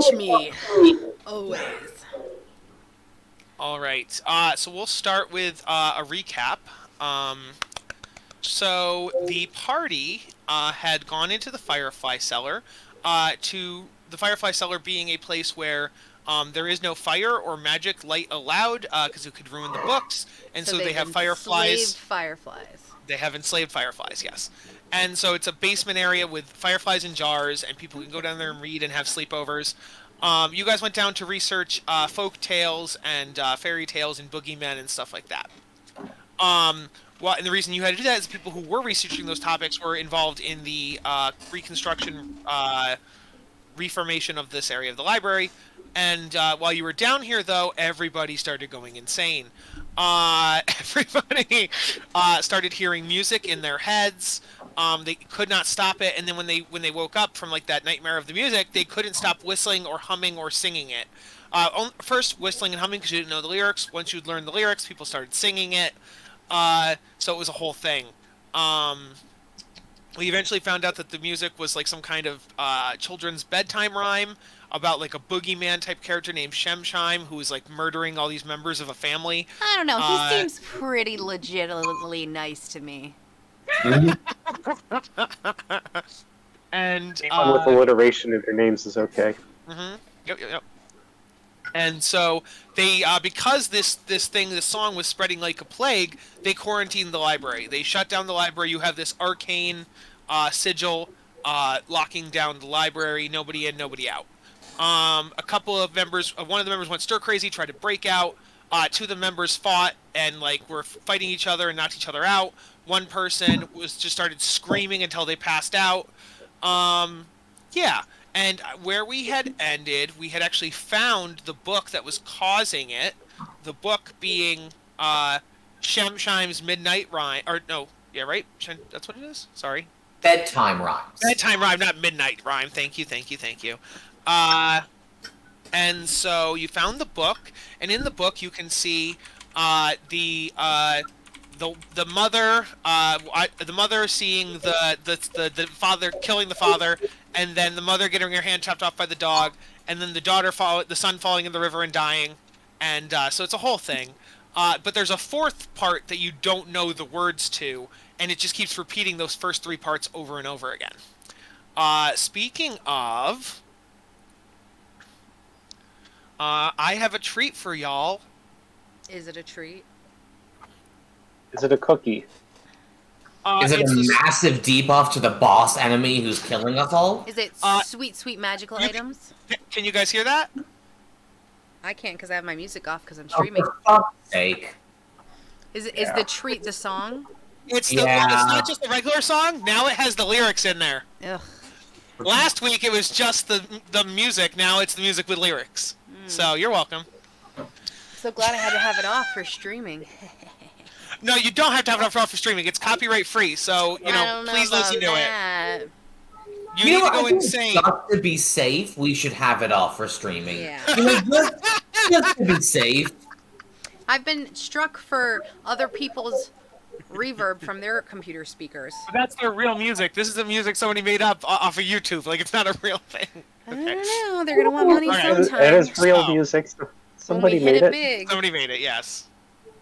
catch me. Always. All right. So we'll start with a recap. Um, so the party had gone into the Firefly Cellar, to the Firefly Cellar being a place where there is no fire or magic light allowed, because it could ruin the books, and So so they they've have enslaved fireflies. fireflies. They have enslaved fireflies, yes. And so it's a basement area with fireflies in jars, and people can go down there and read and have sleepovers. You guys went down to research folk tales and fairy tales and boogeymen and stuff like that. Um, well, and the reason you had to do that is people who were researching those topics were involved in the reconstruction, reformation of this area of the library. And while you were down here, though, everybody started going insane. Everybody started hearing music in their heads. They could not stop it, and then when they woke up from like that nightmare of the music, they couldn't stop whistling or humming or singing it. First whistling and humming because you didn't know the lyrics. Once you'd learned the lyrics, people started singing it. So it was a whole thing. Um, we eventually found out that the music was like some kind of children's bedtime rhyme about like a boogeyman type character named Shemshime who was like murdering all these members of a family. I don't know. He Uh, seems pretty legitimately nice to me. Mhm. and Anyone with alliteration in their names is okay. mhm. Yep. And so they, because this song was spreading like a plague, they quarantined the library. They shut down the library. You have this arcane sigil locking down the library. Nobody in, nobody out. A couple of members, one of the members went stir crazy, tried to break out. Two of the members fought and like were fighting each other and knocked each other out. One person was just started screaming until they passed out. Um, yeah, and where we had ended, we had actually found the book that was causing it. The book being Shemshime's Midnight Rhyme, or no, yeah, right? That's what it is. Sorry, Bedtime rhymes. Bedtime Rhyme, not Midnight Rhyme. Thank you. Uh, and so you found the book, and in the book you can see the mother the mother seeing the father killing the father, and then the mother getting her hand chopped off by the dog, and then the son falling in the river and dying, and so it's a whole thing. But there's a fourth part that you don't know the words to, and it just keeps repeating those first three parts over and over again. Speaking of, I have a treat for y'all. Is it a treat? Is it a cookie? Is it It's a this, massive debuff to the boss enemy who's killing us all? Is it Uh, sweet, sweet magical you- items? Can you guys hear that? I can't because I have my music off because I'm Oh, streaming. for fuck's sake. Is the treat the song? It's Yeah. not just the regular song. Now it has the lyrics in there. Ugh. Last week it was just the music. Now it's the music with lyrics. So you're welcome. So glad I had to have it off for streaming. No, you don't have to have it off for streaming. It's copyright free. So I don't know please about listen to that. it. You need to I go think insane. Just to be safe, we should have it off for streaming. Yeah. Just to be safe. I've been struck for other people's reverb from their computer speakers. That's their real music. This is the music somebody made up off of YouTube. Like it's not a real thing. I don't know. They're gonna want money Alright. sometime. It is real So, music. when Somebody we hit made it it. big. Somebody made it. Yes.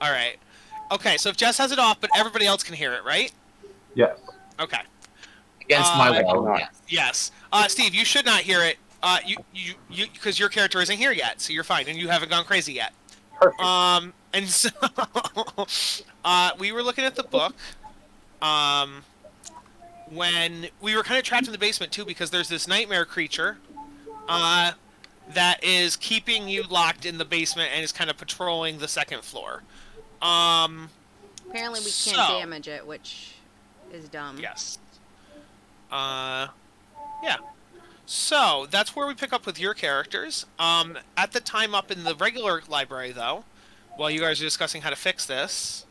All right. Okay. So if Jess has it off, but everybody else can hear it, right? Yes. Okay. Against my I will, cannot. yes. Yes. Steve, you should not hear it. You, because your character isn't here yet, so you're fine, and you haven't gone crazy yet. Perfect. And so, we were looking at the book, when we were kind of trapped in the basement too, because there's this nightmare creature, that is keeping you locked in the basement and is kind of patrolling the second floor. Apparently we can't So- damage it, which is dumb. Yes. Yeah. So that's where we pick up with your characters. At the time up in the regular library, though, while you guys are discussing how to fix this.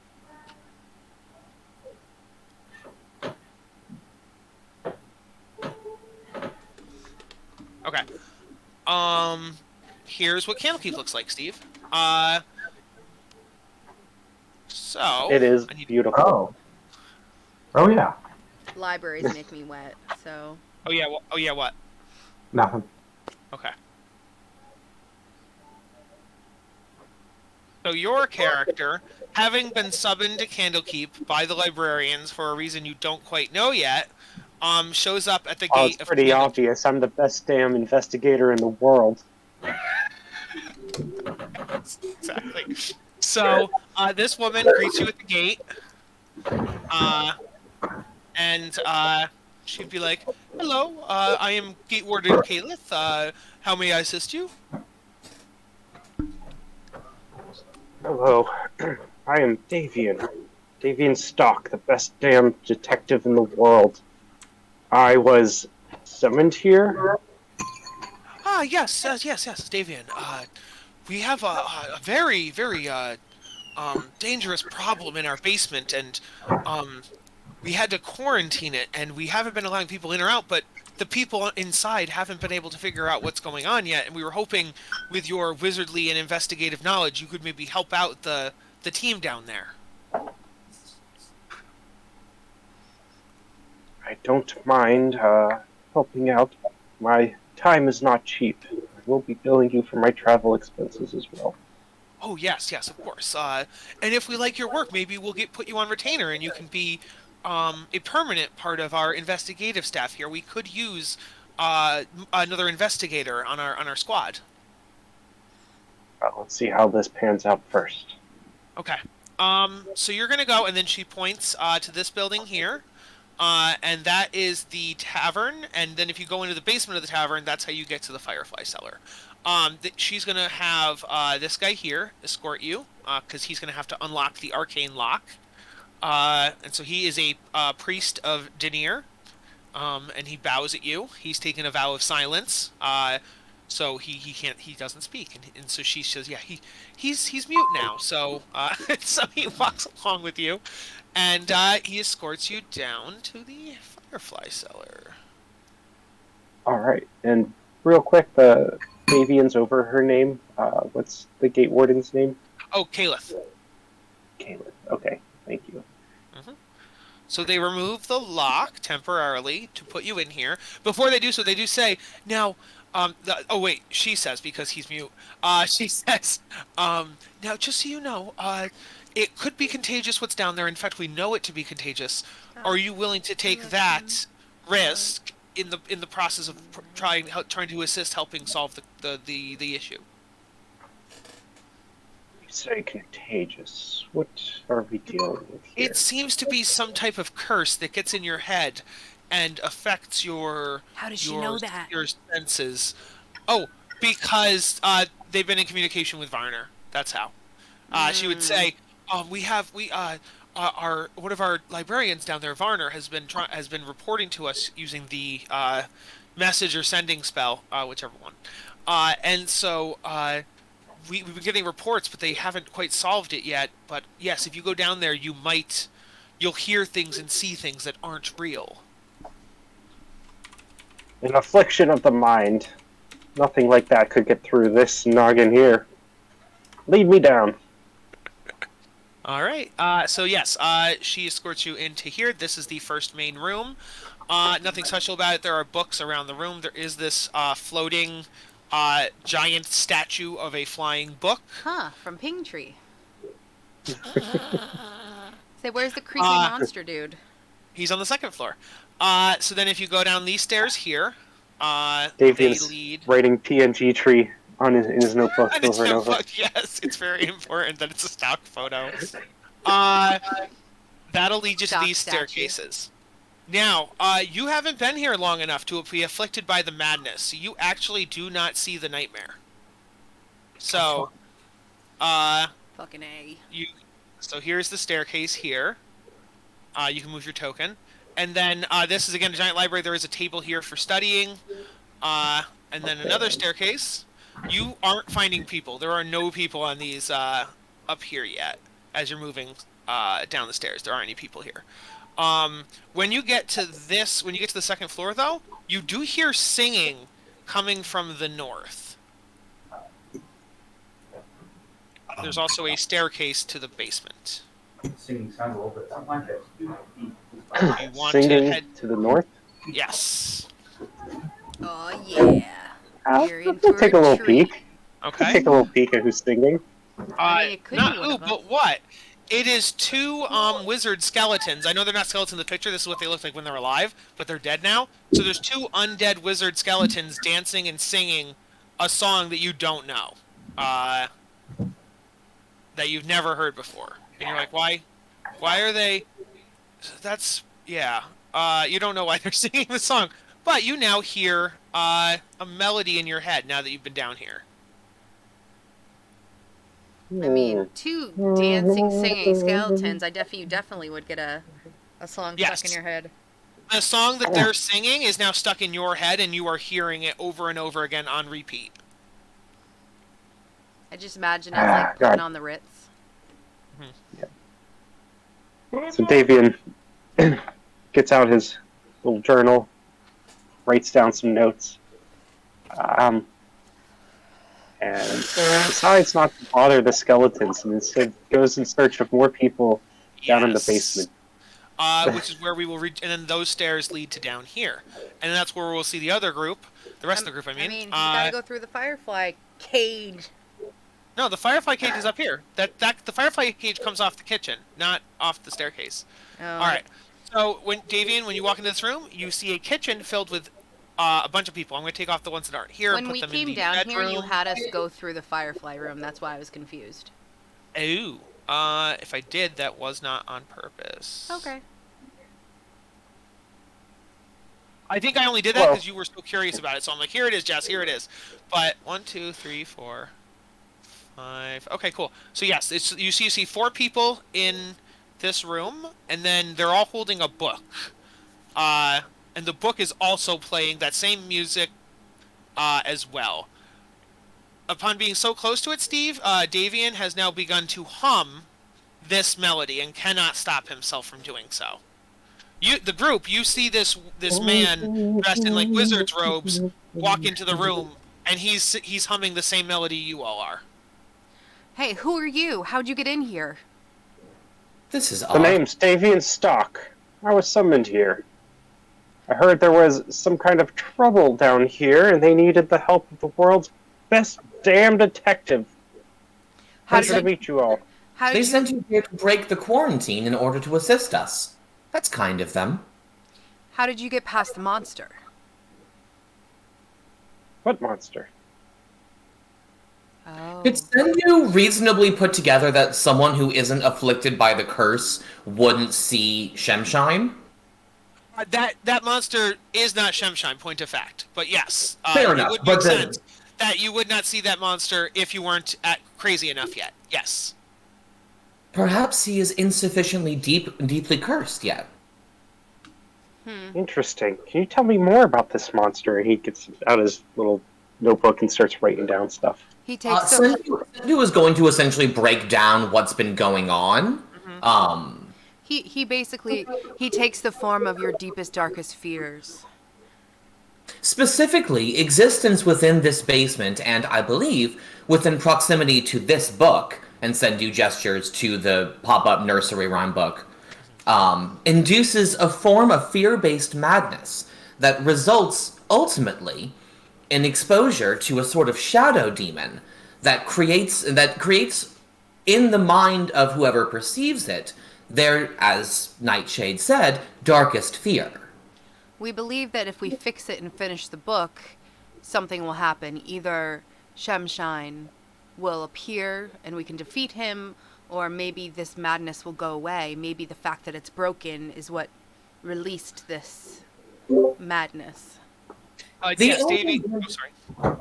Okay. Here's what Candlekeep looks like, Steve. So It is I need- beautiful. Oh. Oh yeah. Libraries make me wet, so Oh yeah. Oh yeah. What? Nothing. Okay. So your character, having been summoned to Candlekeep by the librarians for a reason you don't quite know yet, shows up at the Oh, it's gate of pretty Candlekeep. obvious. I'm the best damn investigator in the world. Exactly. So this woman greets you at the gate, uh, and she'd be like, "Hello, I am Gate Warden Calith. How may I assist you?" Hello, I am Davian. Davian Stock, the best damn detective in the world. I was summoned here. Ah, yes, yes, Davian. We have a very, very dangerous problem in our basement, and um, we had to quarantine it, and we haven't been allowing people in or out, but the people inside haven't been able to figure out what's going on yet, and we were hoping with your wizardly and investigative knowledge you could maybe help out the team down there. I don't mind helping out. My time is not cheap. I will be billing you for my travel expenses as well. Oh yes, yes, of course. And if we like your work, maybe we'll put you on retainer, and you can be a permanent part of our investigative staff here. We could use another investigator on our squad. Well, let's see how this pans out first. Okay. So you're gonna go, and then she points to this building here, and that is the tavern. And then if you go into the basement of the tavern, that's how you get to the Firefly Cellar. She's gonna have this guy here escort you, because he's gonna have to unlock the arcane lock. And so he is a priest of Denier, and he bows at you. He's taken a vow of silence. So he doesn't speak, and so she says, yeah, he's mute now. So so he walks along with you, and he escorts you down to the Firefly Cellar. All right, and real quick, the Davian's over her name. What's the gate warden's name? Oh, Caliph. Caleb. Okay, thank you. So they remove the lock temporarily to put you in here. Before they do so, they do say, now, oh wait, she says, because he's mute, she says, now just so you know, it could be contagious what's down there. In fact, we know it to be contagious. Are you willing to take that risk in the process of trying to assist helping solve the issue? You say contagious. What are we dealing with here? It seems to be some type of curse that gets in your head and affects your How does she know that? your senses. Oh, because they've been in communication with Varner. That's how. She would say, our one of our librarians down there, Varner, has been reporting to us using the message or sending spell, whichever one. And so we've been getting reports, but they haven't quite solved it yet. But yes, if you go down there, you'll hear things and see things that aren't real. An affliction of the mind. Nothing like that could get through this noggin here. Lead me down. All right. So yes, she escorts you into here. This is the first main room. Nothing special about it. There are books around the room. There is this floating giant statue of a flying book. Huh, from Ping Tree. Say, where's the creepy monster dude? He's on the second floor. So then if you go down these stairs here, they Davian's lead... writing PNG tree on in his notebook And it's over and over. notebook, yes, it's very important that it's a stock photo. That'll lead you to Stock these statue. staircases. Now, you haven't been here long enough to be afflicted by the madness, so you actually do not see the nightmare. So, Fucking A. so here's the staircase here. You can move your token. And then this is, again, a giant library. There is a table here for studying. And then another staircase. You aren't finding people. There are no people on these up here yet as you're moving down the stairs. There aren't any people here. When you get to the second floor, though, you do hear singing coming from the north. There's also a staircase to the basement. Singing sounds a little bit something like this. You want Singing to head... to the north? Yes. Oh yeah. I'll You're in for take a little treat. peek. Okay. Take a little peek at who's singing. I mean, it could not be one who, of us. but what? It is two wizard skeletons. I know they're not skeletons in the picture. This is what they looked like when they were alive, but they're dead now. So there's two undead wizard skeletons dancing and singing a song that you don't know, that you've never heard before. And you're like, why? Why are they? That's yeah. You don't know why they're singing the song, but you now hear a melody in your head now that you've been down here. I mean, two dancing, singing skeletons. You definitely would get a song Yes. stuck in your head. The song that they're singing is now stuck in your head, and you are hearing it over and over again on repeat. I just imagine it's like putting God. on the Ritz. So Davian gets out his little journal, writes down some notes, and decides not to bother the skeletons, and instead goes in search of more people down in the basement. Which is where we will reach, and then those stairs lead to down here, and that's where we'll see the other group, the rest of the group. I mean, you gotta go through the firefly cage. No, the firefly cage is up here. The firefly cage comes off the kitchen, not off the staircase. Oh. All right. So when you walk into this room, you see a kitchen filled with a bunch of people. I'm going to take off the ones that aren't here. When and put we them came in the down bedroom. here, you had us go through the firefly room. That's why I was confused. Ooh. If I did, that was not on purpose. Okay. I think I only did that because you were so curious about it. So I'm like, here it is, Jess. Here it is. But 1, 2, 3, 4, 5. Okay, cool. So yes, you see 4 people in this room, and then they're all holding a book. And the book is also playing that same music as well. Upon being so close to it, Steve, Davian has now begun to hum this melody and cannot stop himself from doing so. The group, you see this man dressed in like wizard's robes walk into the room, and he's humming the same melody you all are. Hey, who are you? How'd you get in here? This is The odd. name's Davian Stock. I was summoned here. I heard there was some kind of trouble down here, and they needed the help of the world's best damn detective. Pleasure to meet you all. How They did sent you here to break the quarantine in order to assist us. That's kind of them. How did you get past the monster? What monster? Oh. Did Sendu reasonably put together that someone who isn't afflicted by the curse wouldn't see Shemshine? That monster is not Shemshine, point of fact. But yes, Fair it enough, would but make then- sense that you would not see that monster if you weren't crazy enough yet. Yes. Perhaps he is insufficiently deeply cursed yet. Interesting. Can you tell me more about this monster? He gets out his little notebook and starts writing down stuff. He takes the Sendu is going to essentially break down what's been going on. he basically takes the form of your deepest, darkest fears. Specifically, existence within this basement, and I believe within proximity to this book, and Sendu gestures to the pop-up nursery rhyme book, induces a form of fear-based madness that results, ultimately, in exposure to a sort of shadow demon that creates in the mind of whoever perceives it, their, as Nightshade said, darkest fear. We believe that if we fix it and finish the book, something will happen. Either Shemshine will appear and we can defeat him, or maybe this madness will go away. Maybe the fact that it's broken is what released this madness. Yes, Davey. Oh, sorry.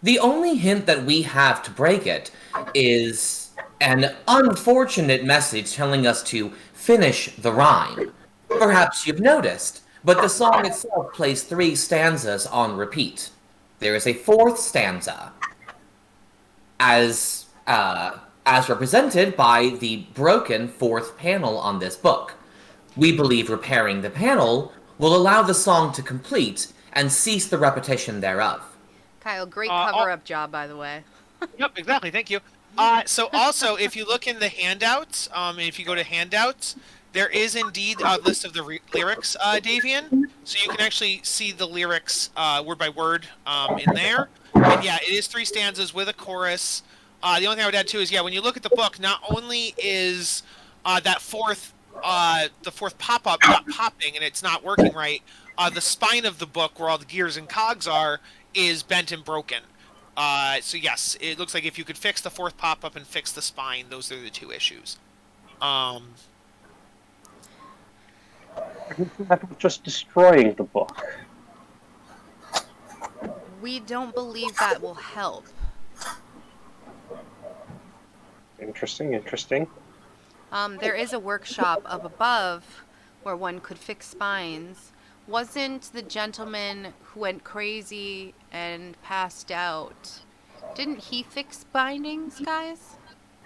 The only hint that we have to break it is an unfortunate message telling us to finish the rhyme. Perhaps you've noticed, but the song itself plays 3 stanzas on repeat. There is a 4th stanza, as represented by the broken 4th panel on this book. We believe repairing the panel will allow the song to complete and cease the repetition thereof. Kyle, great cover-up job, by the way. Yep, exactly. Thank you. So also, if you look in the handouts, and if you go to handouts, there is indeed a list of the lyrics, Davian. So you can actually see the lyrics word by word in there. And yeah, it is 3 stanzas with a chorus. The only thing I would add too is when you look at the book, not only is that the fourth pop-up not popping and it's not working right, the spine of the book where all the gears and cogs are is bent and broken. So yes, it looks like if you could fix the fourth pop-up and fix the spine, those are the two issues. About just destroying the book. We don't believe that will help. Interesting. There is a workshop up above where one could fix spines. Wasn't the gentleman who went crazy and passed out, didn't he fix bindings, guys?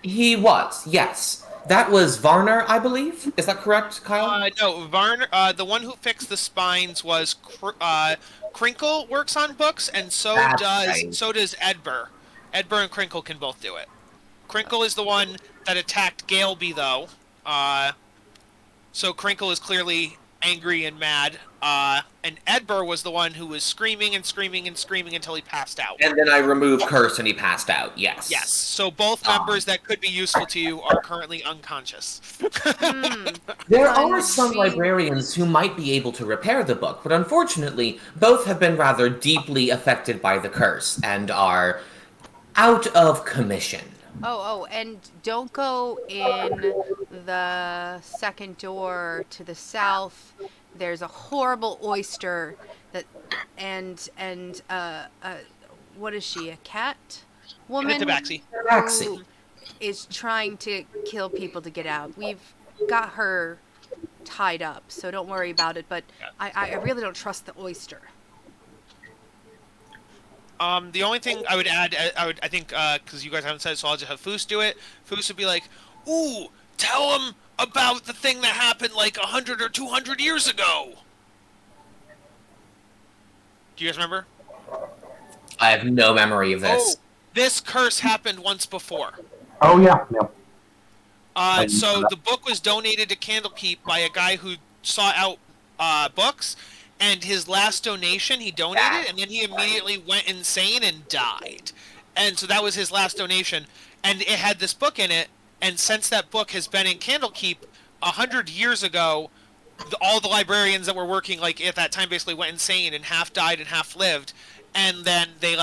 He was, yes. That was Varner, I believe. Is that correct, Kyle? No, Varner. The one who fixed the spines was Crinkle works on books, and so That's does right. Edbur. Edbur and Crinkle can both do it. Crinkle is the one that attacked Galeby, though. So Crinkle is clearly angry and mad. And Edbur was the one who was screaming and screaming and screaming until he passed out. And then I removed Curse and he passed out, yes. Yes. So both members that could be useful to you are currently unconscious. There are some librarians who might be able to repair the book, but unfortunately, both have been rather deeply affected by the curse and are out of commission. And don't go in the second door to the south. There's a horrible oyster what is she, a cat woman? Tabaxi. Who is trying to kill people to get out. We've got her tied up, so don't worry about it, but I really don't trust the oyster. The only thing I would add, I think, because you guys haven't said it, so I'll just have Foos do it. Foos would be like, "Ooh, tell him about the thing that happened like 100 or 200 years ago." Do you guys remember? I have no memory of this. Oh, this curse happened once before. Oh, yeah. So the book was donated to Candlekeep by a guy who sought out books, and his last donation he donated, and then he immediately went insane and died. And so that was his last donation, and it had this book in it. And since that book has been in Candlekeep, 100 years ago, all the librarians that were working at that time basically went insane and half died and half lived. And then they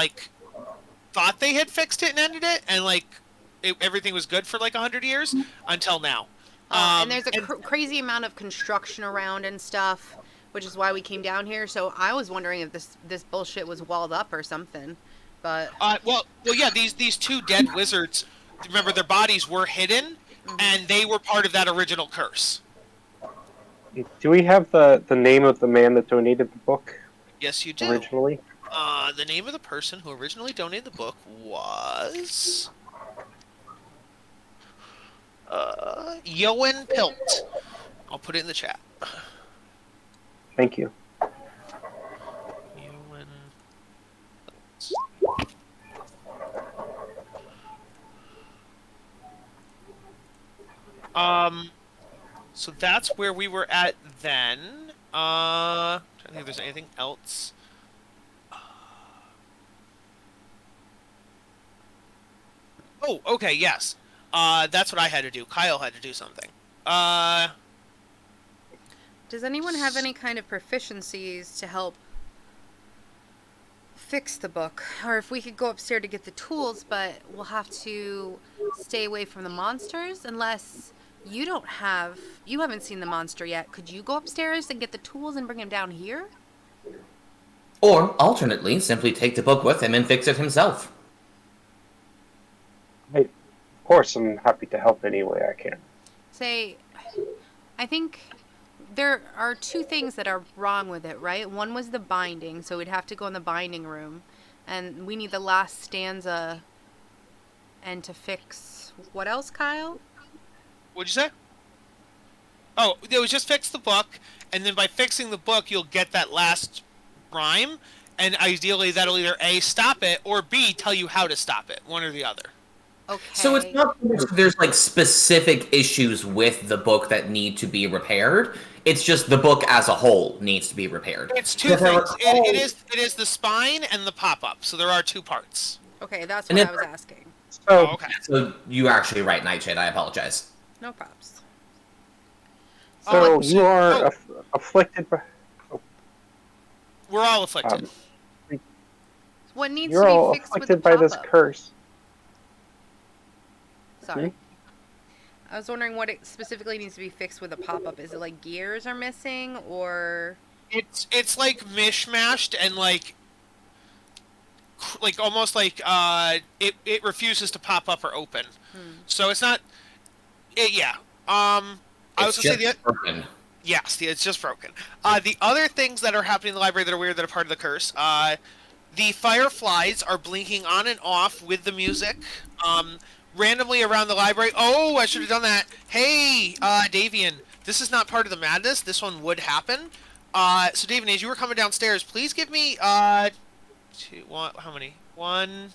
thought they had fixed it and ended it, and everything was good for 100 years until now. And there's a crazy amount of construction around and stuff, which is why we came down here. So I was wondering if this bullshit was walled up or something. But yeah, these two dead wizards. Remember, their bodies were hidden, and they were part of that original curse. Do we have the name of the man that donated the book Yes, you do. originally? The name of the person who originally donated the book was Yoan Pilt. I'll put it in the chat. Thank you. Yoan. So that's where we were at then. I don't think if there's anything else. Oh, okay, yes. That's what I had to do. Kyle had to do something. does anyone have any kind of proficiencies to help fix the book? Or if we could go upstairs to get the tools, but we'll have to stay away from the monsters unless you haven't seen the monster yet. Could you go upstairs and get the tools and bring him down here? Or, alternately, simply take the book with him and fix it himself. Of course, I'm happy to help any way I can. I think there are two things that are wrong with it, right? One was the binding, so we'd have to go in the binding room. And we need the last stanza and to fix... What else, Kyle? What'd you say? Oh, it was just fix the book, and then by fixing the book, you'll get that last rhyme, and ideally that'll either A, stop it, or B, tell you how to stop it. One or the other. Okay. So it's not that there's specific issues with the book that need to be repaired. It's just the book as a whole needs to be repaired. It's two things. It is the spine and the pop-up, so there are two parts. Okay, that's what I was asking. So, Oh, okay. So you are actually right, Nightshade. I apologize. No props. so Oh, you are oh. afflicted by. We're all afflicted. What needs You're to be all fixed with the afflicted by this pop-up? curse. Sorry. I was wondering what it specifically needs to be fixed with a pop-up. Is it like gears are missing, or It's like mishmashed and like almost like it refuses to pop up or open. So it's not. Yeah. I was It's gonna say just broken. yes, it's just broken. The other things that are happening in the library that are weird that are part of the curse. The fireflies are blinking on and off with the music. Randomly around the library. Oh, I should have done that. Hey, Davian, this is not part of the madness. This one would happen. So Davian, as you were coming downstairs, please give me how many? One.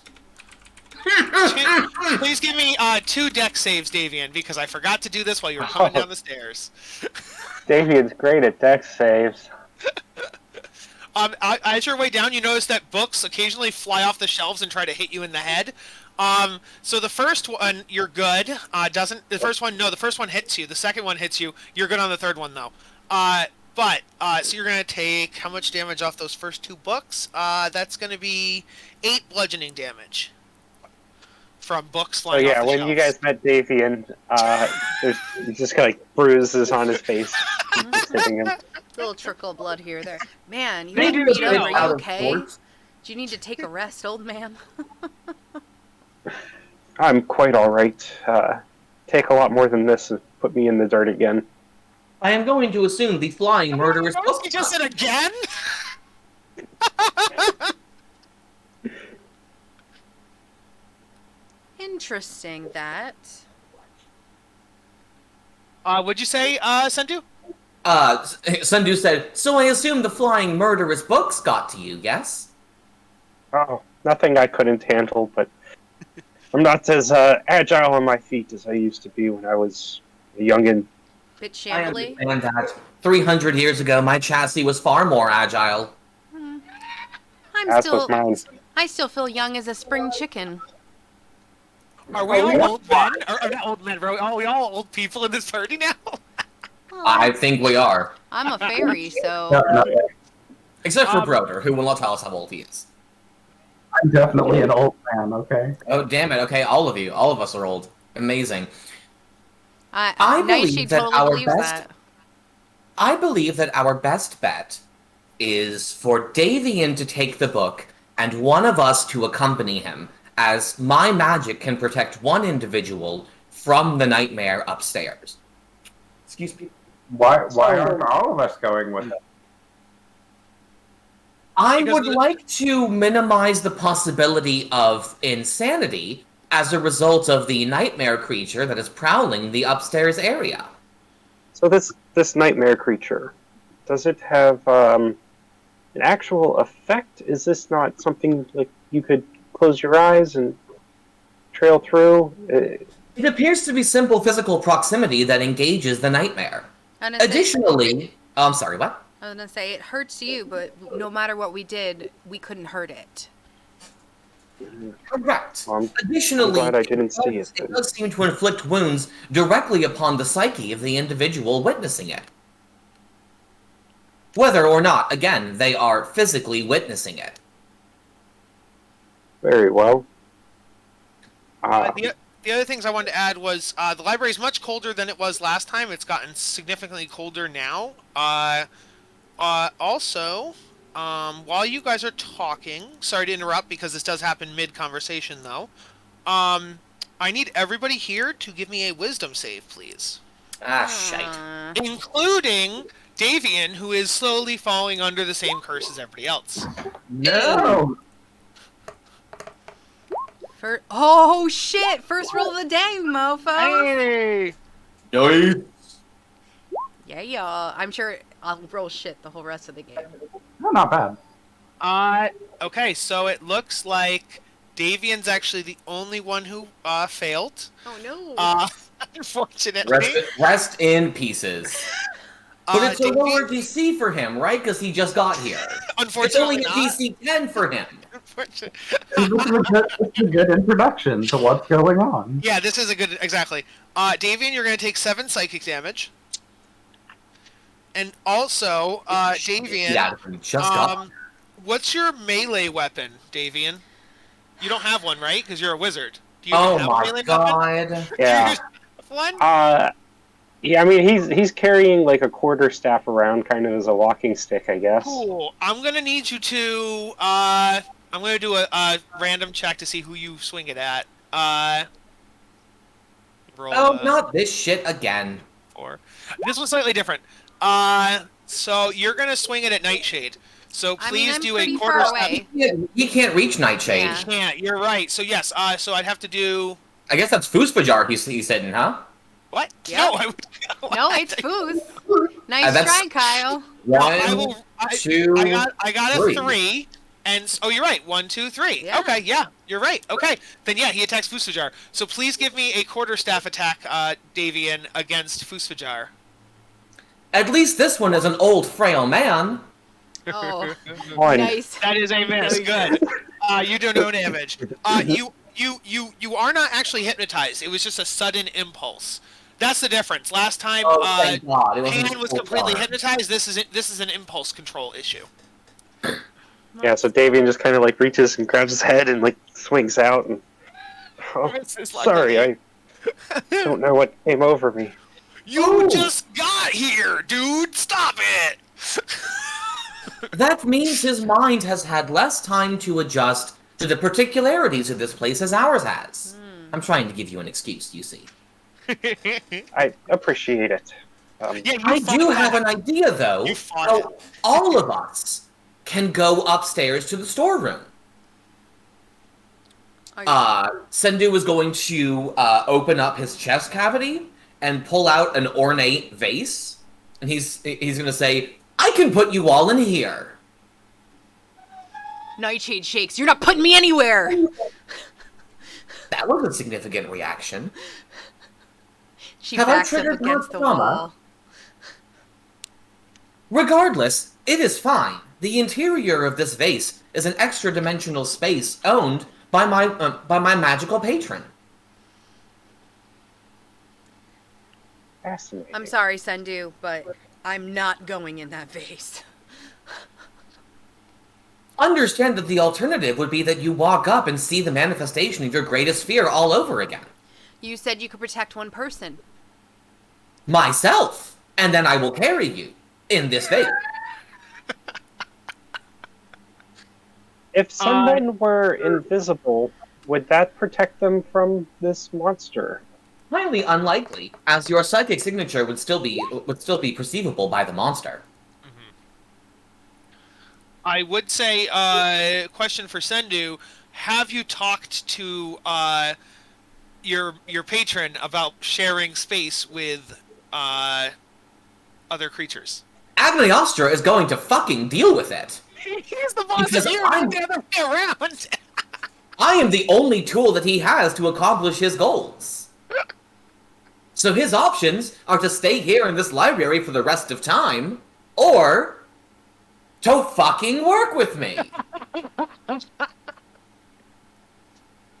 Two, please give me 2 deck saves, Davian, because I forgot to do this while you were coming down the stairs. Davian's great at dex saves. As your way down, you notice that books occasionally fly off the shelves and try to hit you in the head. So the first one, you're good. Doesn't the first one? No, the first one hits you. The second one hits you. You're good on the third one though. So you're gonna take how much damage off those first 2 books? That's gonna be 8 bludgeoning damage from books Oh flying off yeah, the when shelves. you guys met Davian, there's just got like bruises on his face, just hitting him. a little trickle of blood here or there? Man, you They look do beat up. good Are you out of okay? sorts. Do you need to take a rest, old man? I'm quite all right. Take a lot more than this and put me in the dirt again. I am going to assume the flying murderous Oh, book. you just said again? Interesting that. What'd you say, Sendu? Sundu said, so I assume the flying murderous books got to you, yes? Oh, nothing I couldn't handle, but I'm not as agile on my feet as I used to be when I was a youngin'. Bit I shambly. understand that. 300 years ago, my chassis was far more agile. As was mine. I still feel young as a spring chicken. Are we all old men? Or not old men, bro. Are we all old people in this party now? I think we are. I'm a fairy, so No, Except for Um, Broder, who will not tell us how old he is. I'm definitely an old man, okay? Oh, damn it. Okay, all of you. All of us are old. Amazing. I believe she that totally our believes best- that. I believe that our best bet is for Davian to take the book and one of us to accompany him, as my magic can protect one individual from the nightmare upstairs. Excuse me. Why aren't all of us going with it? I Because would the- like to minimize the possibility of insanity as a result of the nightmare creature that is prowling the upstairs area. So this nightmare creature, does it have an actual effect? Is this not something like you could close your eyes and trail through? It appears to be simple physical proximity that engages the nightmare. Additionally, I'm sorry, what? I was gonna say it hurts you, but no matter what we did, we couldn't hurt it. Correct. I'm Additionally, glad I didn't see it. it does seem to inflict wounds directly upon the psyche of the individual witnessing it. Whether or not, again, they are physically witnessing it. Very well. The other things I wanted to add was the library is much colder than it was last time. It's gotten significantly colder now. Also, while you guys are talking, sorry to interrupt because this does happen mid-conversation though. I need everybody here to give me a wisdom save, please. Shite. Including Davian, who is slowly falling under the same curse as everybody else. No! Oh shit! First roll of the day, mofo. Hey! Yeah, y'all. I'm sure I'll roll shit the whole rest of the game. No, not bad. Okay, so it looks like Davian's actually the only one who failed. Oh no. Unfortunately. Rest in pieces. But it's a Davey, lower DC for him, right? Because he just got here. It's only unfortunately a not. DC 10 for him. This is a good introduction to what's going on. Yeah, this is a good exactly. Davian, you're gonna take 7 psychic damage. And also, Davian, Yeah, he just got. what's your melee weapon, Davian? You don't have one, right? Because you're a wizard. Do you Oh even have a my melee weapon? god. Yeah. One? Yeah, I mean, he's carrying like a quarterstaff around kind of as a walking stick, I guess. Cool. I'm gonna need you to. I'm gonna do a random check to see who you swing it at. Roll. Oh, not this shit again. 4. This one's slightly different. So you're gonna swing it at Nightshade. So I please mean, I'm do a pretty quarter far step. away. He can't reach Nightshade. Yeah. Can't. You're right. So yes. So I'd have to do. I guess that's Foospajar he's hitting, huh? What? Yep. No, I would. No, it's Foos. Nice that's- try, Kyle. I One, will. two, I got a three. 3. And oh, you're right. 1, 2, 3. Yeah. Okay, yeah, you're right. Okay, then yeah, he attacks Fusajar. So please give me a quarterstaff attack, Davian, against Fusajar. At least this one is an old, frail man. Oh, One. nice. That is a miss. Good. You do no damage. You are not actually hypnotized. It was just a sudden impulse. That's the difference. Last time, Oh, thank God. It wasn't Pan was full completely charge. hypnotized. This is an impulse control issue. Yeah, so Davian just kind of like reaches and grabs his head and like swings out. And oh, It's like sorry, I don't know what came over me. You Ooh. just got here, dude. Stop it. That means his mind has had less time to adjust to the particularities of this place as ours has. I'm trying to give you an excuse, you see. I appreciate it. Yeah, you I fought do that. have an idea, though. You fought how all of us can go upstairs to the storeroom. Sendu is going to open up his chest cavity and pull out an ornate vase, and he's going to say, "I can put you all in here." Nightshade shakes. You're not putting me anywhere. That was a significant reaction. She Have I backs up triggered against the trauma? wall. Regardless, it is fine. The interior of this vase is an extra-dimensional space owned by my magical patron. Fascinating. I'm sorry, Sendu, but I'm not going in that vase. Understand that the alternative would be that you walk up and see the manifestation of your greatest fear all over again. You said you could protect one person. Myself! And then I will carry you in this vase. If someone were invisible, would that protect them from this monster? Highly unlikely, as your psychic signature would still be perceivable by the monster. I would say, question for Sendu: have you talked to your patron about sharing space with other creatures? Agniostra is going to fucking deal with it. He's the boss Because of you, I'm- not the other way around. I am the only tool that he has to accomplish his goals. So his options are to stay here in this library for the rest of time, or to fucking work with me.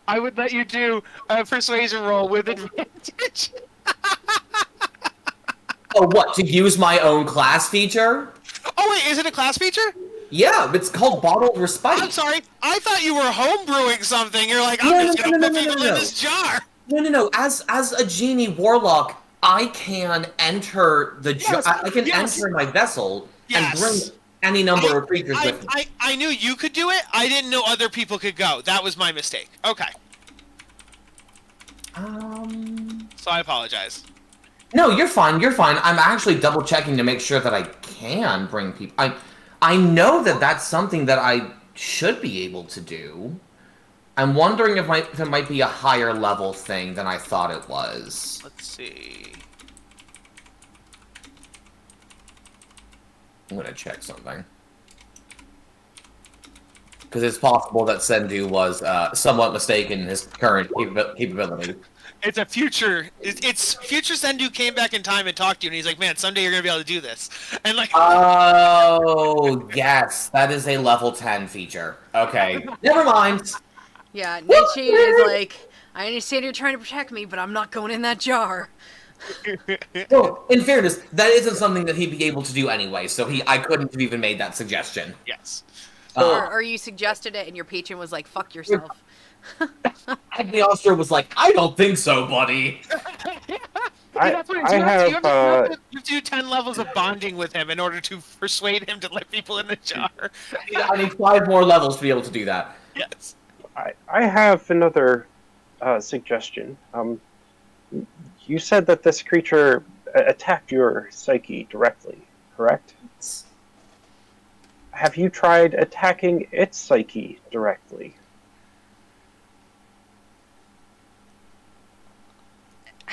I would let you do a persuasion roll with advantage. Oh, what, to use my own class feature? Oh wait, is it a class feature? Yeah, it's called Bottled I'm Respite. sorry, I thought you were homebrewing something. You're like, I'm No, just gonna no, put no, people no. in this jar. No. As a genie warlock, I can enter the Yes, I can yes. enter my vessel and Yes. bring any number of creatures with me. I knew you could do it. I didn't know other people could go. That was my mistake. Okay, so I apologize. No, you're fine. You're fine. I'm actually double checking to make sure that I can bring people. I know that that's something that I should be able to do. I'm wondering if it might be a higher level thing than I thought it was. Let's see. I'm gonna check something. because it's possible that Sendu was somewhat mistaken in his current capability. It's a future. It's future Sendu came back in time and talked to you, and he's like, "Man, someday you're gonna be able to do this." And like, Oh, yes, that is a level 10 feature. Okay, never mind. Yeah, Nightshade is like, I understand you're trying to protect me, but I'm not going in that jar. Well, in fairness, that isn't something that he'd be able to do anyway, so I couldn't have even made that suggestion. yes. Or you suggested it and your patron was like, fuck yourself. Cagliostro was like, I don't think so, buddy. That's what it is. I You have, have to do 10 levels of bonding with him in order to persuade him to let people in the jar. I need 5 more levels to be able to do that. Yes. I have another suggestion. You said that this creature attacked your psyche directly, correct? Have you tried attacking its psyche directly?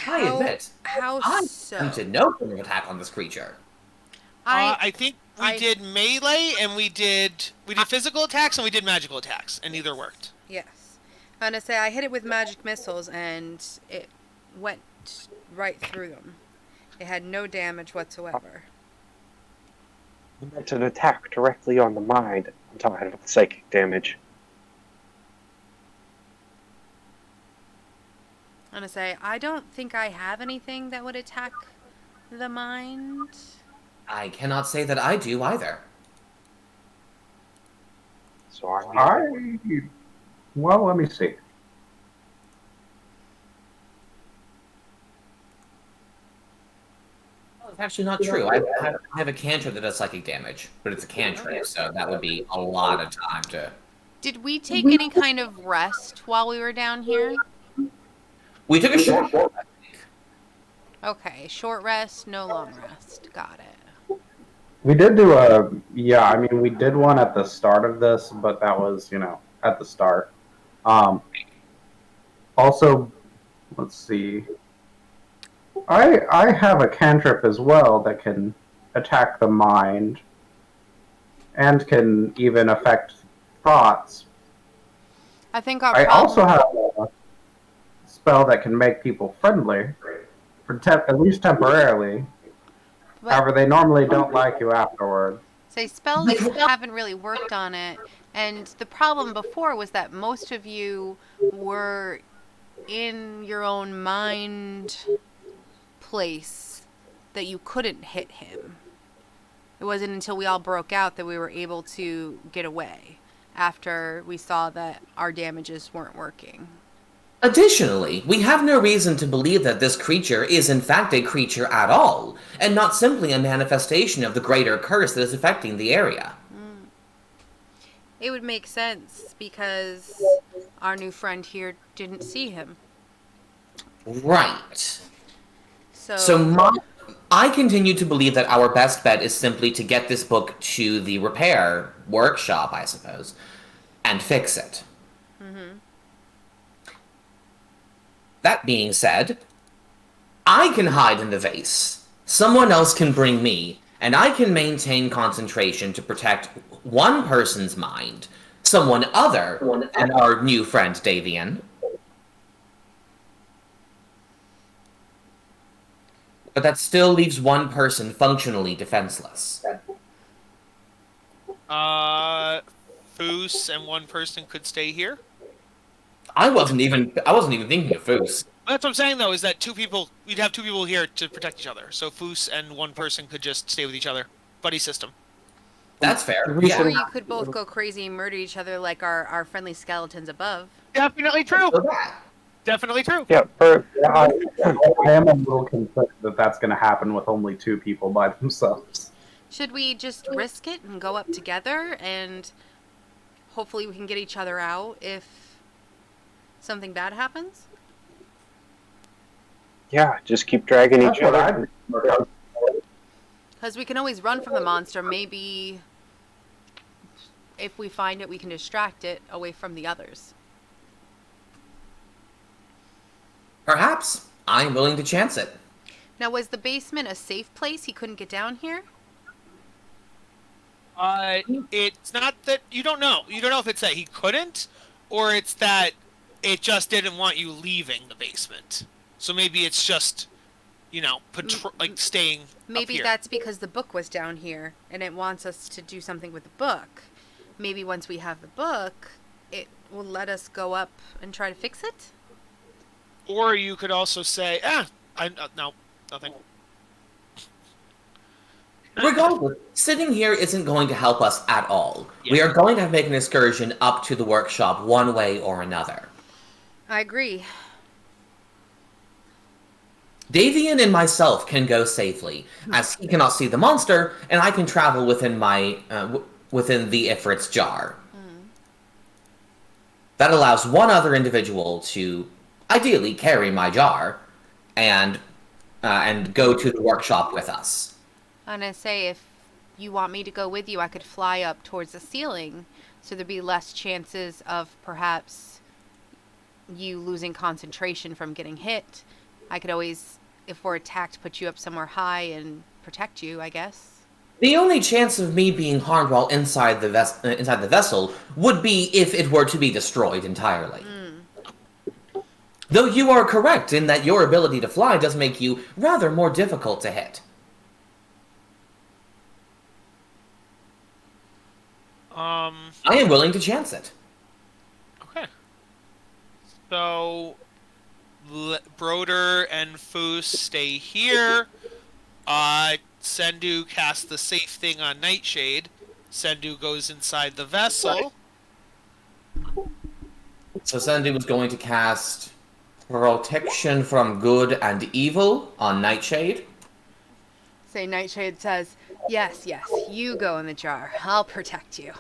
I admit, How I'm so? tempted no form of attack on this creature. I think we I- did melee and we did physical attacks and we did magical attacks, and neither worked. Yes. I'm gonna say I hit it with magic missiles and it went right through them. It had no damage whatsoever. You meant an attack directly on the mind. I'm talking about psychic damage. I'm gonna say I don't think I have anything that would attack the mind. I cannot say that I do either. So I'm Well, let me see. Well, it's actually not true. I have a cantrip that does psychic damage, but it's a cantrip, so that would be a lot of time to... Did we take any kind of rest while we were down here? We took a short rest. Okay, short rest, no long rest. Got it. We did do we did one at the start of this, but that was, at the start. Also, let's see. I have a cantrip as well that can attack the mind and can even affect thoughts. I think our I problem... also have a spell that can make people friendly, at least temporarily. but However, they normally don't like you afterward. say spells haven't really worked on it, and the problem before was that most of you were in your own mind place that you couldn't hit him. It wasn't until we all broke out that we were able to get away after we saw that our damages weren't working. Additionally, we have no reason to believe that this creature is in fact a creature at all, and not simply a manifestation of the greater curse that is affecting the area. It would make sense because our new friend here didn't see him. Right. So I continue to believe that our best bet is simply to get this book to the repair workshop, I suppose, and fix it. Mm-hmm. That being said, I can hide in the vase. Someone else can bring me, and I can maintain concentration to protect one person's mind, someone other than our new friend Davian. But that still leaves one person functionally defenseless. Foos and one person could stay here. I wasn't even thinking of Foos. That's what I'm saying, though, is that we'd have two people here to protect each other. So Foos and one person could just stay with each other. Buddy system. That's fair. Or Yeah. you could both go crazy and murder each other like our friendly skeletons above. Definitely true. So that. Definitely true. Yeah, I am a little concerned that that's going to happen with only 2 people by themselves. Should we just risk it and go up together and hopefully we can get each other out if something bad happens? yeah, just keep dragging That's each what other. Because we can always run from the monster. Maybe if we find it, we can distract it away from the others. Perhaps. I'm willing to chance it. Now, was the basement a safe place? He couldn't get down here? It's not that you don't know. You don't know if it's that he couldn't, or it's that it just didn't want you leaving the basement. So maybe it's just, like staying up Maybe here. that's because the book was down here and it wants us to do something with the book. Maybe once we have the book, it will let us go up and try to fix it. Or you could also say, no, nothing. Regardless, sitting here isn't going to help us at all. Yeah. We are going to have to make an excursion up to the workshop one way or another. I agree. Davian and myself can go safely, as he cannot see the monster, and I can travel within within the Ifrit's jar. That allows one other individual to, ideally, carry my jar, and go to the workshop with us. I'm going to say if you want me to go with you, I could fly up towards the ceiling, so there'd be less chances of perhaps you losing concentration from getting hit. I could always, if we're attacked, put you up somewhere high and protect you, I guess. The only chance of me being harmed while inside the vessel would be if it were to be destroyed entirely. Though you are correct in that your ability to fly does make you rather more difficult to hit. I am willing to chance it. Okay. So, Broder and Foos stay here. Sendu casts the safe thing on Nightshade. Sendu goes inside the vessel. So Sandy was going to cast Protection from Good and Evil on Nightshade. Say Nightshade says, yes, you go in the jar. I'll protect you.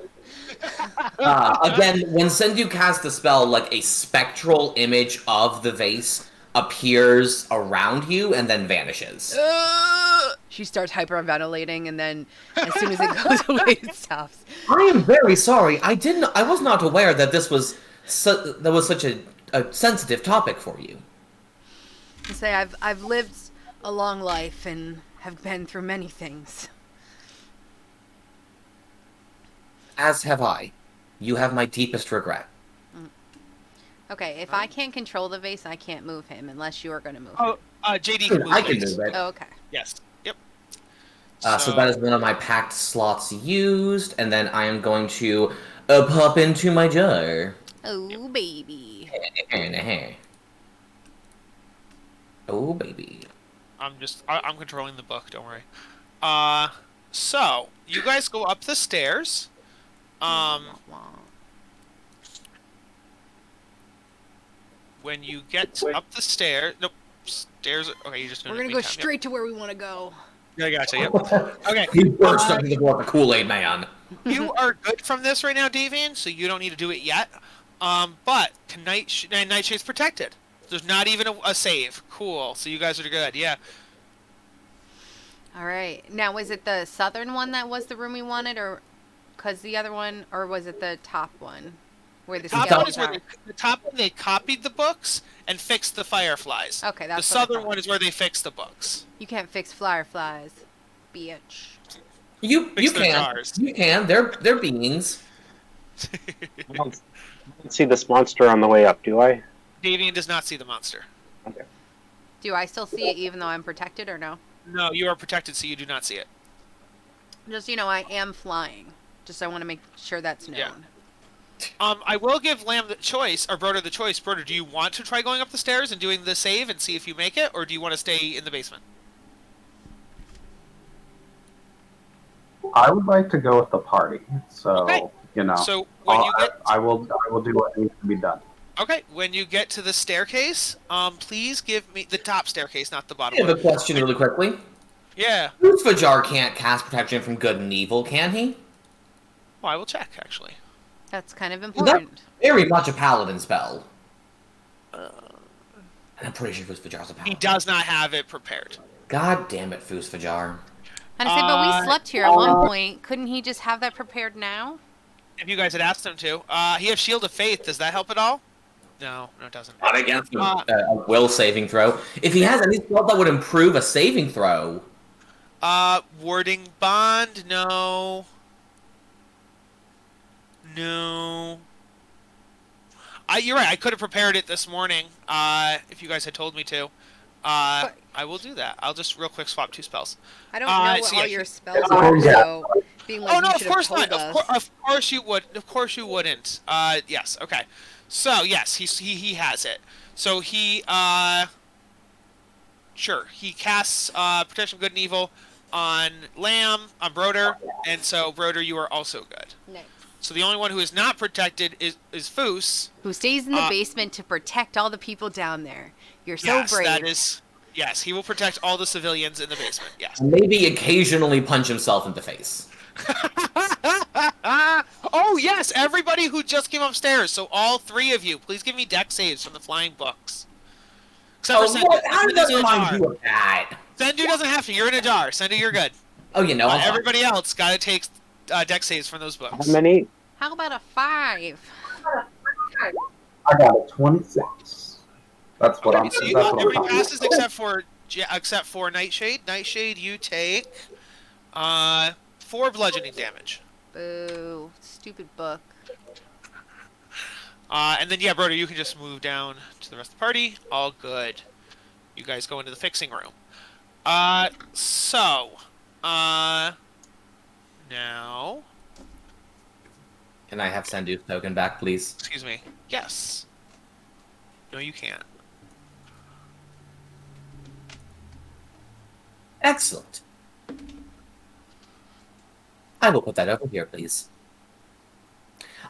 Again, when Sendu casts the spell, like a spectral image of the vase appears around you and then vanishes. She starts hyperventilating, and then as soon as it goes away, it stops. I am very sorry. I was not aware that this was such a sensitive topic for you. I say I've lived a long life and have been through many things. As have I. You have my deepest regret. Okay, if I can't control the vase, I can't move him unless you are going to move him. Oh, JD can move I can things. move it. Oh, okay. Yes. Yep. So that is one of my packed slots used, and then I am going to pop into my jar. Oh, baby. Oh, baby. I'm controlling the book, don't worry. So, you guys go up the stairs. When you get up the stairs... Nope. Stairs... Okay, you're just We're going to go straight to where we want to go. Yeah, I gotcha, yep. Okay. You burst under the door of the Kool-Aid Man. You are good from this right now, Davian, so you don't need to do it yet. But Nightshade's protected. There's not even a save. Cool. So you guys are good, yeah. All right. Now, was it the southern one that was the room we wanted, or because the other one, or was it the top one where the skeletons are? The top one, they copied the books and fixed the fireflies. Okay, that's the what I southern thought. one is where they fixed the books. You can't fix fireflies, bitch. You Fix their can. jars. You can. They're beings. I don't see this monster on the way up, do I? Davian does not see the monster. Okay. Do I still see it even though I'm protected, or no? No, you are protected, so you do not see it. Just, I am flying. Just I want to make sure that's known. Yeah. I will give Lamb the choice, or Broder the choice. Broder, do you want to try going up the stairs and doing the save and see if you make it, or do you want to stay in the basement? I would like to go with the party, so Okay. So when you get, I will do what needs to be done. okay, when you get to the staircase, please give me the top staircase, not the bottom I have one. a question really quickly. Yeah. Fajar can't cast protection from good and evil, can he? Well, I will check actually. That's kind of That's important. very much a paladin spell. And I'm pretty sure Fajar's a paladin. He does not have it prepared. God damn it, Fajar. And I say, but we slept here at one point. Couldn't he just have that prepared now? If you guys had asked him to, he has Shield of Faith. Does that help at all? No, it doesn't. Not against a will saving throw. If he has any spell that would improve a saving throw. Warding Bond, no. No. You're right. I could have prepared it this morning. If you guys had told me to. I will do that. I'll just real quick swap 2 spells. I don't know what so all yeah, your spells Oh, are, yeah. so being like Oh no, you of should have course told not. us. Of course you would. Of course you wouldn't. Yes. Okay. So yes, he has it. So he sure he casts protection of good and evil on Lamb, on Broder, and so Broder, you are also good. Nice. So the only one who is not protected is Foos. Who stays in the basement to protect all the people down there. You're so Yes, brave. that is. Yes, he will protect all the civilians in the basement. Yes. Maybe occasionally punch himself in the face. Oh yes, everybody who just came upstairs. So all 3 of you, please give me deck saves from the flying books. Except for Sendu. How does Sendu's in a remind jar. you of that? Sendu doesn't have to. You're in a jar. Sendu, you're good. Oh, I'm fine. Everybody else got to take deck saves from those books. How many? How about a 5? I got a 26. That's what I'm. So That's you, what I'm everybody talking passes about. except for Nightshade. Nightshade, you take 4 bludgeoning damage. Boo. Stupid book. And then, yeah, Broder, you can just move down to the rest of the party. All good. You guys go into the fixing room. Now... Can I have Sendu's token back, please? Excuse me. Yes. No, you can't. Excellent. I will put that over here, please.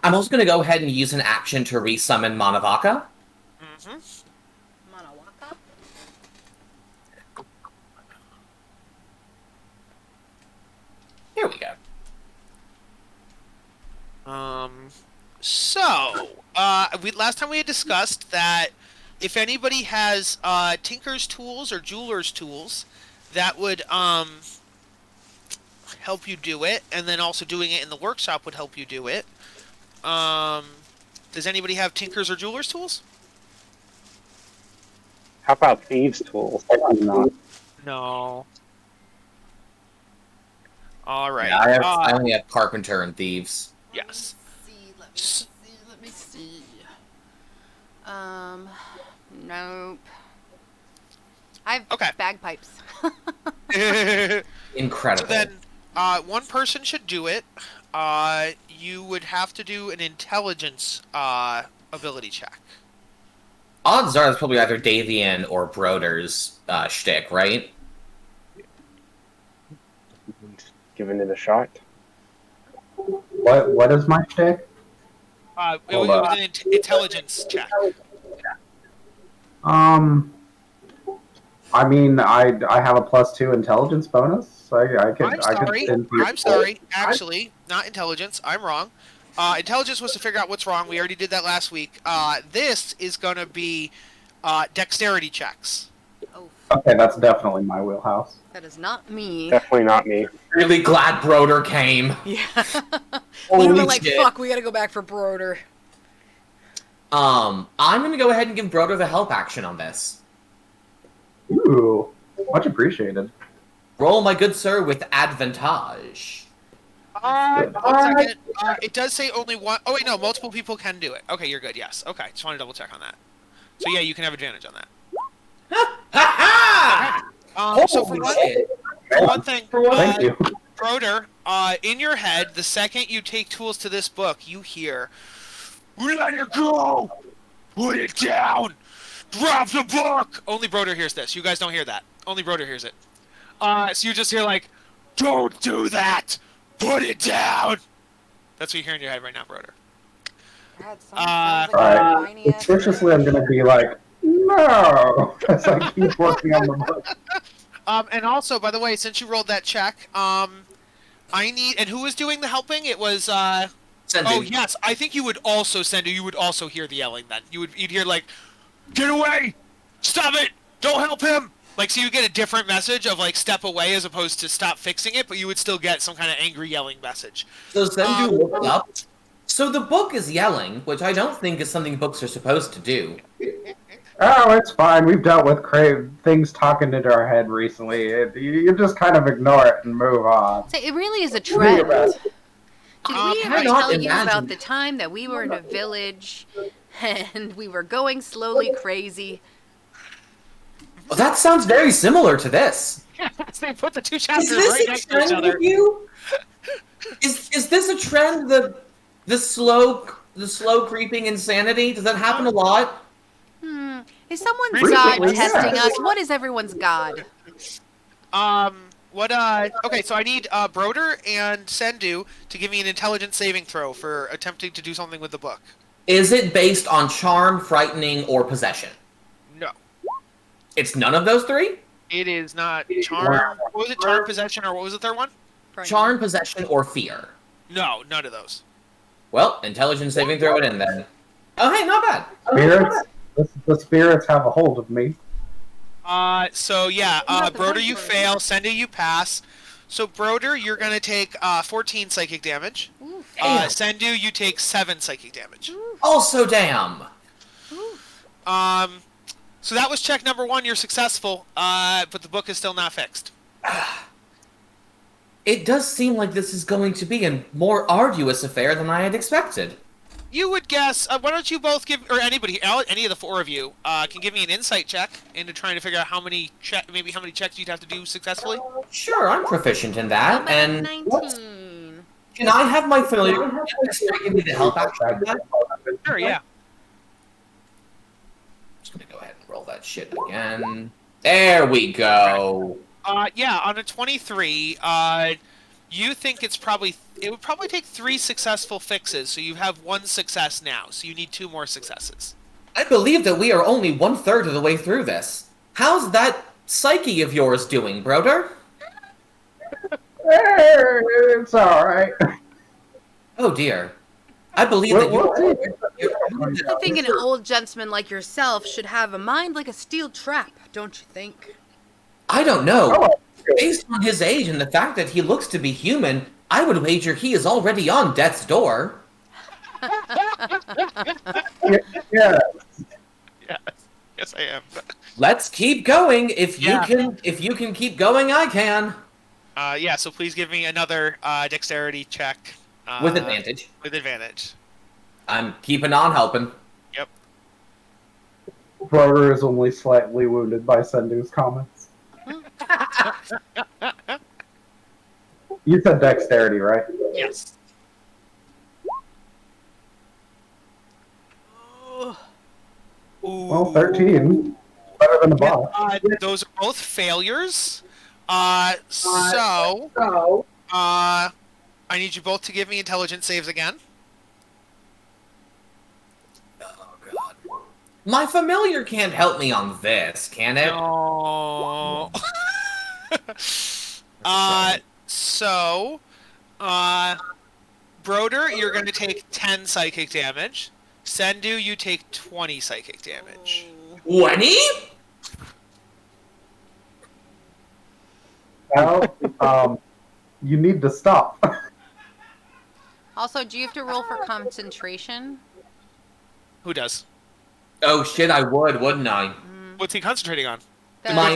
I'm also going to go ahead and use an action to resummon Manavaka. Mm-hmm. Manawaka? Here we go. Last time we had discussed that if anybody has Tinker's tools or Jeweler's tools, that would help you do it, and then also doing it in the workshop would help you do it. Does anybody have Tinker's or Jeweler's tools? How about thieves' tools? No. All right. Yeah, I only have Carpenter and Thieves. Yes. Let me see. Nope. I have Okay. bagpipes. Incredible. So then, one person should do it. You would have to do an intelligence ability check. Odds are it's probably either Davian or Broder's shtick, right? Giving it a shot. What is my shtick? It was an intelligence check. I mean, I have a +2 intelligence bonus. So I could. I'm sorry. Actually, not intelligence. I'm wrong. Intelligence was to figure out what's wrong. We already did that last week. This is going to be dexterity checks. Oh, Okay, that's definitely my wheelhouse. that is not me. Definitely not me. Really glad Broder came. Yeah. Holy We were like, shit. fuck, we gotta go back for Broder. I'm gonna go ahead and give Broder the help action on this. Ooh, much appreciated. Roll, my good sir, with advantage. 1 second. It does say only one. Oh wait, no, multiple people can do it. Okay, you're good. Yes. Okay, just want to double check on that. So yeah, you can have advantage on that. Ha ha! So for one thing, Thank you. Broder, in your head, the second you take tools to this book, you hear, "Let it go! Put it down! Drop the book!" Only Broder hears this. You guys don't hear that. Only Broder hears it. So you just hear like, "Don't do that! Put it down!" That's what you hear in your head right now, Broder. God, sounds like Alright. a whiny ass Suspiciously, I'm gonna be like, no, as I keep working on the book. And also, by the way, since you rolled that check, I need. And who was doing the helping? It was. Sendu. Oh yes, I think you would also send. You would also hear the yelling. Then you'd hear like, "Get away! Stop it! Don't help him!" Like, so you get a different message of like step away as opposed to stop fixing it, but you would still get some kind of angry yelling message. So Sendu looked up. So the book is yelling, which I don't think is something books are supposed to do. Oh, it's fine. We've dealt with things talking into our head recently. You just kind of ignore it and move on. So it really is a trend. Did we ever cannot tell you about imagine. the time that we were in a village and we were going slowly crazy? Well, that sounds very similar to this. They put the two Is chapters this right a next to each trend other. with you? Is this a trend? The slow creeping insanity. Does that happen a lot? Is someone's Recently, god testing yes. us? What is everyone's god? Okay, so I need Broder and Sendu to give me an intelligence saving throw for attempting to do something with the book. Is it based on charm, frightening, or possession? No. It's none of those three? It is not charm. What was it? Charm, possession, or what was the third one? Charm, possession, or fear? No, none of those. Well, intelligence saving throw it in then. Oh, hey, not bad. Spirits. The spirits have a hold of me. So yeah, got the Broder, point you for it. fail. Sendu, you pass. So Broder, you're gonna take 14 psychic damage. Oof. Damn. Sendu, you take 7 psychic damage. Also, damn. So that was check number 1. You're successful, but the book is still not fixed. It does seem like this is going to be a more arduous affair than I had expected. You would guess. Why don't you both give, or anybody, any of the 4 of you, can give me an insight check into trying to figure out how many checks you'd have to do successfully. Sure, I'm proficient in How that, about and 19? can I have my familiar give me the help action? That? Sure, yeah. Just gonna go ahead and roll that shit again. There we go. Yeah, on a 23, you think it would probably take 3 successful fixes, so you have 1 success now, so you need 2 more successes. I believe that we are only 1/3 of the way through this. How's that psyche of yours doing, Broder? It's alright. Oh dear. I believe that I think an old gentleman like yourself should have a mind like a steel trap, don't you think? I don't know. Oh, Based on his age and the fact that he looks to be human, I would wager he is already on death's door. yeah. Yes, I am. Let's keep going. If you Yeah. can keep going, I can. Yeah, so please give me another dexterity check. With advantage. With advantage. I'm keeping on helping. Yep. Broder is only slightly wounded by Sendu's comments. You said dexterity, right? Yes. Well, 13. Better than the boss. Those are both failures. I need you both to give me intelligence saves again. Oh god. My familiar can't help me on this, can it? No. Broder, you're going to take 10 psychic damage. Sendu, you take 20 psychic damage. 20? Well, you need to stop. Also, do you have to roll for concentration? Who does? Oh shit, I would, wouldn't I? What's he concentrating on? The My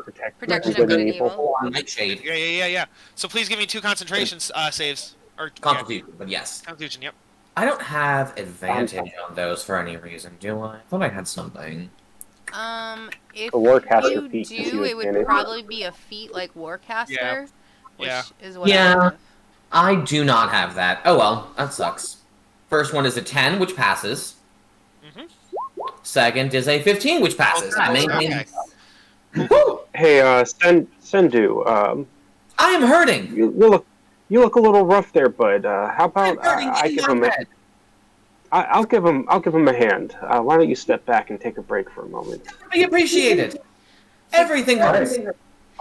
protection of good good and and evil. Nightshade. Yeah. So please give me 2 concentration saves. Or Constitution, but yes. Constitution, yep. I don't have advantage on those for any reason, do I? I thought I had something. If A Warcaster you feat gives do, you it would advantage. probably be a feat like Warcaster, Yeah. which Yeah. is what I Yeah. have. I do not have that. Oh well, that sucks. First one is a 10, which passes. Mhm. Second is a 15, which passes. I maintain. Okay. Woo! Hey, Sendu, I am hurting. you look a little rough there, bud. How I'm about hurting I in give my him head. I'll give him a hand. Why don't you step back and take a break for a moment? I appreciate it. Everything hurts.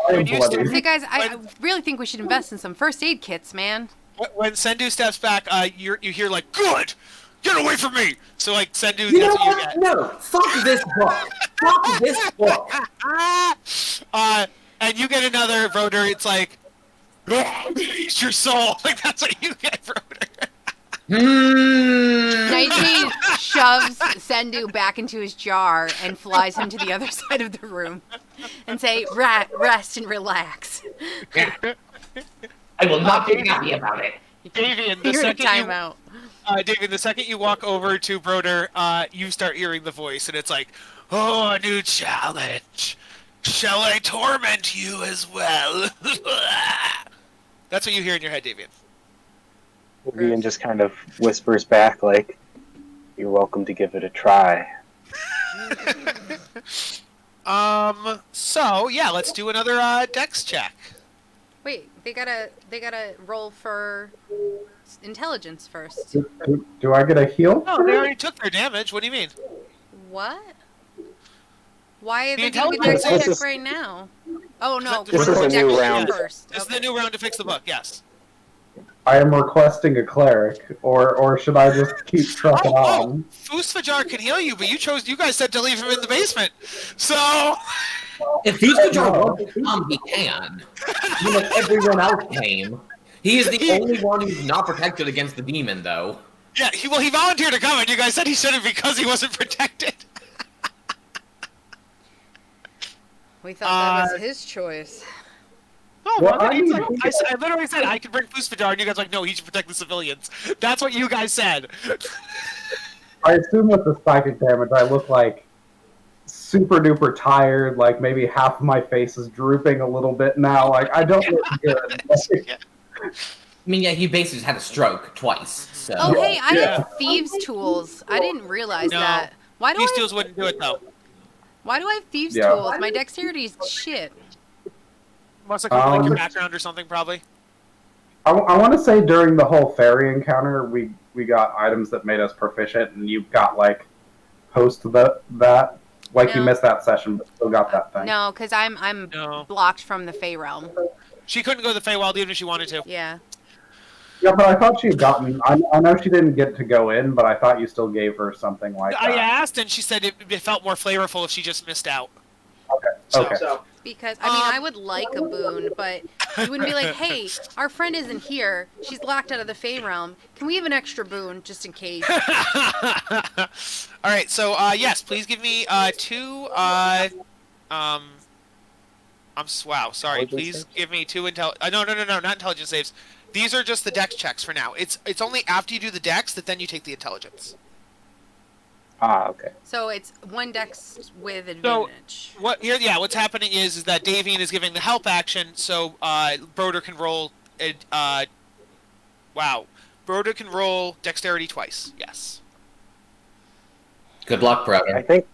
I am you bloody. Hey guys, I really think we should invest in some first aid kits, man. When Sendu steps back, you hear like, "Good, get away from me!" So like Sendu, You know that's what you what? get. No, fuck this book. Fuck this book. And you get another Broder. It's like, "Eat your soul." Like that's what you get, Broder. Nightshade shoves Sendu back into his jar and flies him to the other side of the room and say, rest and relax. I will not get happy about it. Davian, the You're in second you timeout. David, the second you walk over to Broder, you start hearing the voice, and it's like, "Oh, a new challenge. Shall I torment you as well?" That's what you hear in your head, Davian. Vivian just kind of whispers back, like, "You're welcome to give it a try." So yeah, let's do another Dex check. Wait, they gotta roll for intelligence first. Do I get a heal? Oh, they already took their damage. What do you mean? What? Why are The they doing a intelligence dex check is- right now? Oh no, This is a new projection round. first. This is Okay. the new round to fix the book. Yes. I am requesting a cleric, or should I just keep trucking on? Fusfajar can heal you, but you guys said to leave him in the basement. So If Fusfajar wants to come, he can. Like everyone else came. He is the only one who's not protected against the demon, though. yeah, he volunteered to come, and you guys said he shouldn't because he wasn't protected. We thought that was his choice. No, Well, well, I mean, I literally said I could bring Fusfajar, and you guys were like, no, he should protect the civilians. That's what you guys said. I assume with the psychic damage, I look like super duper tired. Like maybe half my face is drooping a little bit now. Like I don't look good. I mean, yeah, he basically just had a stroke twice. So. Oh hey, I Yeah. have thieves' tools. I didn't realize No. that. Why do These I? tools wouldn't do it though. Why do I have thieves' Yeah. tools? My dexterity's shit. Must have come from like your Um, background or something, probably. I want to say during the whole fairy encounter, we got items that made us proficient, and you got like post that. Like you No. missed that session, but still got that thing. No, because I'm No. blocked from the Fey realm. She couldn't go to the Feywild even if she wanted to. Yeah. Yeah, but I thought she had gotten. I know she didn't get to go in, but I thought you still gave her something like I that. asked, and she said it felt more flavorful if she just missed out. So- Okay. Because I mean, I would like a boon, but you wouldn't be like, "Hey, our friend isn't here. She's locked out of the Fey realm. Can we have an extra boon just in case?" All right, so yes, please give me two. Wow, sorry. Intelligence Please saves? give me two no, not intelligence saves. These are just the dex checks for now. It's only after you do the dex that then you take the intelligence. Ah, okay. So it's one dex with advantage. What's happening is that Davian is giving the help action, so Broder can roll. Broder can roll dexterity twice. Yes. Good luck, I brother. think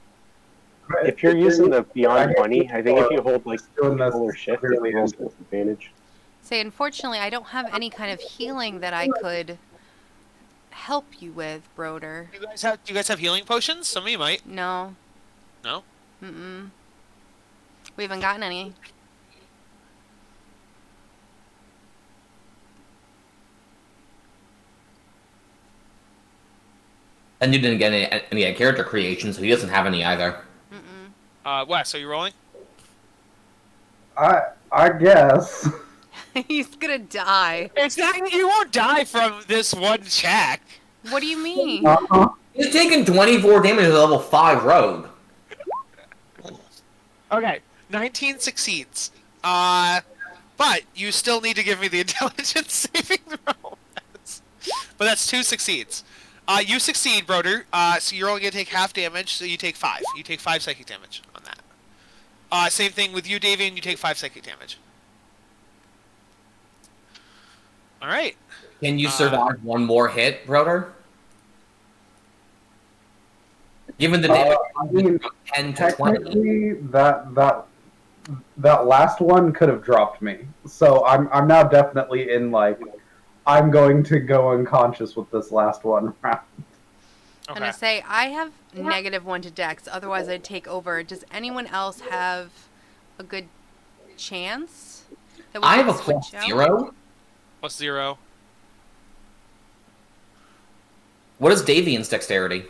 if you're using the Beyond Money, I think if you hold like Doing this control or shift, it really rolls is- with advantage. Say, unfortunately, I don't have any kind of healing that I could help you with, Broder. Do you guys have healing potions? Some of you might. No. No? Mm-mm. We haven't gotten any. And you didn't get any character creation, so he doesn't have any either. Mm-mm. Wes, are you rolling? I guess. He's gonna die. It's not. You won't die from this one check. What do you mean? Uh-huh. He's taken 24 damage as a level 5 rogue. Okay, 19 succeeds. But you still need to give me the intelligence saving throw. But that's 2 succeeds. You succeed, Broder. So you're only gonna take half damage, so you take 5. You take 5 psychic damage on that. Same thing with you, Davian. You take 5 psychic damage. All right. Can you survive one more hit, brother? Given the damage I mean, from 10 to 20. technically, that last one could have dropped me. So I'm now definitely in like I'm going to go unconscious with this last one round. I'm Okay. gonna say I have -1 to dex, otherwise I'd take over. Does anyone else have a good chance? That I have a could switch plus out? 0. Plus 0. What is Davian's dexterity?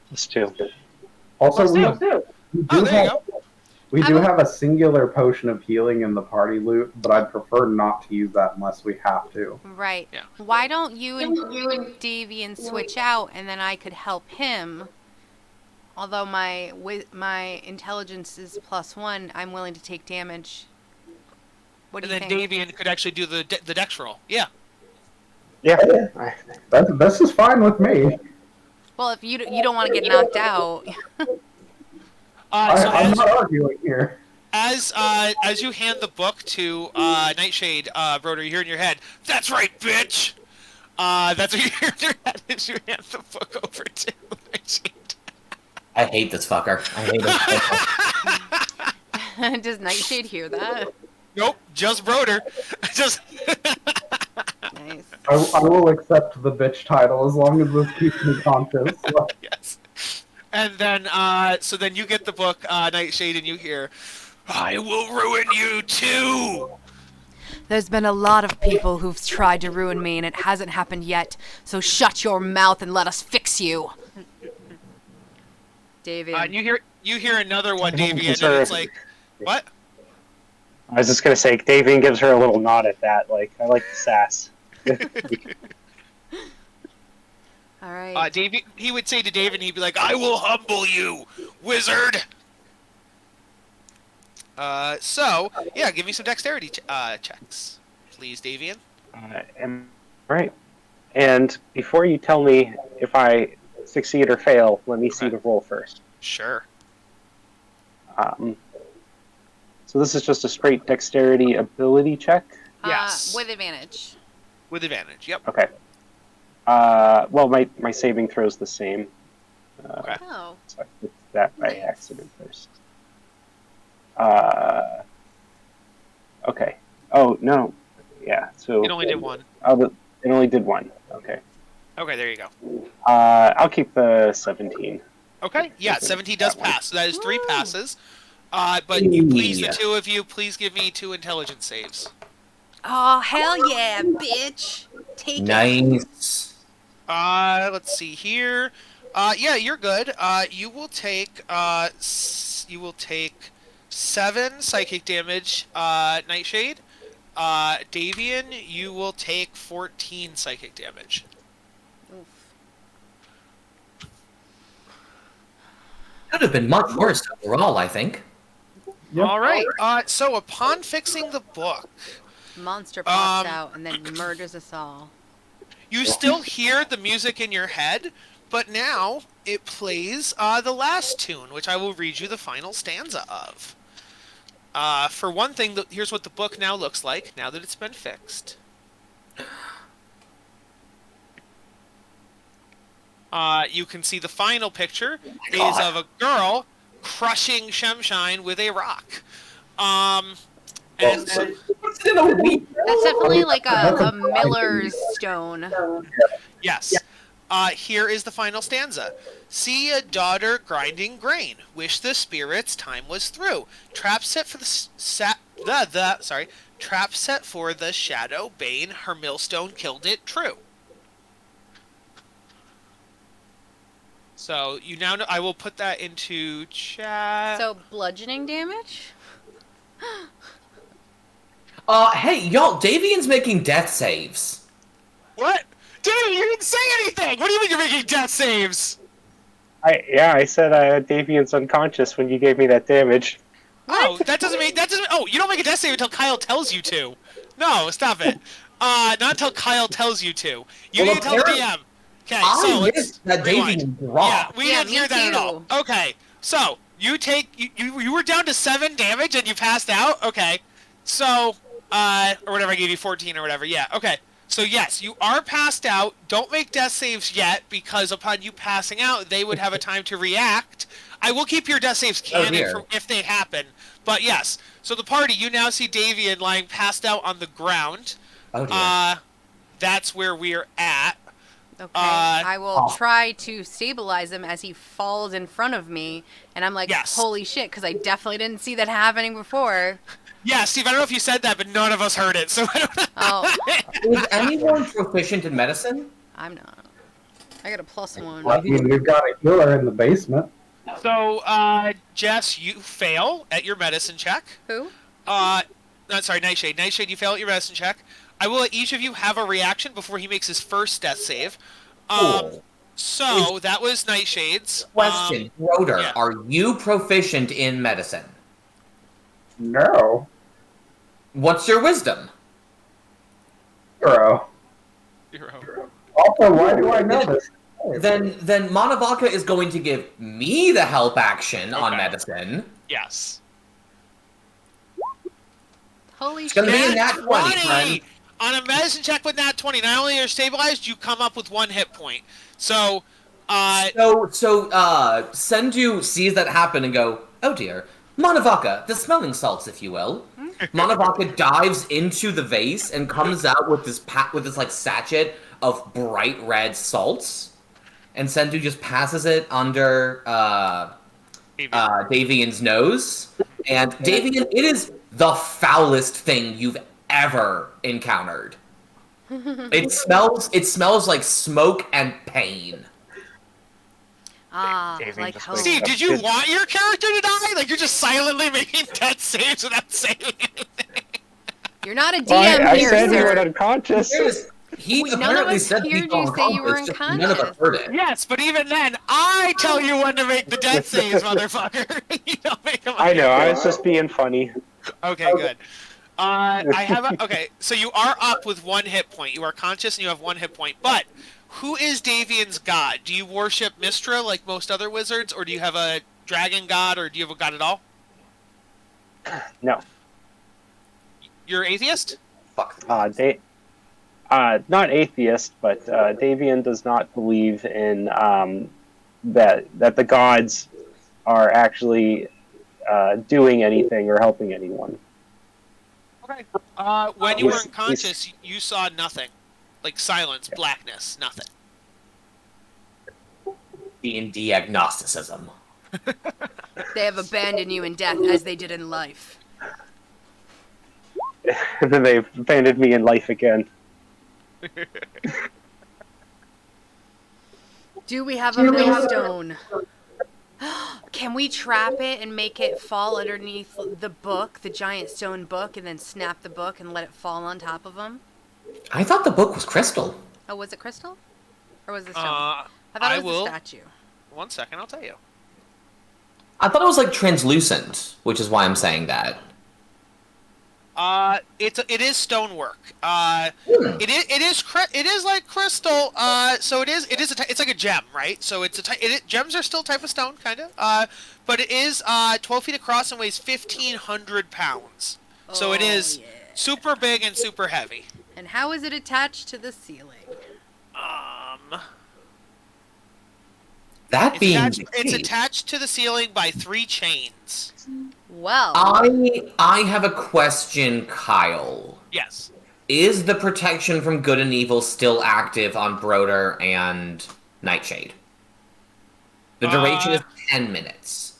Plus 2. Also, Plus we two. do Oh, there you have go. we I do will- have a singular potion of healing in the party loot, but I'd prefer not to use that unless we have to. Right. Yeah. Why don't you and Davian switch out, and then I could help him? Although my intelligence is +1, I'm willing to take damage. What do and you then think? Davian could actually do the dex roll. Yeah. Yeah. This is fine with me. Well, if you don't want to get knocked out, So I'm not arguing here. as you hand the book to Nightshade, Broder, you hear in your head, "That's right, bitch." That's what you hear in your head as you hand the book over to Nightshade. I hate this fucker. I hate him. does Nightshade hear that? Nope, just Broder. Just Nice. I will accept the bitch title as long as this keeps me conscious. yes. And then, so then you get the book, Nightshade, and you hear, "I will ruin you too." There's been a lot of people who've tried to ruin me, and it hasn't happened yet. So shut your mouth and let us fix you. Davian. And you hear another one, Davian, Sorry. and it's like, what? I was just gonna say, Davian gives her a little nod at that. Like, I like the sass. All right. He would say to David, he'd be like, "I will humble you, wizard." So yeah, give me some dexterity checks, please, Davian. Right. And before you tell me if I succeed or fail, let me see Okay. the roll first. Sure. So this is just a straight dexterity ability check. Yes. With advantage. With advantage. Yep. Okay. Well, my saving throw's the same. Okay. Oh. So I did that by accident first. Okay. Oh, no. Yeah, so... It only did one. It only did one. Okay. Okay, there you go. I'll keep the 17. Okay. Yeah, 17 does That one. pass. So that is 3 Woo. passes. But you please, the Yeah. 2 of you, please give me 2 intelligence saves. Oh, hell yeah, bitch. Take it. Nice. Let's see here. Yeah, you're good. You will take 7 psychic damage, Nightshade. Davian, you will take 14 psychic damage. Oof. Could have been much worse overall, I think. Yep. All right. So upon fixing the book, Monster pops out and then murders us all. you still hear the music in your head, but now it plays the last tune, which I will read you the final stanza of. For one thing, here's what the book now looks like, now that it's been fixed. You can see the final picture is of a girl crushing Shemshine with a rock. And It's in a week. That's definitely like a miller's stone. yes. Here is the final stanza. See a daughter grinding grain. Wish the spirits time was through. Trap set for Trap set for the shadow bane. Her millstone killed it true. So you now know. I will put that into chat. So bludgeoning damage? Hey, y'all, Davian's making death saves. What? Dude, you didn't say anything. What do you mean you're making death saves? I said Davian's unconscious when you gave me that damage. Oh, that doesn't mean Oh, you don't make a death save until Kyle tells you to. No, stop it. Not until Kyle tells you to. You Well, need to tell the DM. Okay, so I let's missed that rewind. Davian Yeah, dropped. we Yeah, didn't me hear that at all. too. Okay, so you were down to 7 damage and you passed out. Okay, so or whatever, I gave you 14 or whatever. Yeah. Okay. So yes, you are passed out. Don't make death saves yet, because upon you passing out, they would have a time to react. I will keep your death saves canon dear. if they happen. But yes, so the party, you now see Davian lying passed out on the ground. Oh dear. That's where we're at. Okay. I will Oh. try to stabilize him as he falls in front of me. And I'm like, Yes. holy shit, because I definitely didn't see that happening before. Yeah, Steve, I don't know if you said that, but none of us heard it, so I don't know. Oh, Is anyone proficient in medicine? I'm not. I got a +1. I mean, we've got a healer in the basement. So, Jess, you fail at your medicine check. Who? Sorry, Nightshade. Nightshade, you fail at your medicine check. I will let each of you have a reaction before he makes his first death save. Cool. So, that was Nightshade's. Question, Broder, yeah. are you proficient in medicine? No. What's your wisdom? 0. 0. Also, why do I know this? Then Manavaka is going to give me the help action on Okay. medicine. Yes. Holy It's gonna be shit. a nat 20, friend. On a medicine check with nat 20, not only are you stabilized, you come up with 1 hit point. So, Senju sees that happen and go, oh dear. Manavaka, the smelling salts, if you will. Manavaka dives into the vase and comes out with this like sachet of bright red salts, and Senju just passes it under Davian's nose. And Davian, it is the foulest thing you've ever encountered. It smells like smoke and pain. Ah, David like just hope. wakes Steve, up. did you want your character to die? Like, you're just silently making death saves without saying anything. You're not a DM Well, I here, said he sir. went unconscious. He None of apparently us said heard he you felt say you were unconscious, just none of us unconscious. heard it. Yes, but even then, I tell you when to make the death saves, motherfucker. You don't make them. I know, I was just being funny. Okay, good. Okay, so you are up with 1 hit point. You are conscious and you have 1 hit point. But who is Davian's god? Do you worship Mystra like most other wizards, or do you have a dragon god, or do you have a god at all? No. You're atheist? Fuck. Not atheist, but Davian does not believe in that the gods are actually doing anything or helping anyone. Okay. When you were He's- unconscious, you saw nothing. Like silence, blackness, nothing. D&D agnosticism. They have abandoned you in death as they did in life. And then they've abandoned me in life again. Do we have a millstone? Can we trap it and make it fall underneath the book, the giant stone book, and then snap the book and let it fall on top of them? I thought the book was crystal. Oh, was it crystal? Or was it stone? I I thought it was will. a statue. 1 second, I'll tell you. I thought it was like translucent, which is why I'm saying that. It is stonework. It is like crystal. So it's like a gem, right? So gems are still a type of stone, kind of. But it is 12 feet across and weighs 1,500 pounds. So it is yeah. super big and super heavy. And how is it attached to the ceiling? That being the It's case, attached to the ceiling by 3 chains. Well, I have a question, Kyle. Yes. Is the protection from good and evil still active on Broder and Nightshade? The duration is 10 minutes.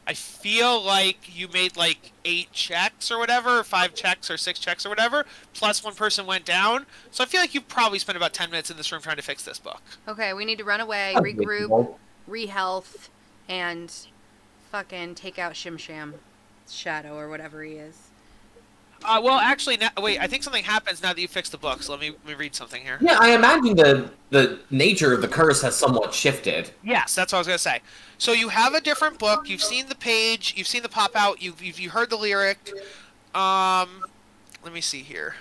I feel like you made like 8 checks or whatever, or 5 checks or 6 checks or whatever, plus 1 person went down. So I feel like you probably spent about 10 minutes in this room trying to fix this book. okay, we need to run away, That's regroup, reasonable. re-health, and fucking take out Shim Sham Shadow or whatever he is. Well, actually, wait. I think something happens now that you fixed the book. So let me read something here. Yeah, I imagine the nature of the curse has somewhat shifted. Yes, that's what I was gonna say. So you have a different book. You've seen the page. You've seen the pop out. You heard the lyric. Let me see here.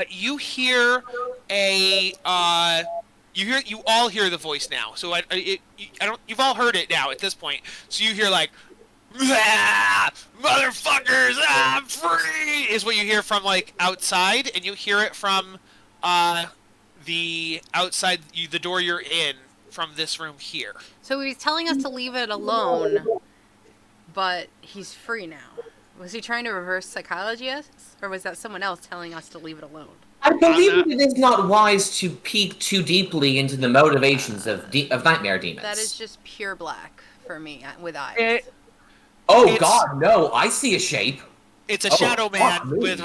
You hear a you all hear the voice now. So you've all heard it now at this point. So you hear like, "Ah, motherfuckers, I'm free," is what you hear from like outside, and you hear it from the outside, the door you're in from this room here. So he's telling us to leave it alone, but he's free now. Was he trying to reverse psychology us, or was that someone else telling us to leave it alone? I believe it is not wise to peek too deeply into the motivations of nightmare demons. That is just pure black for me with eyes. God, no! I see a shape. It's a Oh, shadow man fuck me. with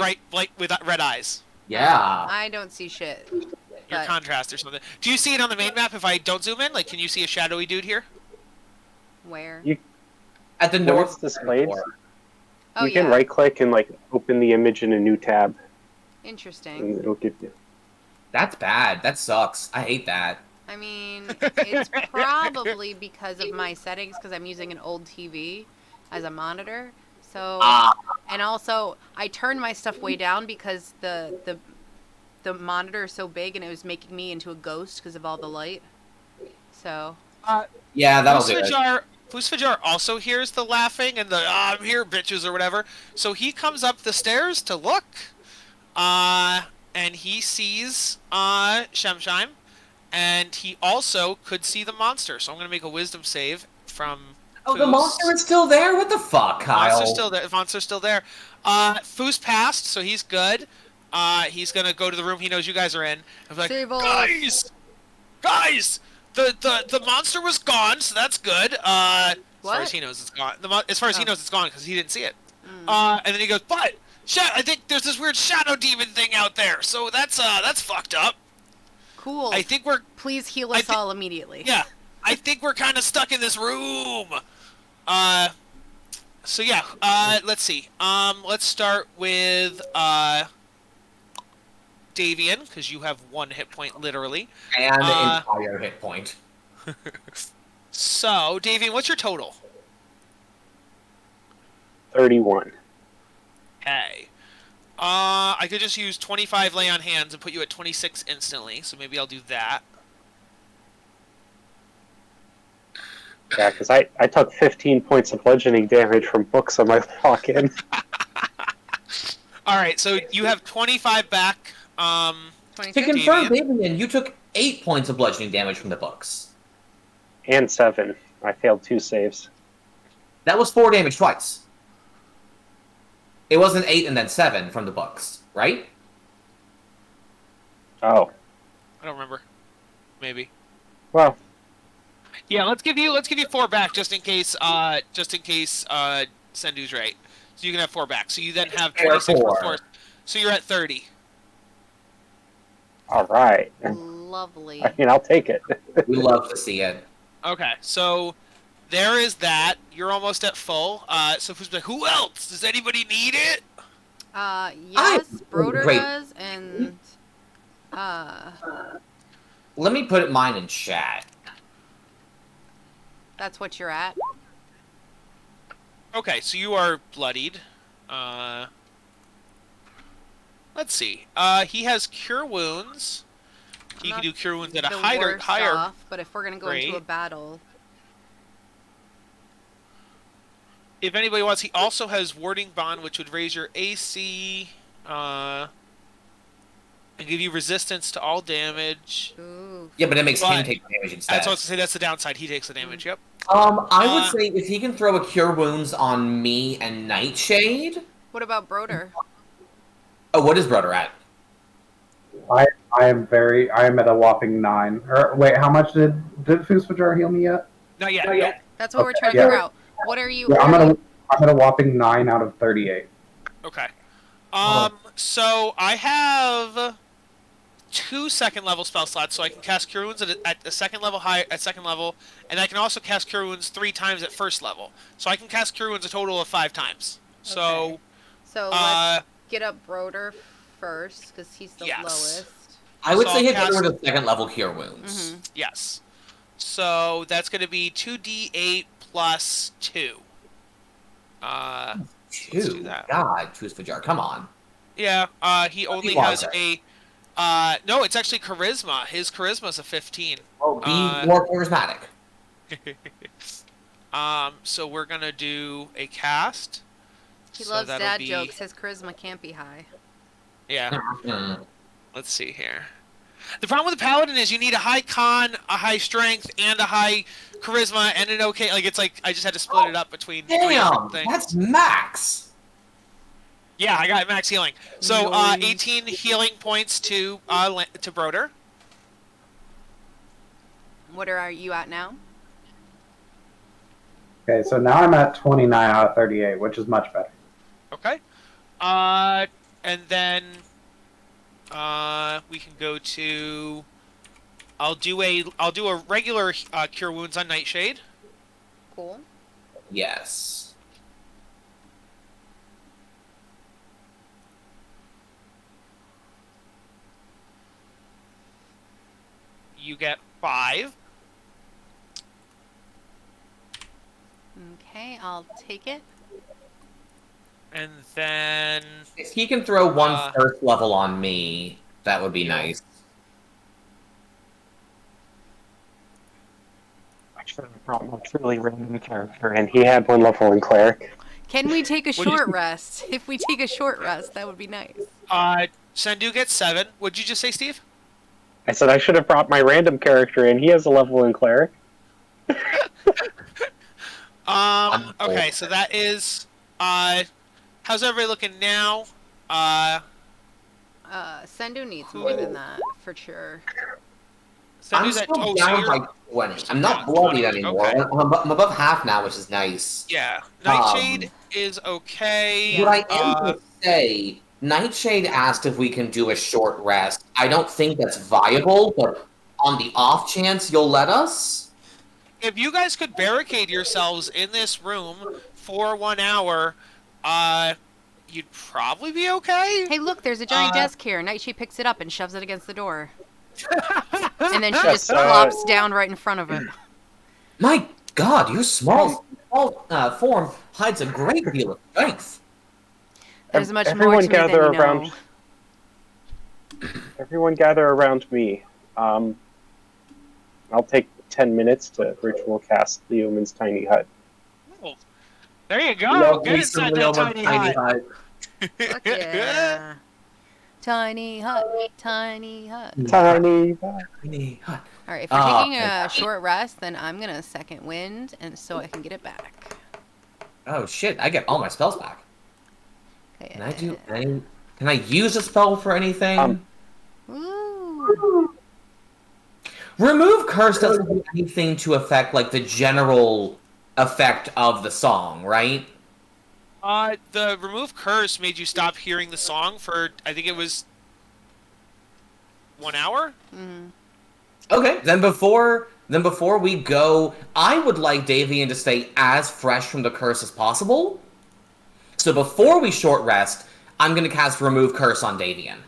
red eyes. Yeah. I don't see shit. Your But- contrast or something. Do you see it on the main map if I don't zoom in? Like, can you see a shadowy dude here? Where? At the When north. it's displayed, Oh you can yeah. right-click and like open the image in a new tab. Interesting. and it'll give you. That's bad. That sucks. I hate that. I mean, it's probably because of my settings, because I'm using an old TV as a monitor. So, Ah, and also I turned my stuff way down because the monitor is so big and it was making me into a ghost because of all the light. So, yeah, that'll do it. Fusfajar also hears the laughing and the I'm here, bitches, or whatever. So he comes up the stairs to look, and he sees Shemshime, and he also could see the monster. So I'm gonna make a wisdom save from. Oh, the Foos. monster is still there? What the fuck, Kyle? Monster's still there. Foos passed, so he's good. He's gonna go to the room he knows you guys are in. I'm like, Save us. guys, the monster was gone, so that's good. As far as he knows, it's gone. As far as he knows, it's gone because he didn't see it. And then he goes, but I think there's this weird shadow demon thing out there, so that's fucked up. Cool. I think we're Please heal us all immediately. yeah. I think we're kind of stuck in this room. So yeah, let's see. Let's start with Davian, because you have 1 hit point literally. And an entire hit point. So, Davian, what's your total? 31. Okay. I could just use 25 lay on hands and put you at 26 instantly, so maybe I'll do that. Yeah, because I took 15 points of bludgeoning damage from books on my walk-in. Alright, so you have 25 back. To 26. confirm, Davian. Davian, you took 8 points of bludgeoning damage from the books. And 7. I failed 2 saves. That was 4 damage twice. It wasn't 8 and then 7 from the books, right? Oh. I don't remember. Maybe. Well, Yeah, let's give you 4 back just in case Sendu's right. So you can have 4 back. So you then have 26 plus 4. So you're at 30. alright. Lovely. I mean, I'll take it. We love to see it. Okay, so there is that. You're almost at full. So who's like, who else? Does anybody need it? Yes, Broder Great. does, and Let me put mine in chat. that's what you're at. Okay, so you are bloodied. Let's see. He has cure wounds. He can Not do cure wounds at a the higher. worst off, but if we're gonna go into a grade. battle, If anybody wants, he also has warding bond, which would raise your AC. And give you resistance to all damage. ooh, Yeah, but it makes him But- take damage instead. That's what I was gonna say. That's the downside. He takes the damage. Yep. I would say if he can throw a Cure Wounds on me and Nightshade... what about Broder? Oh, what is Broder at? I am at a whopping 9. Or wait, how much did Fusfajar heal me yet? Not yet. Not Nope. yet. That's what we're Okay, trying to yeah. figure out. What are you? Yeah, I'm at a whopping 9 out of 38. Okay. So I have 2 second level spell slots, so I can cast Cure Wounds at a second level at second level, and I can also cast Cure Wounds 3 times at first level. So I can cast Cure Wounds a total of 5 times. So, Okay. So let's get up Broder first because he's the Yes. lowest. I would So say I'll hit cast- Broder with second level Cure Wounds. Mhm. yes. So that's going to be 2d8 plus 2. Let's do 2. that. God, choose Fajar. Come on. Yeah, he only was has it? no, it's actually charisma. His charisma's a 15. Oh, be more charismatic. So we're gonna do a cast. He So loves that'll dad be- jokes. His charisma can't be high. Yeah, Mm. let's see here. The problem with the paladin is you need a high con, a high strength, and a high charisma, and an okay. Like it's like I just had to split it up between 3 Damn, different things. that's max. Yeah, I got max healing. So Nice. 18 healing points to Broder. What are you at now? Okay, so now I'm at 29 out of 38, which is much better. Okay. And then we can go to. I'll do a regular cure wounds on Nightshade. Cool. Yes. get 5. Okay, I'll take it. And then If he can throw one Uh, first level on me, that would be Deal. nice. I should have brought my truly random character, and he had one level in cleric. Can we take a What do you- short rest? If we take a short rest, that would be nice. Sendu gets 7. What'd you just say, Steve? I said I should have brought my random character, and he has a level in cleric. Okay, so that is how's everybody looking now? Sendu needs more than that, for sure. I'm Sendu's at still so down you're by 20. I'm not down bloodied 20, anymore. okay. I'm above half now, which is nice. Yeah. Nightshade is okay. Yeah. What I am going to say, Nightshade asked if we can do a short rest. I don't think that's viable, but on the off chance you'll let us? If you guys could barricade yourselves in this room for 1 hour, you'd probably be okay. Hey, look, there's a giant desk here. Nightshade picks it up and shoves it against the door. And then she just plops down right in front of it. My God, your small form hides a great deal of strength. There's much more Everyone to me than gather you know. around. Everyone gather around me. I'll take 10 minutes to ritual cast Leoman's tiny hut. Oh, there you go. Love Get me inside some that Leoman's tiny hut. Fuck yeah. Tiny hut, tiny hut. Tiny hut. Tiny hut. All right, if we're Ah, taking a short rest, then I'm gonna second wind, and so I can get it back. Oh shit, I get all my spells back. Okay. Can I do any... Can I use a spell for anything? Ooh. Remove curse doesn't do anything to affect like the general effect of the song, right? The remove curse made you stop hearing the song for, I think it was 1 hour? Mm. Okay, then before we go, I would like Davian to stay as fresh from the curse as possible. So before we short rest, I'm going to cast Remove Curse on Davian.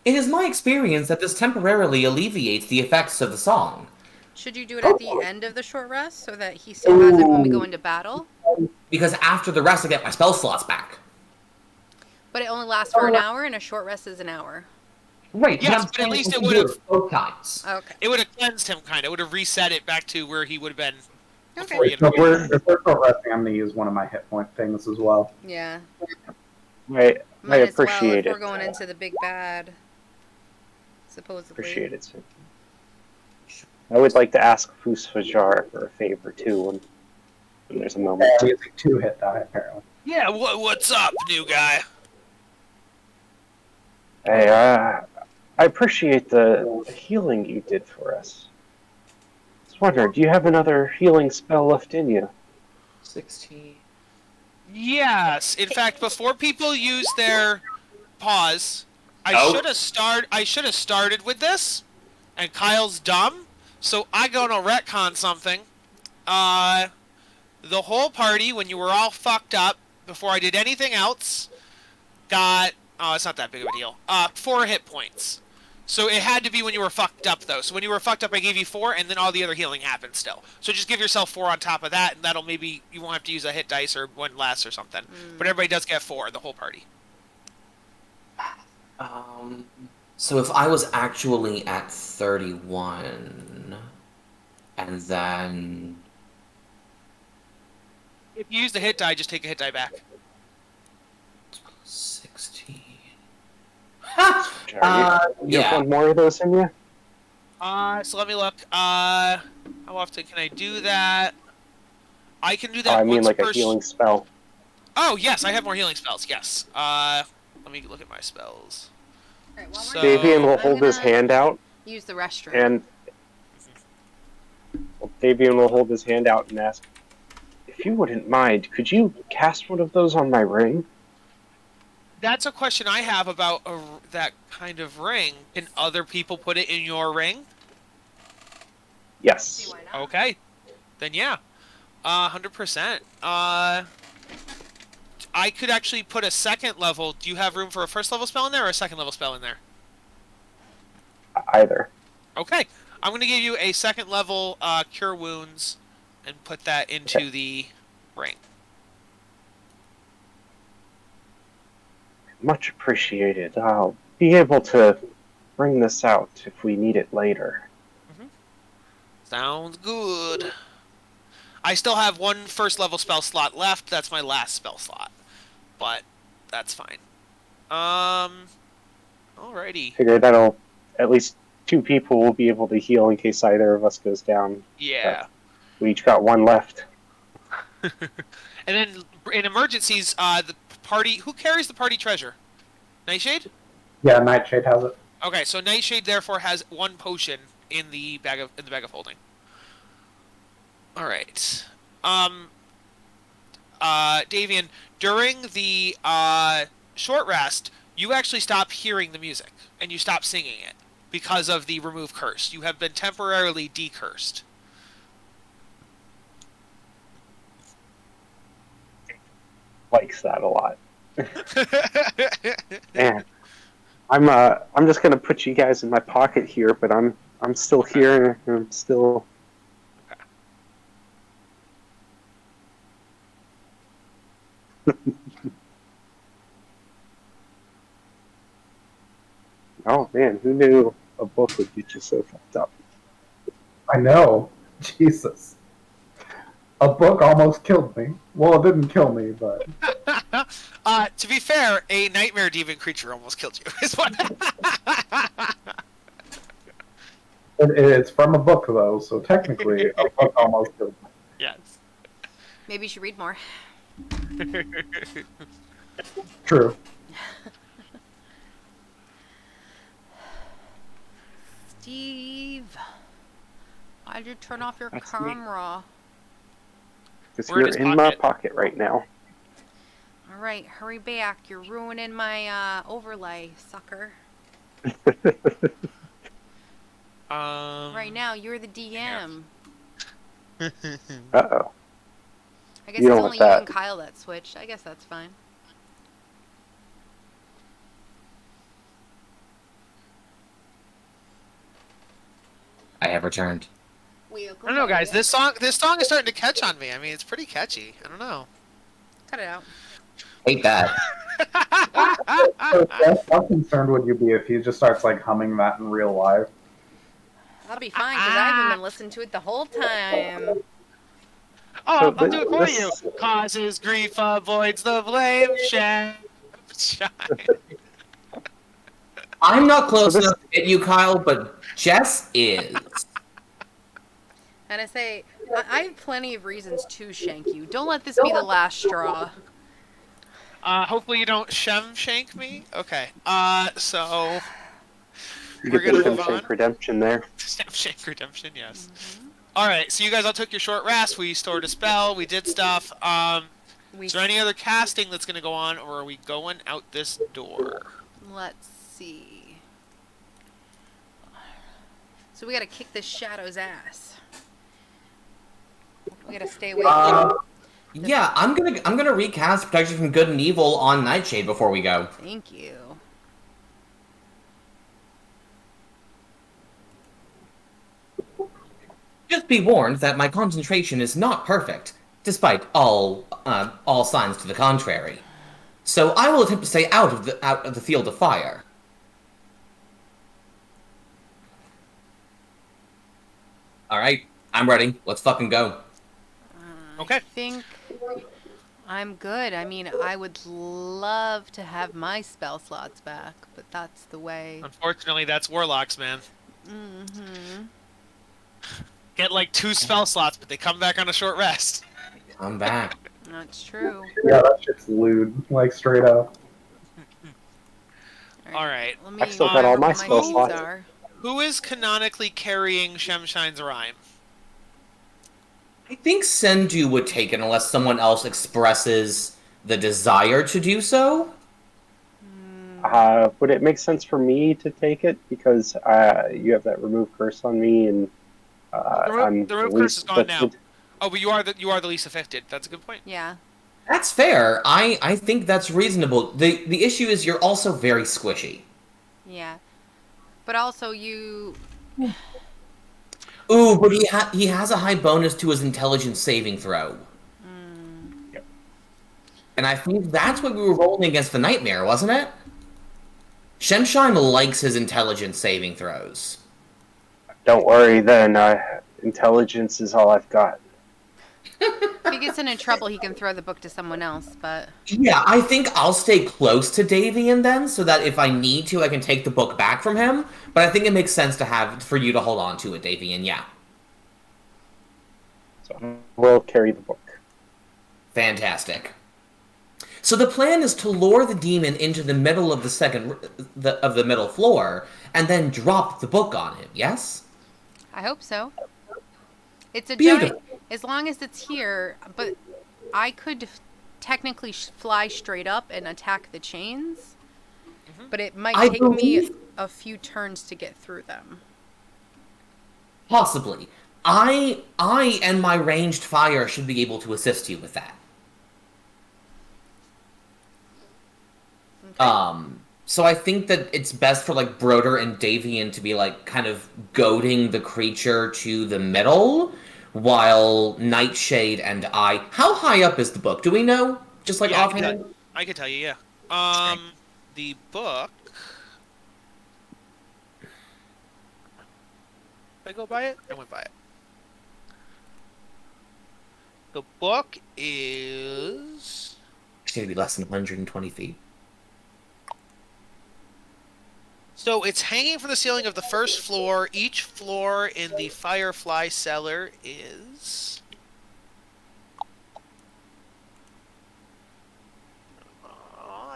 It is my experience that this temporarily alleviates the effects of the song. Should you do it at the end of the short rest so that he still has it when we go into battle? Because after the rest, I get my spell slots back. But it only lasts for an hour, and a short rest is an hour. Right, Yes, I'm but at least saying it we can would've- do both times. Okay. It would have cleansed him, kind of. It would have reset it back to where he would have been Okay. before he If had we're short resting, I'm going to use one of my hit point things as well. Yeah. I Might as well appreciate if it. we're going into the big bad. Supposedly. Appreciate it. I would like to ask Fus Fajar for a favor too when there's a moment. I'm using 2 hit die, apparently. Yeah, what's up, new guy? Hey, I appreciate the healing you did for us. I was wondering, do you have another healing spell left in you? 16. Yes. In fact, before people use their pause, I Oh. should have started with this. And Kyle's dumb, so I gonna retcon something. The whole party, when you were all fucked up, before I did anything else, got it's not that big of a deal. 4 hit points. So it had to be when you were fucked up, though. So when you were fucked up, I gave you 4, and then all the other healing happened still. So just give yourself 4 on top of that, and that'll maybe you won't have to use a hit dice or one less or something. But everybody does get 4, the whole party. So if I was actually at 31, and then... If you use the hit die, just take a hit die back. 16... You have yeah. one more of those in you? So let me look. How often can I do that? I can do that I mean once like per a healing spell. Oh, yes, I have more healing spells, yes. Let me look at my spells. All right, while So- we're Davian will I'm hold his gonna hand out, use the restroom. and Davian will hold his hand out and ask, if you wouldn't mind, could you cast one of those on my ring? That's a question I have about that kind of ring. Can other people put it in your ring? See Yes. why not? Okay. Then yeah. 100%. I could actually put a second level. Do you have room for a first level spell in there or a second level spell in there? either. Okay, I'm going to give you a second level Cure Wounds and put that into Okay. the ring. Much appreciated. I'll be able to bring this out if we need it later. Sounds good. I still have one first level spell slot left. That's my last spell slot, but that's fine. Alrighty. Figure that'll at least 2 people will be able to heal in case either of us goes down. Yeah. We each got 1 left. And then in emergencies, the party, who carries the party treasure? Nightshade? Yeah, Nightshade has it. Okay, so Nightshade therefore has 1 potion in the bag of holding. All right. Davian, during the short rest, you actually stop hearing the music and you stop singing it because of the remove curse. You have been temporarily decursed. Likes that a lot. Man, I'm just gonna put you guys in my pocket here, but I'm still here. And I'm still. Oh man, who knew a book would get you so fucked up? I know. Jesus. A book almost killed me. Well, it didn't kill me, but... To be fair, a nightmare demon creature almost killed you. Is what? It's from a book, though, so technically a book almost killed me. Yes. Maybe you should read more. True. Steve, why'd you turn off your That's me. camera? Because We're in you're his in my pocket. pocket right now. All right, hurry back. You're ruining my overlay, sucker. Right now, you're the DM. Uh-oh. I guess You it's don't only want you that. and Kyle that switched. I guess that's fine. I have returned. I don't know, guys. This song is starting to catch on me. I mean, it's pretty catchy. I don't know. Cut it out. Hate that. How concerned would you be if he just starts, like, humming that in real life? That'll be fine, because I haven't been listening to it the whole time. Oh, So I'll do it for this- you. Causes grief, avoids the blame. Shine. I'm not close So this- enough to hit you, Kyle, but Jess is. And I say, I have plenty of reasons to shank you. Don't let this be the last straw. Hopefully you don't shank me. Okay. So You we're get gonna the move Shawshank on. Redemption there. Shank redemption, yes. All right. So you guys all took your short rest. We stored a spell. We did stuff. We, Is there any other casting that's gonna go on, or are we going out this door? let's see. So we gotta kick this shadow's ass. We gotta stay away from Yeah, I'm gonna recast Protection from Good and Evil on Nightshade before we go. Thank you. Just be warned that my concentration is not perfect, despite all signs to the contrary. So I will attempt to stay out of the field of fire. All right, I'm ready. Let's fucking go. Okay. I think I'm good. I mean, I would love to have my spell slots back, but that's the way. Unfortunately, that's warlocks, man. Mm-hmm. Get like 2 spell slots, but they come back on a short rest. I'm back. That's true. Yeah, that shit's lewd. Like, straight up. All right. Let me I still got all my spell needs slots. are. Who is canonically carrying Shemshine's rhyme? I think Sendu would take it unless someone else expresses the desire to do so. Would it make sense for me to take it because you have that remove curse on me and I'm The remove the curse least is gone now. afflicted? Oh, but you are the least affected. That's a good point. Yeah. That's fair. I think that's reasonable. The issue is you're also very squishy. Yeah. But also, you. Ooh, but he has a high bonus to his intelligence saving throw. Yep. And I think that's what we were rolling against the nightmare, wasn't it? Shemshine likes his intelligence saving throws. Don't worry then. Intelligence is all I've got. If he gets in trouble, he can throw the book to someone else, but. Yeah, I think I'll stay close to Davian then, so that if I need to, I can take the book back from him. But I think it makes sense to have for you to hold on to it, Davian. Yeah, So we'll carry the book. fantastic. So the plan is to lure the demon into the middle of the middle floor, and then drop the book on him. Yes. I hope so. It's a Beautiful. giant. As long as it's here, but I could technically fly straight up and attack the chains, but it might I take me believe- a few turns to get through them. Possibly. I and my ranged fire should be able to assist you with that. Okay. So I think that it's best for like Broder and Davian to be like kind of goading the creature to the middle, while Nightshade and I. How high up is the book? Do we know? Just like Yeah, offhand. I can tell you, yeah. The book. Did I go by it? I went by it. The book is. It's going to be less than 120 feet. So it's hanging from the ceiling of the first floor. Each floor in the Firefly cellar is.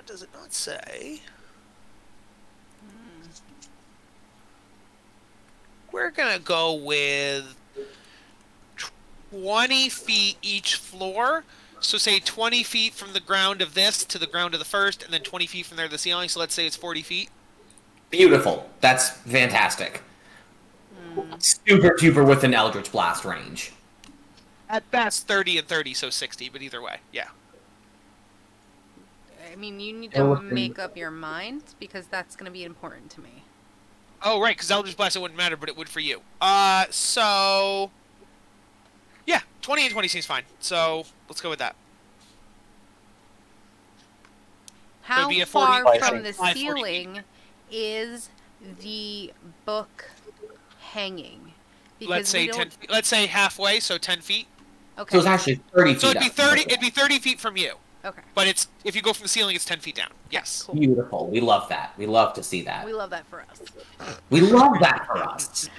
Does it not say? We're gonna go with 20 feet each floor. So say 20 feet from the ground of this to the ground of the first, and then 20 feet from there to the ceiling. So let's say it's 40 feet. Beautiful. That's fantastic. Super duper with an Eldritch Blast range. At best, 30 and 30, so 60. But either way, yeah. I mean, you need It to would be- make up your mind because that's going to be important to me. Oh, right, because Eldritch Blast, it wouldn't matter, but it would for you. So... Yeah, 20 and 20 seems fine. So, let's go with that. How be a far 40 from the 40 feet. ceiling is the book hanging? Let's say we 10. don't- Let's say halfway, so 10 feet. Okay. So it's actually 30 feet So it'd be up. 30. It'd be 30 feet from you. Okay. But it's if you go from the ceiling, it's 10 feet down. Yes. Cool. Beautiful. We love that. We love to see that. We love that for us. We love that for us.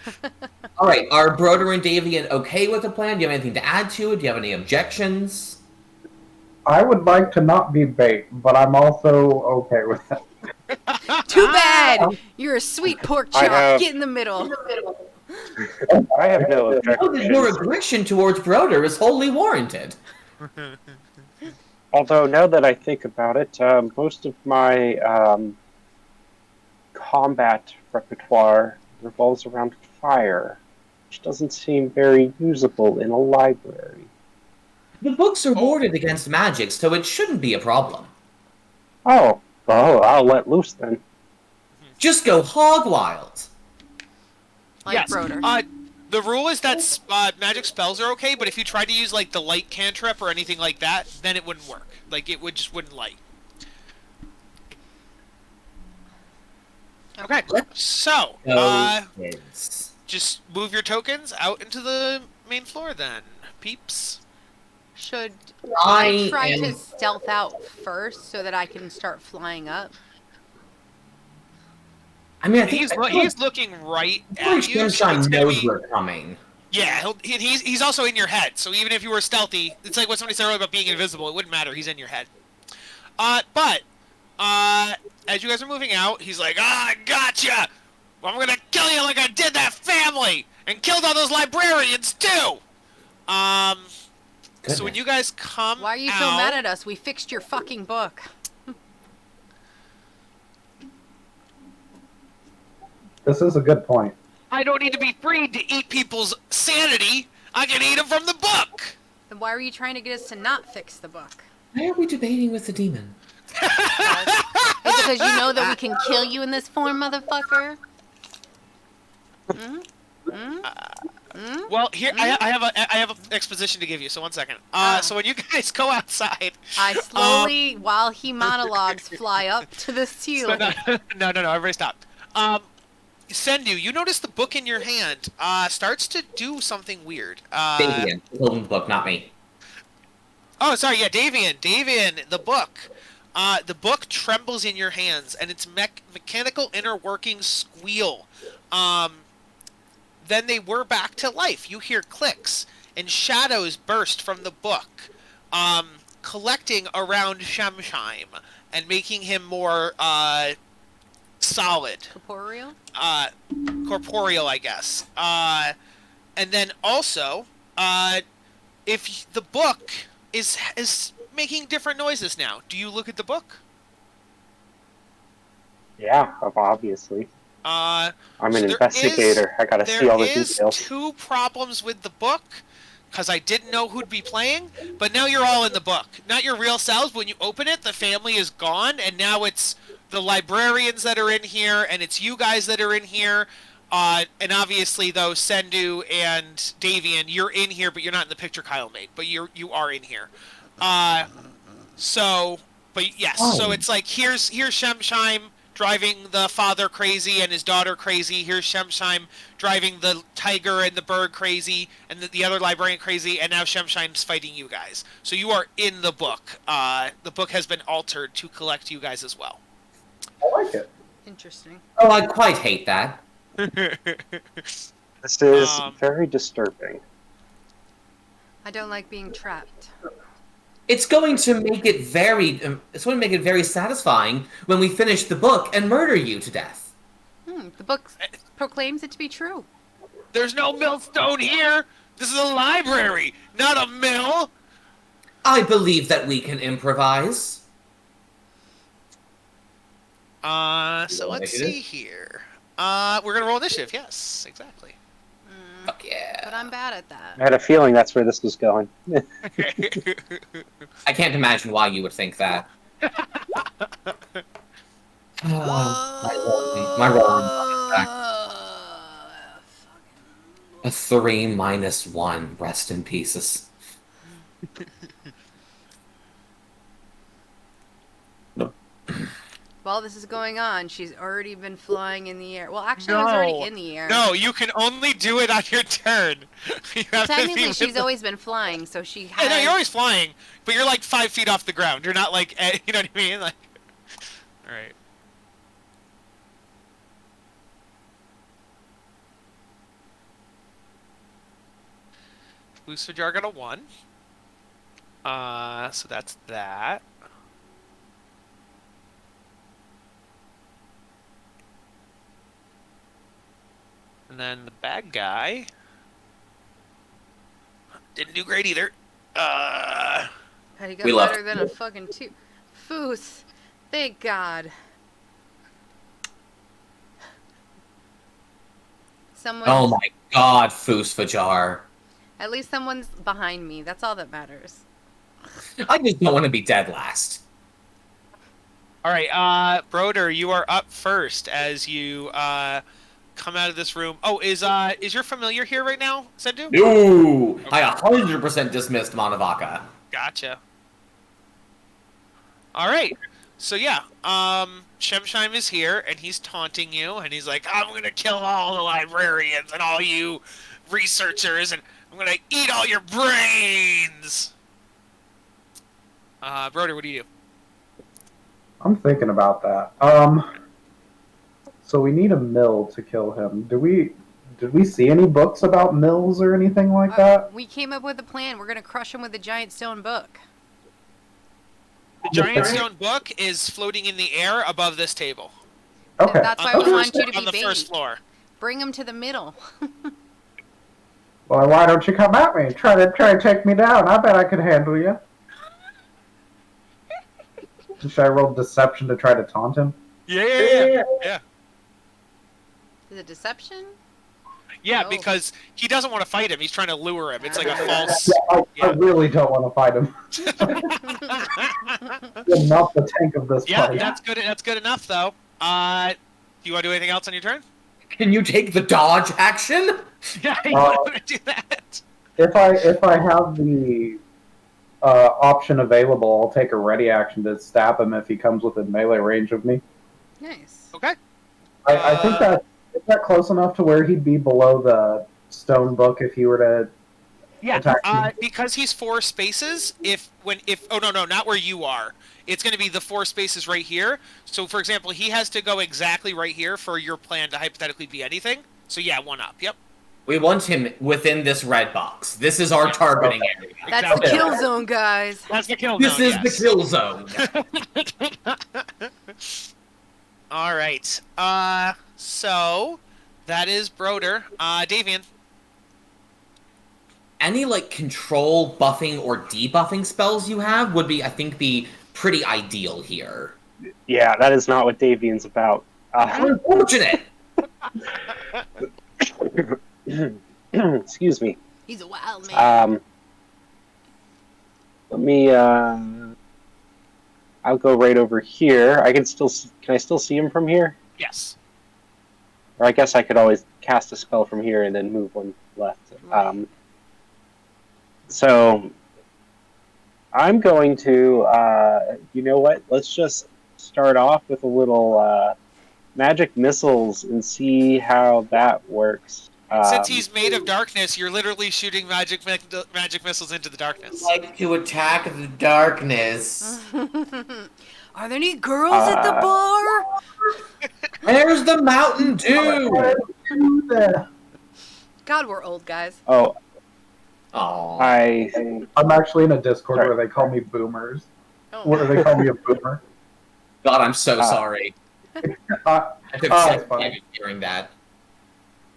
All right. Are Broder and Davian okay with the plan? Do you have anything to add to it? Do you have any objections? I would like to not be bait, but I'm also okay with it. Too bad. You're a sweet pork I chop. have- Get in the middle. I have no Know that objections. your aggression towards Broder is wholly warranted. Although now that I think about it, most of my combat repertoire revolves around fire, which doesn't seem very usable in a library. The books are warded against magic, so it shouldn't be a problem. Oh, well, I'll let loose then. Just go hog wild. Like Yes. Broder. The rule is that magic spells are okay, but if you tried to use like the light cantrip or anything like that, then it wouldn't work. Like it wouldn't light. Okay. So, Kids. just move your tokens out into the main floor then, peeps. Should I I try am- to stealth out first so that I can start flying up? I mean, I think He's looking right I feel like at you. So it's Sunshine gonna knows be, we're coming. yeah, he's also in your head. So even if you were stealthy, it's like what somebody said earlier about being invisible. It wouldn't matter. He's in your head. But as you guys are moving out, he's like, I gotcha. I'm gonna kill you like I did that family and killed all those librarians too. So when you guys come Why are you so out- mad at us? We fixed your fucking book. This is a good point. I don't need to be freed to eat people's sanity. I can eat them from the book. Then why are you trying to get us to not fix the book? Why are we debating with the demon? Is it because you know that we can kill you in this form, motherfucker? Mm-hmm. Mm-hmm. Well, here I have an exposition to give you. So 1 second. So when you guys go outside, I slowly, while he monologues, fly up to the so ceiling. no, everybody stop. Sendu, you notice the book in your hand starts to do something weird. Davian, holding the book, not me. Oh, sorry, yeah, Davian, the book. The book trembles in your hands, and its mechanical inner workings squeal. Then they whir back to life. You hear clicks, and shadows burst from the book, collecting around Shemsheim, and making him more, solid. Corporeal? Corporeal, I guess. And then also, if the book is making different noises now, do you look at the book? Yeah, obviously. I'm an So investigator. I gotta see all the There is details. 2 problems with the book, because I didn't know who'd be playing, but now you're all in the book. Not your real selves. When you open it, the family is gone, and now it's the librarians that are in here, and it's you guys that are in here. And obviously, though, Sendu and Davian, you're in here, but you're not in the picture Kyle made. But you are in here. But yes, so it's like here's Shemsheim driving the father crazy and his daughter crazy. Here's Shemsheim driving the tiger and the bird crazy, and the other librarian crazy, and now Shemsheim's fighting you guys. So you are in the book. The book has been altered to collect you guys as well. I like it. Interesting. Oh, I quite hate that. This is very disturbing. I don't like being trapped. It's going to make it very satisfying when we finish the book and murder you to death. The book proclaims it to be true. There's no millstone here. This is a library, not a mill. I believe that we can improvise. So let's see here. We're gonna roll initiative. Yes, exactly. Fuck yeah. But I'm bad at that. I had a feeling that's where this was going. I can't imagine why you would think that. My rolling back. A 3 minus 1. Rest in pieces. While this is going on, she's already been flying in the air. Well, actually, I was already in the air. No, you can only do it on your turn. You have to be Technically, with she's the- always been flying, so she has... Yeah, no, you're always flying, but you're like 5 feet off the ground. You're not like, you know what I mean? Like, all right. Lucifer got a 1. So that's that. And then the bad guy didn't do great either. He got We love better than a fucking 2. Foos. Thank God. Someone... Oh my god, Foos Fajar. At least someone's behind me. That's all that matters. I just don't want to be dead last. All right, Broder, you are up first as you come out of this room. Oh, is your familiar here right now, Sendu? No! Okay. I 100% dismissed Manavaka. Gotcha. All right. So yeah, Shemsheim is here and he's taunting you and he's like, "I'm gonna kill all the librarians and all you researchers and I'm gonna eat all your brains." Broder, what do you do? I'm thinking about that. So we need a mill to kill him. Did we see any books about mills or anything like that? We came up with a plan. We're going to crush him with a giant stone book. The giant stone book is floating in the air above this table. Okay. That's why On we the want first- you to be on the bait. first floor. Bring him to the middle. Well, why don't you come at me? Try to take me down. I bet I could handle you. Should I roll deception to try to taunt him? Yeah. Is it deception? Yeah, Oh. because he doesn't want to fight him. He's trying to lure him. It's like a false. I Yeah. really don't want to fight him. I'm not the tank of this Yeah, fight. that's good. That's good enough, though. Do you want to do anything else on your turn? Can you take the dodge action? Yeah, you want to do that. If I have the option available, I'll take a ready action to stab him if he comes within melee range of me. Nice. Okay. I think that is that close enough to where he'd be below the stone book if he were to attack me. Because he's 4 spaces. If oh no, not where you are. It's going to be the 4 spaces right here. So for example, he has to go exactly right here for your plan to hypothetically be anything. So yeah, 1 up. Yep. We want him within this red box. This is our targeting area. That's Exactly. the kill zone, guys. That's the kill This zone, is yes. the kill zone. All right. So that is Broder. Davian. Any like control buffing or debuffing spells you have would be, I think, be pretty ideal here. Yeah, that is not what Davian's about. Unfortunate. Excuse me. He's a wild man. Let me. I'll go right over here. Can I still see him from here? Yes. Or I guess I could always cast a spell from here and then move 1 left. Right. So I'm going to. You know what? Let's just start off with a little magic missiles and see how that works. Since he's made of darkness, you're literally shooting magic missiles into the darkness. Like to attack the darkness. Are there any girls at the bar? There's the Mountain Dew. God, we're old, guys. Oh, Oh, I'm actually in a Discord Sorry. where they call me boomers. Oh, Where they call me a boomer. God, I'm so sorry. Uh, I took Oh, sick it's fine. damage hearing that.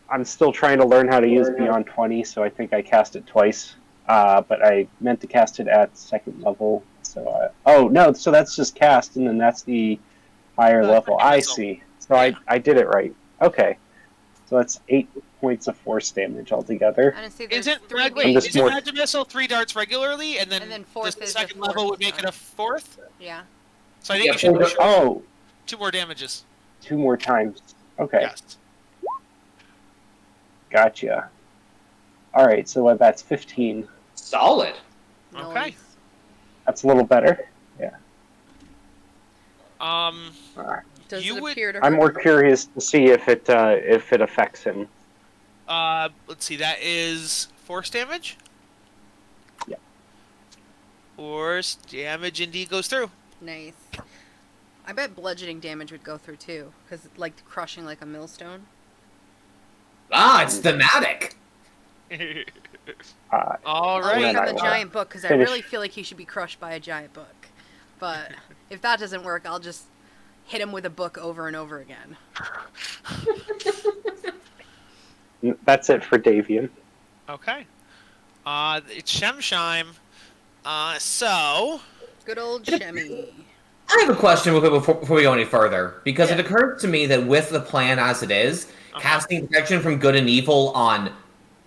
I'm still trying to learn how to use Beyond 20, so I think I cast it twice. But I meant to cast it at 2nd level. So oh no, so that's just cast, and then that's the higher level. I missile. see. So I did it right. Okay, so that's 8 points of force damage altogether. I didn't see there's Isn't 3 I'm wait, just waves. isn't more- magic missile 3 darts regularly, and then fourth the is the 2nd fourth, level would make it a 4th? Yeah. So I think Yeah, you should push Oh, 2 more damages. 2 more times. Okay, Yes. gotcha. All right, so that's 15. Solid. Okay. Nice. That's a little better. All right. Does You it would- appear to I'm hurt? more curious to see if it affects him. Let's see, that is force damage? Yeah. Force damage indeed goes through. Nice. I bet bludgeoning damage would go through too, because like crushing like a millstone. Ah, it's thematic. Uh, All I'll right. work on I the will giant book because I finish. really feel like he should be crushed by a giant book. But if that doesn't work, I'll just hit him with a book over and over again. that's it for Davian. Okay. It's Shemsheim. So... Good old Shemmy. I have a question real quick before we go any further, because Yeah. it occurred to me that with the plan as it is, casting protection from good and evil on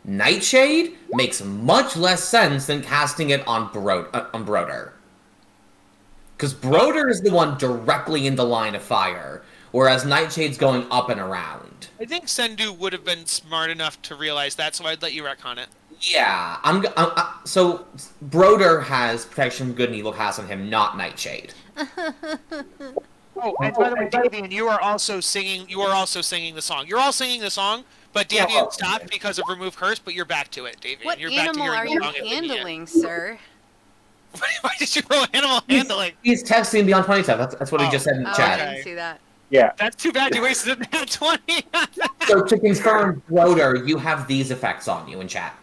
Nightshade makes much less sense than casting it on Broder. Because Broder is the one directly in the line of fire, whereas Nightshade's going up and around. I think Sendu would have been smart enough to realize that, so I'd let you retcon it. Yeah, so Broder has protection from good and evil cast on him, not Nightshade. Oh, and by the way, Davian, you are also singing the song. You're all singing the song, but Yeah. Davian stopped because of Remove Curse, but you're back to it, Davian. What You're back to animal hearing are the you song at the end. handling, sir? Why did you roll animal handling? He's testing Beyond 20 stuff. That's what he Oh. just said in the Oh, I chat. didn't see that. Yeah. That's too bad you wasted a nat 20. So to confirm, Broder, you have these effects on you in chat.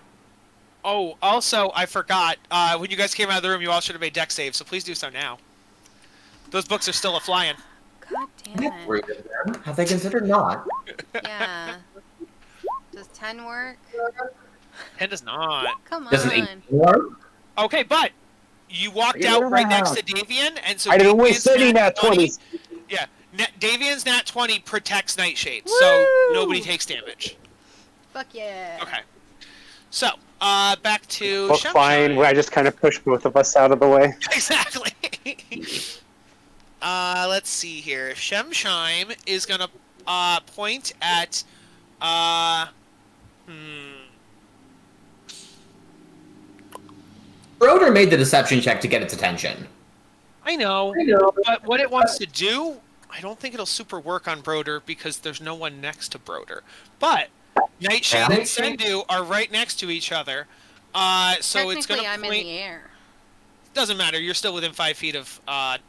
Oh, also, I forgot. When you guys came out of the room, you all should have made deck saves, so please do so now. Those books are still a-flying. God damn That's it. rude of them. Have they considered not? Yeah. Does 10 work? It does not. Come Does an 8 on. work? Okay, but you walked Yeah. out right next to Davian, and so I didn't Davian's waste any nat 20s. Yeah, Davian's nat 20 protects Nightshade, so Woo! nobody takes damage. Fuck yeah. Okay. So, back to Well, Shemshai. fine. I just kind of pushed both of us out of the way. Exactly. Let's see here. Shemsheim is gonna point at Broder made the deception check to get its attention. I know, but what it wants to do, I don't think it'll super work on Broder because there's no one next to Broder. But Nightshade and Sendu are right next to each other, so it's Technically, gonna I'm point. in the air. Doesn't matter. You're still within 5 feet of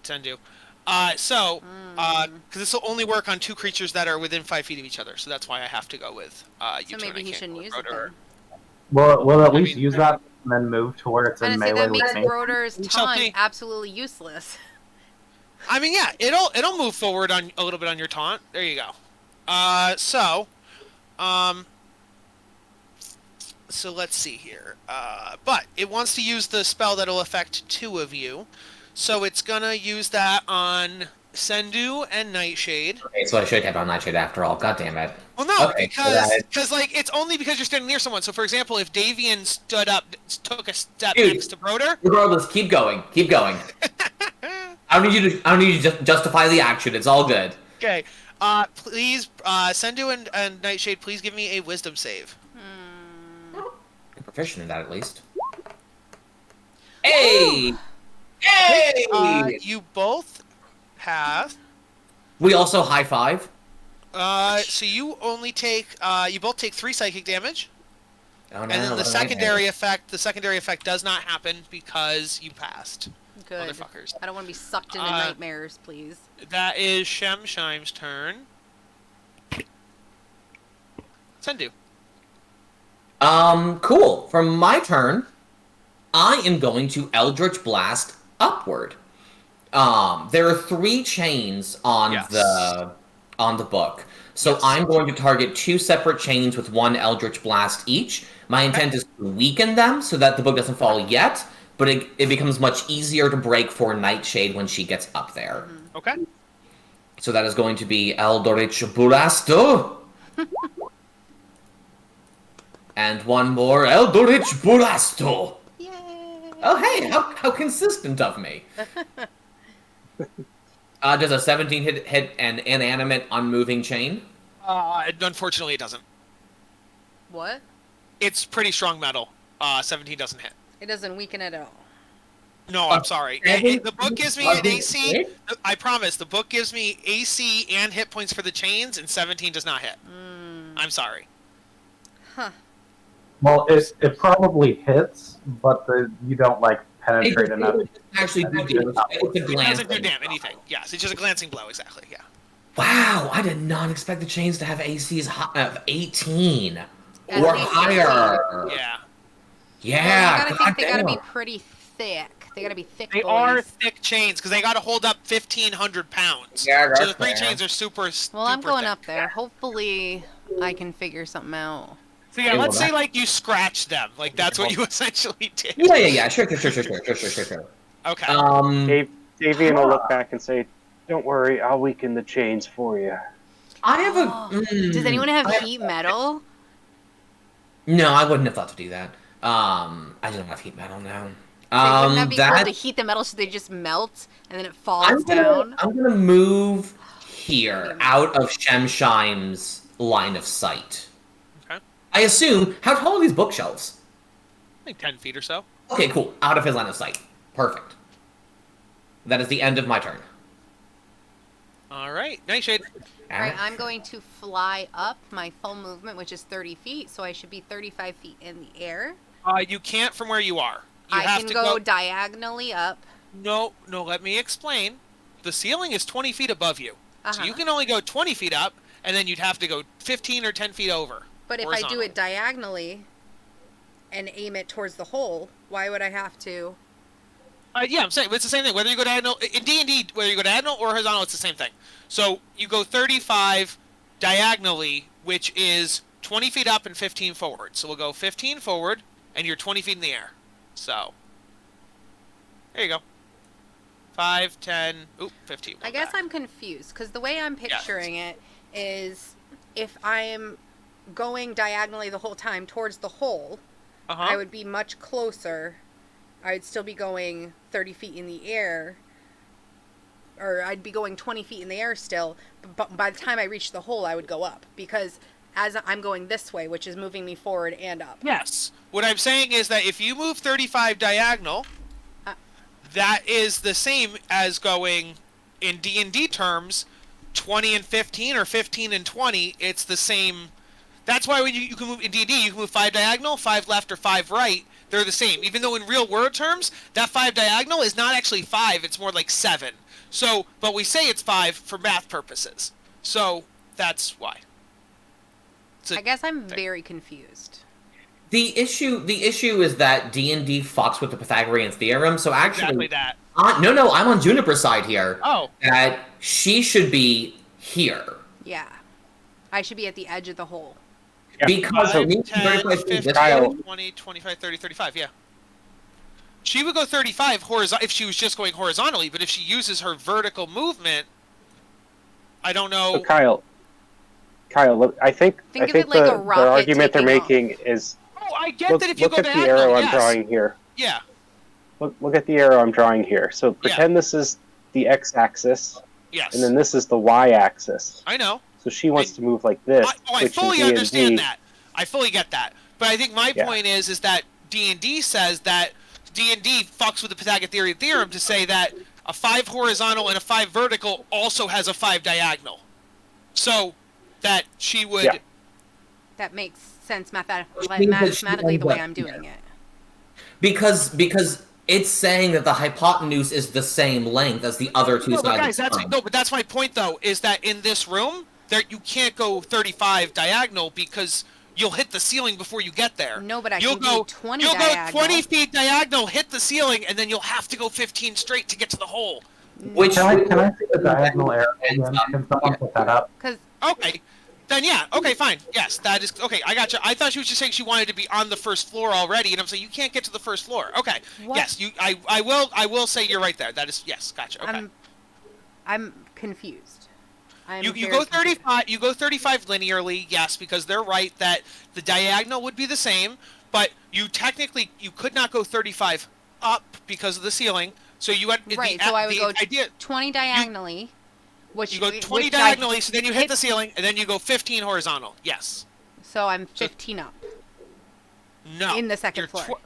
Sendu. Because this will only work on 2 creatures that are within 5 feet of each other. So that's why I have to go with So maybe he shouldn't use it Broder. then. We'll at I least mean- use that and then move to where it's in Honestly, melee that makes with me. Broder's We shall taunt see. absolutely useless. I mean, yeah, it'll move forward on a little bit on your taunt. There you go. So let's see here. But it wants to use the spell that'll affect 2 of you. So it's gonna use that on Sendu and Nightshade. Okay, so I should have on Nightshade after all. God damn it. Well, no, Okay, so that- because like it's only because you're standing near someone. So, for example, if Davian stood up, took a step Dude. next to Broder, Regardless, keep going. Keep going. I don't need you to justify the action. It's all good. okay. Please, Sendu and Nightshade, please give me a Wisdom save. I'm proficient in that at least. Hey! Hey! You both have. We also high five. So you only take. You both take 3 psychic damage, Oh, no, and then the what am I secondary doing? effect. The secondary effect does not happen because you passed. Good. Motherfuckers. I don't want to be sucked into nightmares, please. That is Shemshime's turn. Sendu. Cool. For my turn, I am going to Eldritch Blast upward. There are 3 chains on Yes. the book. So Yes. I'm going to target 2 separate chains with 1 Eldritch Blast each. My intent is to weaken them so that the book doesn't fall yet, but it becomes much easier to break for Nightshade when she gets up there. Okay. So that is going to be Eldritch Blasto. And 1 more Eldritch Blasto. Yay! Oh, hey, how consistent of me. Does a 17 hit an inanimate, unmoving chain? Unfortunately, it doesn't. What? It's pretty strong metal. 17 doesn't hit. It doesn't weaken at all. No, I'm sorry. The book gives me an AC. Hit? I promise. The book gives me AC and hit points for the chains, and 17 does not hit. I'm sorry. Huh. Well, it probably hits, but you don't like penetrate enough. Actually, do damage. It's a It doesn't glancing. do damn anything. Yes, it's just a glancing blow. Exactly. Yeah. Wow, I did not expect the chains to have ACs of 18 At or least higher. Yeah. Yeah, Well, you gotta think they gotta be goddamn. pretty thick. They gotta be thick They boys. are thick chains because they got to hold up 1,500 pounds. Yeah, so that's the 3 fair. chains are super. Well, I'm super going thick. up there. Hopefully, I can figure something out. So yeah, Okay, let's well, say like you scratch them. Like that's what you essentially did. Yeah. Sure. Okay. Davian will look back and say, "Don't worry, I'll weaken the chains for you." I have a. Oh, Does anyone have heat metal? No, I wouldn't have thought to do that. I don't have heat metal now. Wouldn't that be cool that to heat the metal so they just melt and then it falls I'm down? gonna move here out of Shemshime's line of sight. Okay. I assume, how tall are these bookshelves? Like 10 feet or so. Okay, cool. Out of his line of sight. Perfect. That is the end of my turn. All right. Nightshade. Alright, I'm going to fly up my full movement, which is 30 feet, so I should be 35 feet in the air. You can't from where you are. You I have can to go diagonally up. No, let me explain. The ceiling is 20 feet above you. So Uh-huh. you can only go 20 feet up, and then you'd have to go 15 or 10 feet over. But if I do it diagonally and aim it towards the hole, why would I have to? Yeah, I'm saying it's the same thing. Whether you go diagonal in D&D, whether you go diagonal or horizontal, it's the same thing. So you go 35 diagonally, which is 20 feet up and 15 forward. So we'll go 15 forward, and you're 20 feet in the air. So there you go. 5, 10, 15. I guess I'm confused because the way I'm picturing it is if I'm going diagonally the whole time towards the hole, I would be much closer. I would still be going 30 feet in the air, or I'd be going 20 feet in the air still, but by the time I reach the hole, I would go up because as I'm going this way, which is moving me forward and up. Yes. What I'm saying is that if you move 35 diagonal, Uh, that is the same as going, in D&D terms, 20 and 15 or 15 and 20. It's the same. That's why when you can move in D&D, you can move 5 diagonal, 5 left, or 5 right. They're the same. Even though in real world terms, that 5 diagonal is not actually 5. It's more like 7. So, but we say it's 5 for math purposes. So that's why. I guess I'm very confused. The issue is that D&D fucks with the Pythagorean theorem. So actually, Exactly that. No, I'm on Juniper's side here. Oh. That she should be here. Yeah. I should be at the edge of the hole. Yeah. Because 5, me 10, 35 feet 15, this Kyle. way, 20, 25, 30, 35, yeah. She would go 35 horizontal if she was just going horizontally, but if she uses her vertical movement, I don't know. So Kyle, I think Think of it like a the rocket argument they're taking off. making is Oh, I get that if you look go at the diagonal, arrow I'm yes. drawing here. Yeah, Look at the arrow I'm drawing here. So pretend this is the x-axis, yes. and then this is the y-axis. I know. So she wants And- to move like this. I which in fully D&D understand that. I fully get that. But I think my Yeah. point is that D&D says that D&D fucks with the Pythagorean theorem to say that a 5 horizontal and a 5 vertical also has a 5 diagonal. So that she would... Yeah. That makes sense Which means that she mathematically the way ends I'm up doing here. it. because it's saying that the hypotenuse is the same length as the other two No, sides. but guys, of the sun. but that's my point though, is that in this room, there you can't go 35 diagonal because you'll hit the ceiling before you get there. No, but I You'll can go, do 20 you'll diagonal. go 20 feet diagonal, hit the ceiling, and then you'll have to go 15 straight to get to the hole. Which Can I see the diagonal arrow again? Can someone put that up? Because Okay. Then yeah, okay, fine. Yes, that is okay. I got you. I thought she was just saying she wanted to be on the first floor already, and I'm saying you can't get to the first floor. Okay. What? Yes, I will say you're right there. That is yes, gotcha. Okay. I'm confused. You go 35. You go 35 linearly. Yes, because they're right that the diagonal would be the same, but you could not go 35 up because of the ceiling. So you had Right, so I would go idea. 20 diagonally. You go 20 diagonally, so then you hit the ceiling, and then you go 15 horizontal. Yes. So I'm 15 up. No. In the second You're floor.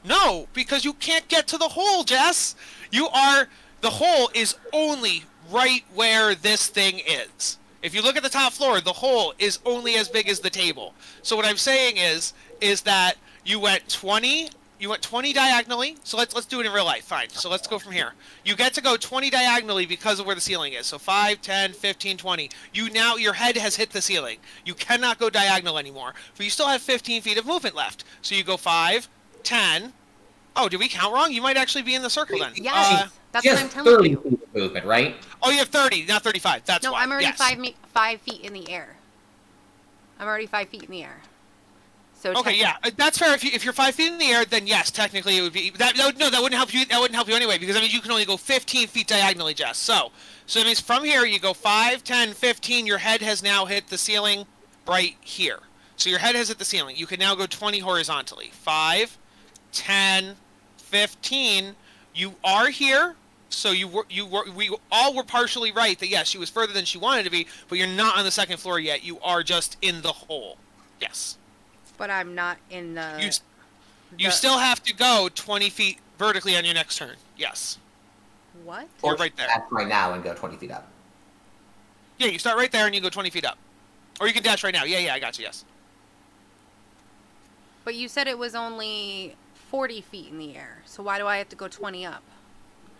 No, because you can't get to the hole, Jess. The hole is only right where this thing is. If you look at the top floor, the hole is only as big as the table. So what I'm saying is that you went 20 diagonally. So let's do it in real life. Fine. So let's go from here. You get to go 20 diagonally because of where the ceiling is. So 5, 10, 15, 20. Your head has hit the ceiling. You cannot go diagonal anymore. But you still have 15 feet of movement left. So you go 5, 10. Oh, did we count wrong? You might actually be in the circle then. Yes, that's She what has I'm telling 30 you. feet of movement, right? Oh, you have 30, not 35. That's No, why. I'm already yes. 5 feet in the air. I'm already 5 feet in the air. So Okay, yeah, that's fair. If you're 5 feet in the air, then yes, technically it would be that. No, that wouldn't help you. That wouldn't help you anyway because I mean you can only go 15 feet diagonally, Jess. So that means from here you go 5, 10, 15. Your head has now hit the ceiling right here. So your head has hit the ceiling. You can now go 20 horizontally. 5, 10, 15. You are here. So we all were partially right that yes, she was further than she wanted to be, but you're not on the second floor yet. You are just in the hole. Yes. But I'm not in the... You still have to go 20 feet vertically on your next turn. Yes. What? You're right there. Dash right now and go 20 feet up. Yeah, you start right there and you go 20 feet up. Or you can dash right now. Yeah, I got you, yes. But you said it was only 40 feet in the air. So why do I have to go 20 up?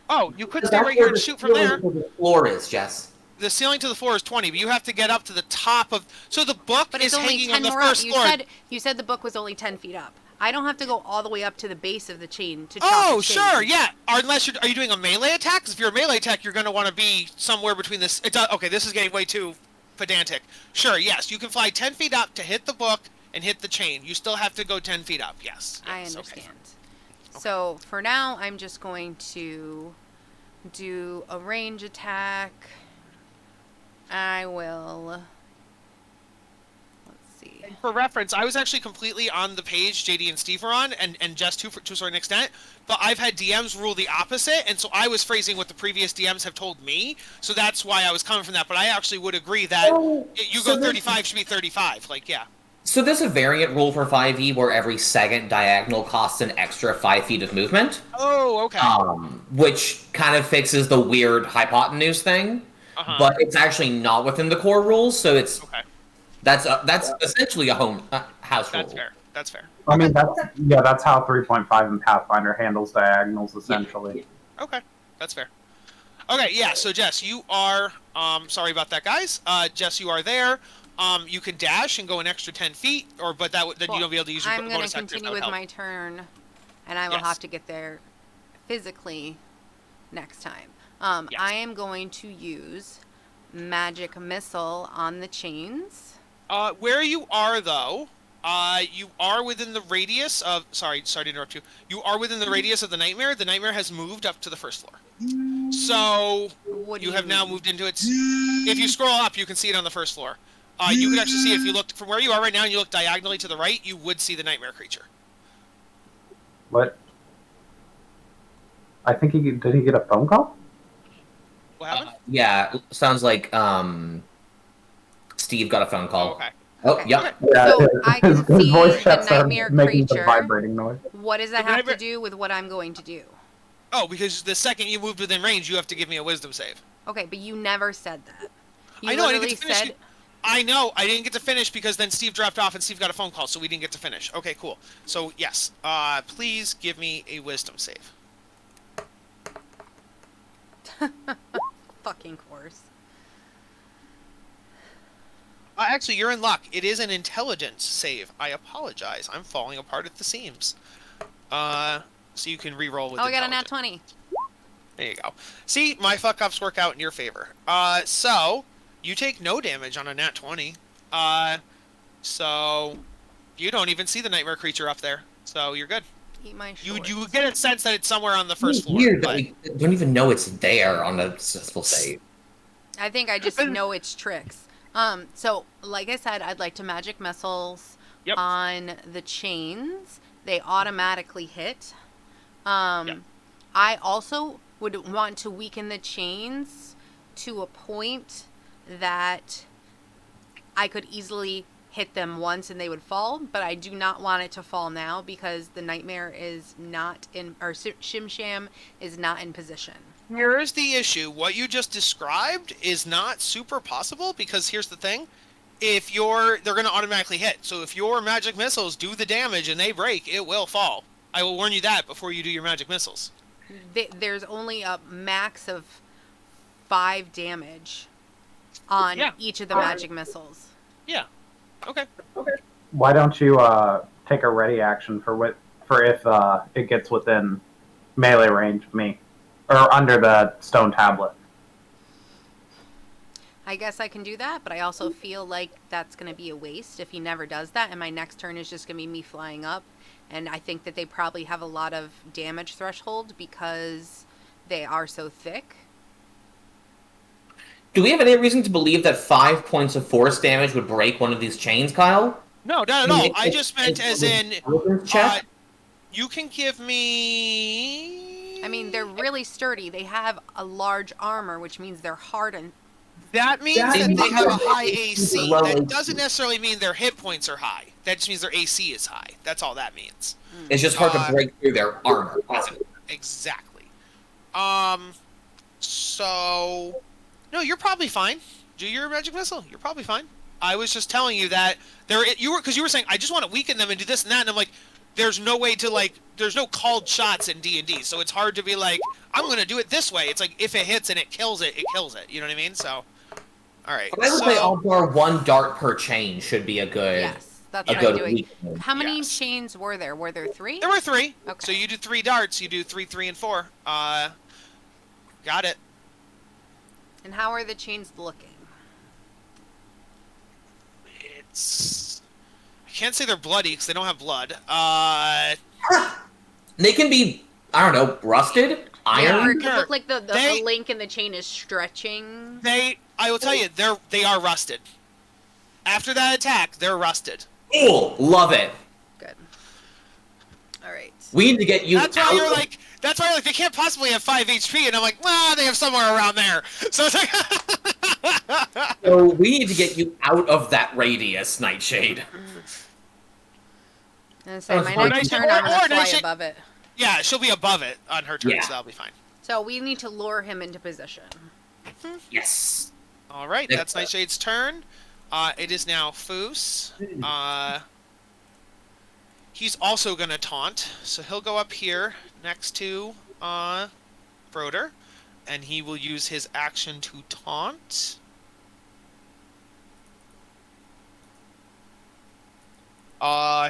Oh, you could stay That's right here where and the shoot from there. ceiling to the floor is, Jess. The ceiling to the floor is 20, but you have to get up to the top of... So the book But is it's only hanging 10 on the more up. first floor. You said the book was only 10 feet up. I don't have to go all the way up to the base of the chain to chop Oh, the chain. sure, yeah. Unless are you doing a melee attack? 'Cause if you're a melee attack, you're going to want to be somewhere between this... okay, this is getting way too pedantic. Sure, yes, you can fly 10 feet up to hit the book and hit the chain. You still have to go 10 feet up, yes. I Yes, understand. Okay. So for now, I'm just going to do a range attack. I will... Let's see. for reference, I was actually completely on the page JD and Steve were on, and just to a certain extent, but I've had DMs rule the opposite, and so I was phrasing what the previous DMs have told me, so that's why I was coming from that, but I actually would agree that you go 35 should be 35, like, yeah. So there's a variant rule for 5e where every second diagonal costs an extra 5 feet of movement. Oh, okay. Which kind of fixes the weird hypotenuse thing, but it's actually not within the core rules, so it's that's essentially a house rule. That's fair. That's fair. I mean, that's how 3.5 in Pathfinder handles diagonals, essentially. Okay, that's fair. Okay, yeah, so Jess, you are, sorry about that, guys. Jess, you are there. You can dash and go an extra 10 feet, but then you don't be able to use your I'm bonus going to actions. continue with my turn, and I will have to get there physically next time. I am going to use Magic Missile on the chains. Where you are, though, you are within the radius of... Sorry to interrupt you. You are within the radius of the Nightmare. The Nightmare has moved up to the first floor. So, you have now moved into it. If you scroll up, you can see it on the first floor. You can actually see, if you look from where you are right now and you look diagonally to the right, you would see the Nightmare creature. What? I think did he get a phone call? What happened? Yeah, sounds like Steve got a phone call. Oh, okay. Oh, Okay. yep. Yeah, So I can his see voice the checks are nightmare making the creature. vibrating noise. What does that have to do with what I'm going to do? Oh, because the second you moved within range, you have to give me a wisdom save. Okay, but you never said that. You I know, I didn't literally get to finish. said... I know, I didn't get to finish because then Steve dropped off and Steve got a phone call, so we didn't get to finish. Okay, cool. So, yes, please give me a wisdom save. Fucking course. Actually, you're in luck. It is an intelligence save. I apologize. I'm falling apart at the seams. So you can re-roll with Oh, I got a nat intelligence. 20. There you go. See, my fuck-ups work out in your favor. So, you take no damage on a nat 20. So, you don't even see the Nightmare creature up there. So, you're good. Eat my shorts. You get a sense that it's somewhere on the first floor. Weird that but- we don't even know it's there on a successful save. I think I just know its tricks. So, like I said, I'd like to magic missiles on the chains. They automatically hit. I also would want to weaken the chains to a point that I could easily hit them once and they would fall, but I do not want it to fall now because the Nightmare is not in, or Shim Sham is not in position. Here's the issue. What you just described is not super possible because here's the thing. They're going to automatically hit. So if your magic missiles do the damage and they break, it will fall. I will warn you that before you do your magic missiles. There's only a max of 5 damage on each of the magic missiles. Yeah. Okay. Why don't you take a ready action for if it gets within melee range of me, or under the stone tablet? I guess I can do that, but I also feel like that's going to be a waste if he never does that, and my next turn is just going to be me flying up. And I think that they probably have a lot of damage threshold because they are so thick. Do we have any reason to believe that 5 points of force damage would break one of these chains, Kyle? No, not at all. I just meant as in, check? you can give me... I mean, they're really sturdy. They have a large armor, which means they're hardened. That means that they have a high AC. Low That AC. doesn't necessarily mean their hit points are high. That just means their AC is high. That's all that means. It's just hard to break through their armor. Exactly. So... No, you're probably fine. Do your magic missile. You're probably fine. I was just telling you that you were saying I just want to weaken them and do this and that, and I'm like, there's no way to there's no called shots in D&D, so it's hard to be like, I'm gonna do it this way. It's like if it hits and it kills it, it kills it. You know what I mean? So, all right. I would say also 1 dart per chain should be a good. Yes, that's a what good I'm doing. weakening. How many Yes. chains were there? Were there 3? There were 3. Okay. So you do 3 darts. You do 3, 3, and 4. Got it. And how are the chains looking? I can't say they're bloody because they don't have blood. They can be, I don't know, rusted, Yeah, or iron. it could look like the They- link in the chain is stretching. I will tell you, they are rusted. After that attack, they're rusted. Cool. Love it. Good. All right. We need to get you That's why out you're of- like. That's why like they can't possibly have 5 HP, and I'm like, well, they have somewhere around there. So it's like. So we need to get you out of that radius, Nightshade. And say my Or next Nightshade- turn, I'm or gonna fly Nightshade- above it. Yeah, she'll be above it on her turn, Yeah. so that'll be fine. So we need to lure him into position. Yes. All right, Next that's up. Nightshade's turn. It is now Foos. He's also gonna taunt, so he'll go up here next to Broder, and he will use his action to taunt.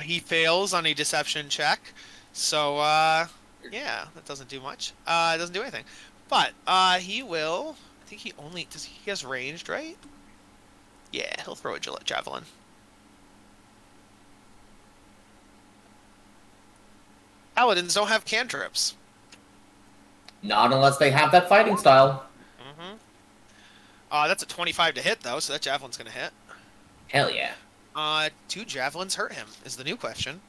He fails on a deception check, so yeah, that doesn't do much. It doesn't do anything, but he will. I think he only does. He has ranged, right? Yeah, he'll throw a javelin. Paladins don't have cantrips. Not unless they have that fighting style. Mm-hmm. That's a 25 to hit though, so that javelin's gonna hit. Hell yeah. 2 javelins hurt him is the new question.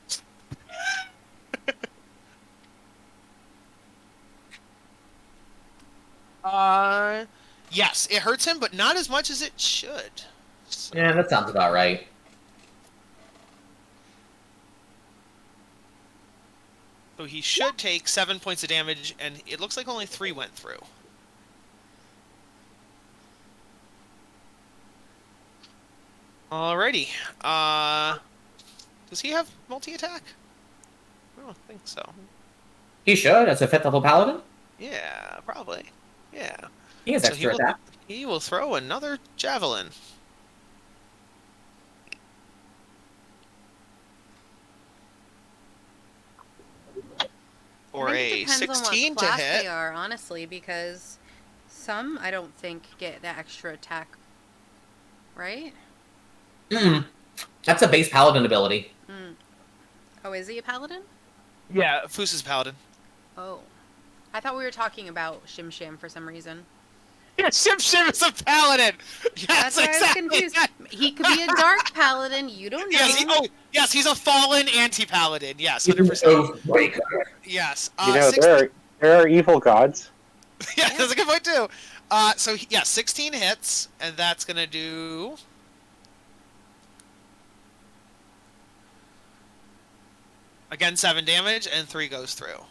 Yes, it hurts him, but not as much as it should. So, Yeah, that sounds about right. so he should take 7 points of damage, and it looks like only 3 went through. Alrighty. Does he have multi-attack? I don't think so. He should, as a 5th level paladin. Yeah, probably. Yeah. He has So extra attack. He will throw another javelin. For I a think it depends 16 on what to class hit. they are, honestly, because some I don't think get the extra attack. Right? That's a base paladin ability. Oh, is he a paladin? Yeah, Foos is paladin. Oh. I thought we were talking about Shim Sham for some reason. Yeah, Shim is a paladin. Yes, That's why I was exactly. confused. He could be a dark paladin. You don't know. Yes, he's a fallen anti-paladin. Yes, He's an 100%. Oathbreaker. Yes. You know, 16 there are evil gods. yeah, that's a good point too. So yeah, 16 hits, and that's gonna do. Again, 7 damage, and 3 goes through.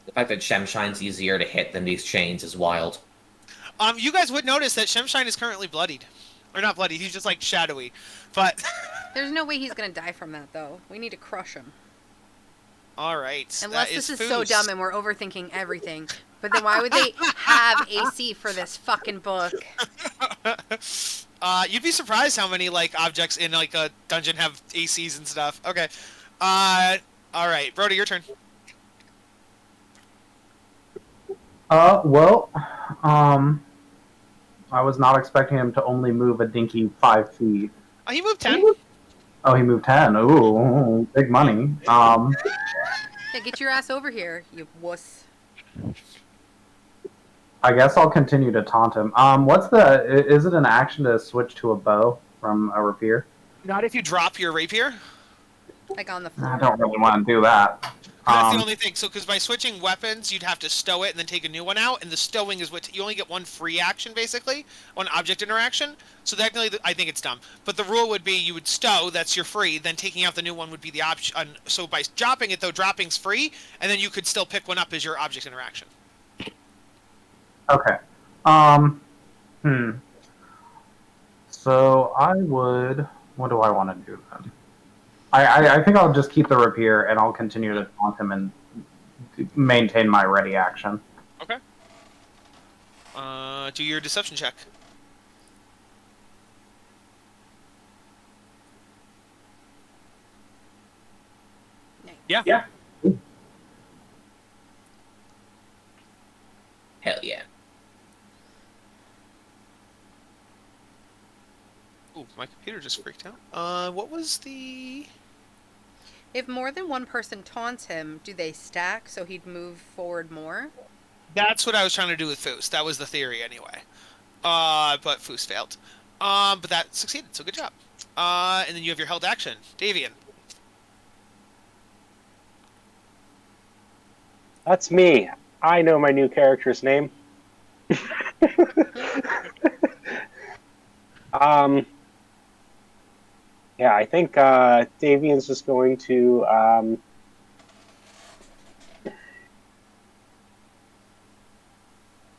The fact that Shemshine's easier to hit than these chains is wild. You guys would notice that Shemshine is currently bloodied, or not bloodied. He's just like shadowy, but. There's no way he's gonna die from that, though. We need to crush him. All right. Unless that this is Foos. so dumb and we're overthinking everything. But then why would they have AC for this fucking book? You'd be surprised how many like objects in like a dungeon have ACs and stuff. Okay. All right, Brody, your turn. Well, I was not expecting him to only move a dinky 5 feet. Oh, he moved 10. Oh, he moved 10. Ooh, big money. Yeah, get your ass over here, you wuss. I guess I'll continue to taunt him. Is it an action to switch to a bow from a rapier? Not if you drop your rapier. Like on the floor. I don't really want to do that. That's the only thing. So, because by switching weapons, you'd have to stow it and then take a new one out, and the stowing is what you only get one free action, basically, on object interaction. So technically, I think it's dumb. But the rule would be you would stow, that's your free, then taking out the new one would be the option. So by dropping it, though, dropping's free, and then you could still pick one up as your object interaction. Okay. So I would. What do I want to do then? I think I'll just keep the rapier and I'll continue to taunt him and maintain my ready action. Okay. Do your deception check. Yeah. Yeah. Hell yeah. Ooh, my computer just freaked out. What was the... If more than one person taunts him, do they stack so he'd move forward more? That's what I was trying to do with Foos. That was the theory, anyway. But Foos failed. But that succeeded, so good job. And then you have your held action. Davian. That's me. I know my new character's name. um, yeah, I think Davian's just going to.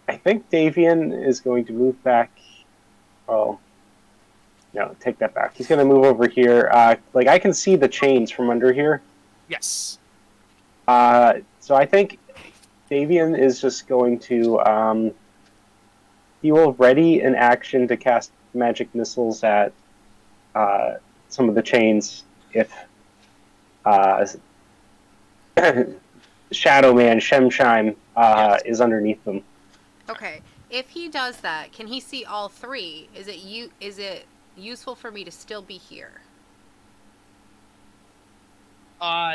I think Davian is going to move back. Oh, no, take that back. He's going to move over here. Like, I can see the chains from under here. Yes. So I think Davian is just going to. He will ready an action to cast magic missiles at some of the chains if Shadow Man Shemshime Yes. is underneath them. Okay. If he does that, can he see all three? Is it useful for me to still be here?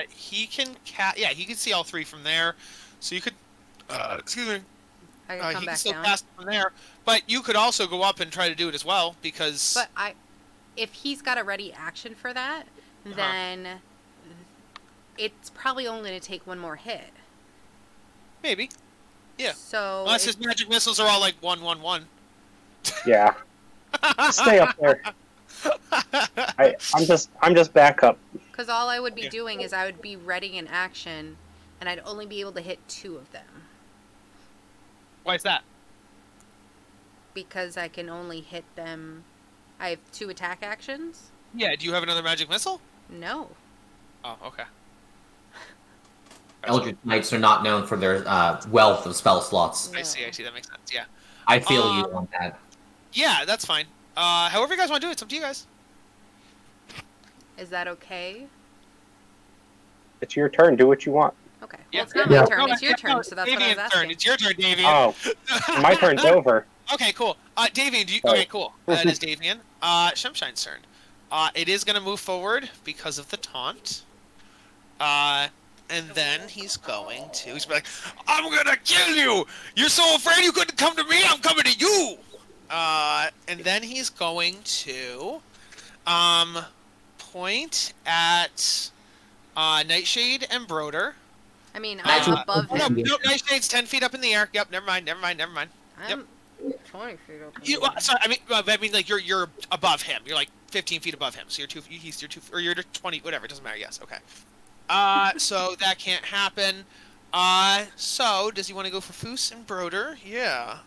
He can he can see all three from there. So you could excuse me. I can come He can back still down. cast from there, but you could also go up and try to do it as well because. But if he's got a ready action for that, then it's probably only going to take one more hit. Maybe. Yeah. So Unless his magic missiles are all like 1/1/1. Yeah, just stay up there. I'm just backup. because all I would be doing is I would be readying an action, and I'd only be able to hit 2 of them Why is that? because I can only hit them. I have 2 attack actions. Yeah. Do you have another magic missile? No. Oh, okay. Eldritch Knights are not known for their wealth of spell slots. I see. That makes sense. Yeah. I feel you on that. Yeah, that's fine. However you guys want to do it, it's up to you guys. Is that okay? It's your turn. Do what you want. Okay. Well, Yeah. it's not Yeah. my turn. It's your turn. So that's what I was Davian's turn. asking. It's your turn, Davian. Oh, my turn's over. Okay, cool. Davian, do you... Sorry. Okay, cool. That is Davian. Shemshine's turn. It is going to move forward because of the taunt. And then he's going to... He's like, I'm going to kill you! You're so afraid you couldn't come to me? I'm coming to you! And then he's going to... point at... Nightshade and Broder. I mean, I'm above Oh, no, him. no, Nightshade's 10 feet up in the air. Yep, never mind. I'm 20 feet up. You, sorry, I mean, like you're above him. You're like 15 feet above him. So you're 20, whatever. It doesn't matter. Yes, okay. So that can't happen. So does he want to go for Foos and Broder? Yeah.